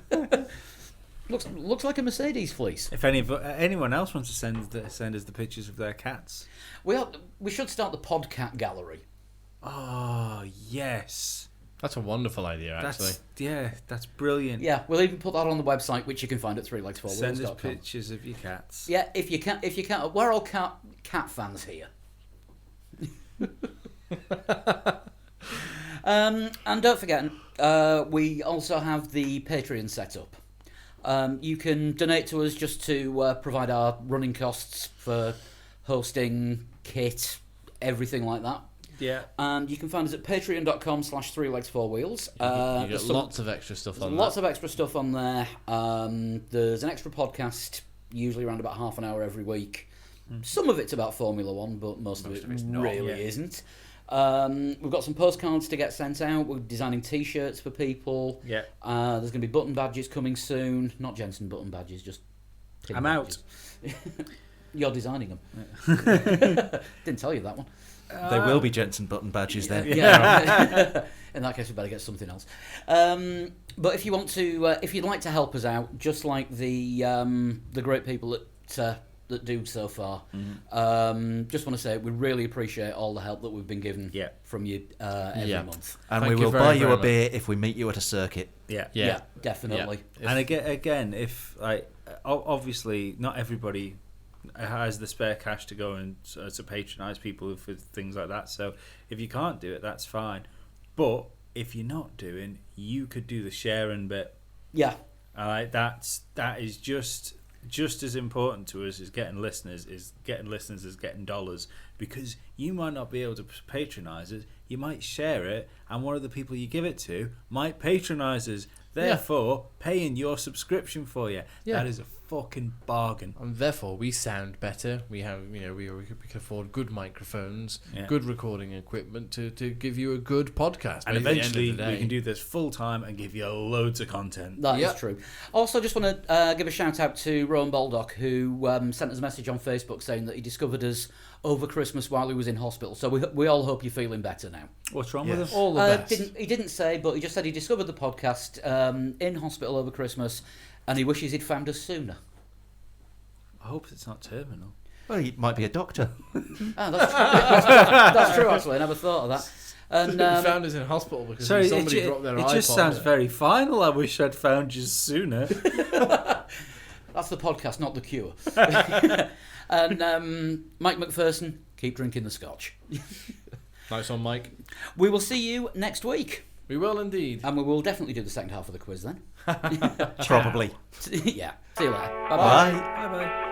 Looks like a Mercedes fleece. If anyone else wants to send us the pictures of their cats. We should start the Podcat gallery. Oh, yes. That's a wonderful idea, actually. That's brilliant. Yeah, we'll even put that on the website, which you can find at 3legs4wheels.com. Send us pictures of your cats. Yeah, if you can, we're all cat fans here. And don't forget, we also have the Patreon set up. You can donate to us just to provide our running costs for hosting, kit, everything like that. Yeah. And you can find us at patreon.com/3legs4wheels. You get lots of extra stuff on Lots that. of extra stuff on there. There's an extra podcast, usually around about half an hour every week. Some of it's about Formula One, but most of it really isn't. We've got some postcards to get sent out. We're designing T-shirts for people. Yeah. There's going to be button badges coming soon. Not Jensen button badges, just pin I'm badges. out. You're designing them. Didn't tell you that one. There will be Jensen button badges there. Yeah. In that case, we better get something else. But if you want to, if you'd like to help us out, just like the great people that do so far, just want to say we really appreciate all the help that we've been given from you every month. And Thank we you will very, buy you very a much. beer if we meet you at a circuit. Yeah, definitely. Yeah. And again, if like obviously not everybody has the spare cash to go and to patronise people for things like that. So if you can't do it, that's fine. But if you're not doing, you could do the sharing bit. Yeah. That is just as important to us as getting listeners as getting dollars, because you might not be able to patronise it, you might share it, and one of the people you give it to might patronise us, therefore paying your subscription for you. Yeah. That is a fucking bargain. And therefore, we sound better. We have, we can afford good microphones, good recording equipment to give you a good podcast. And At the end of eventually the day. we can do this full time and give you loads of content. That is true. Also, just want to give a shout out to Rowan Baldock, who sent us a message on Facebook saying that he discovered us over Christmas while he was in hospital. So we all hope you're feeling better now. What's wrong with us? All the best. He didn't say, but he just said he discovered the podcast in hospital over Christmas, and he wishes he'd found us sooner. I hope it's not terminal. Well, he might be a doctor. That's true. That's true, actually. I never thought of that. And We found us in hospital because Sorry, somebody dropped their iPod. it just sounds very final. I wish I'd found you sooner. that's the podcast, not the cure. And Mike McPherson, keep drinking the scotch. Nice one, Mike. We will see you next week. We will indeed. And we will definitely do the second half of the quiz then. Probably. Yeah. See you later. Bye-bye. Bye. Bye bye.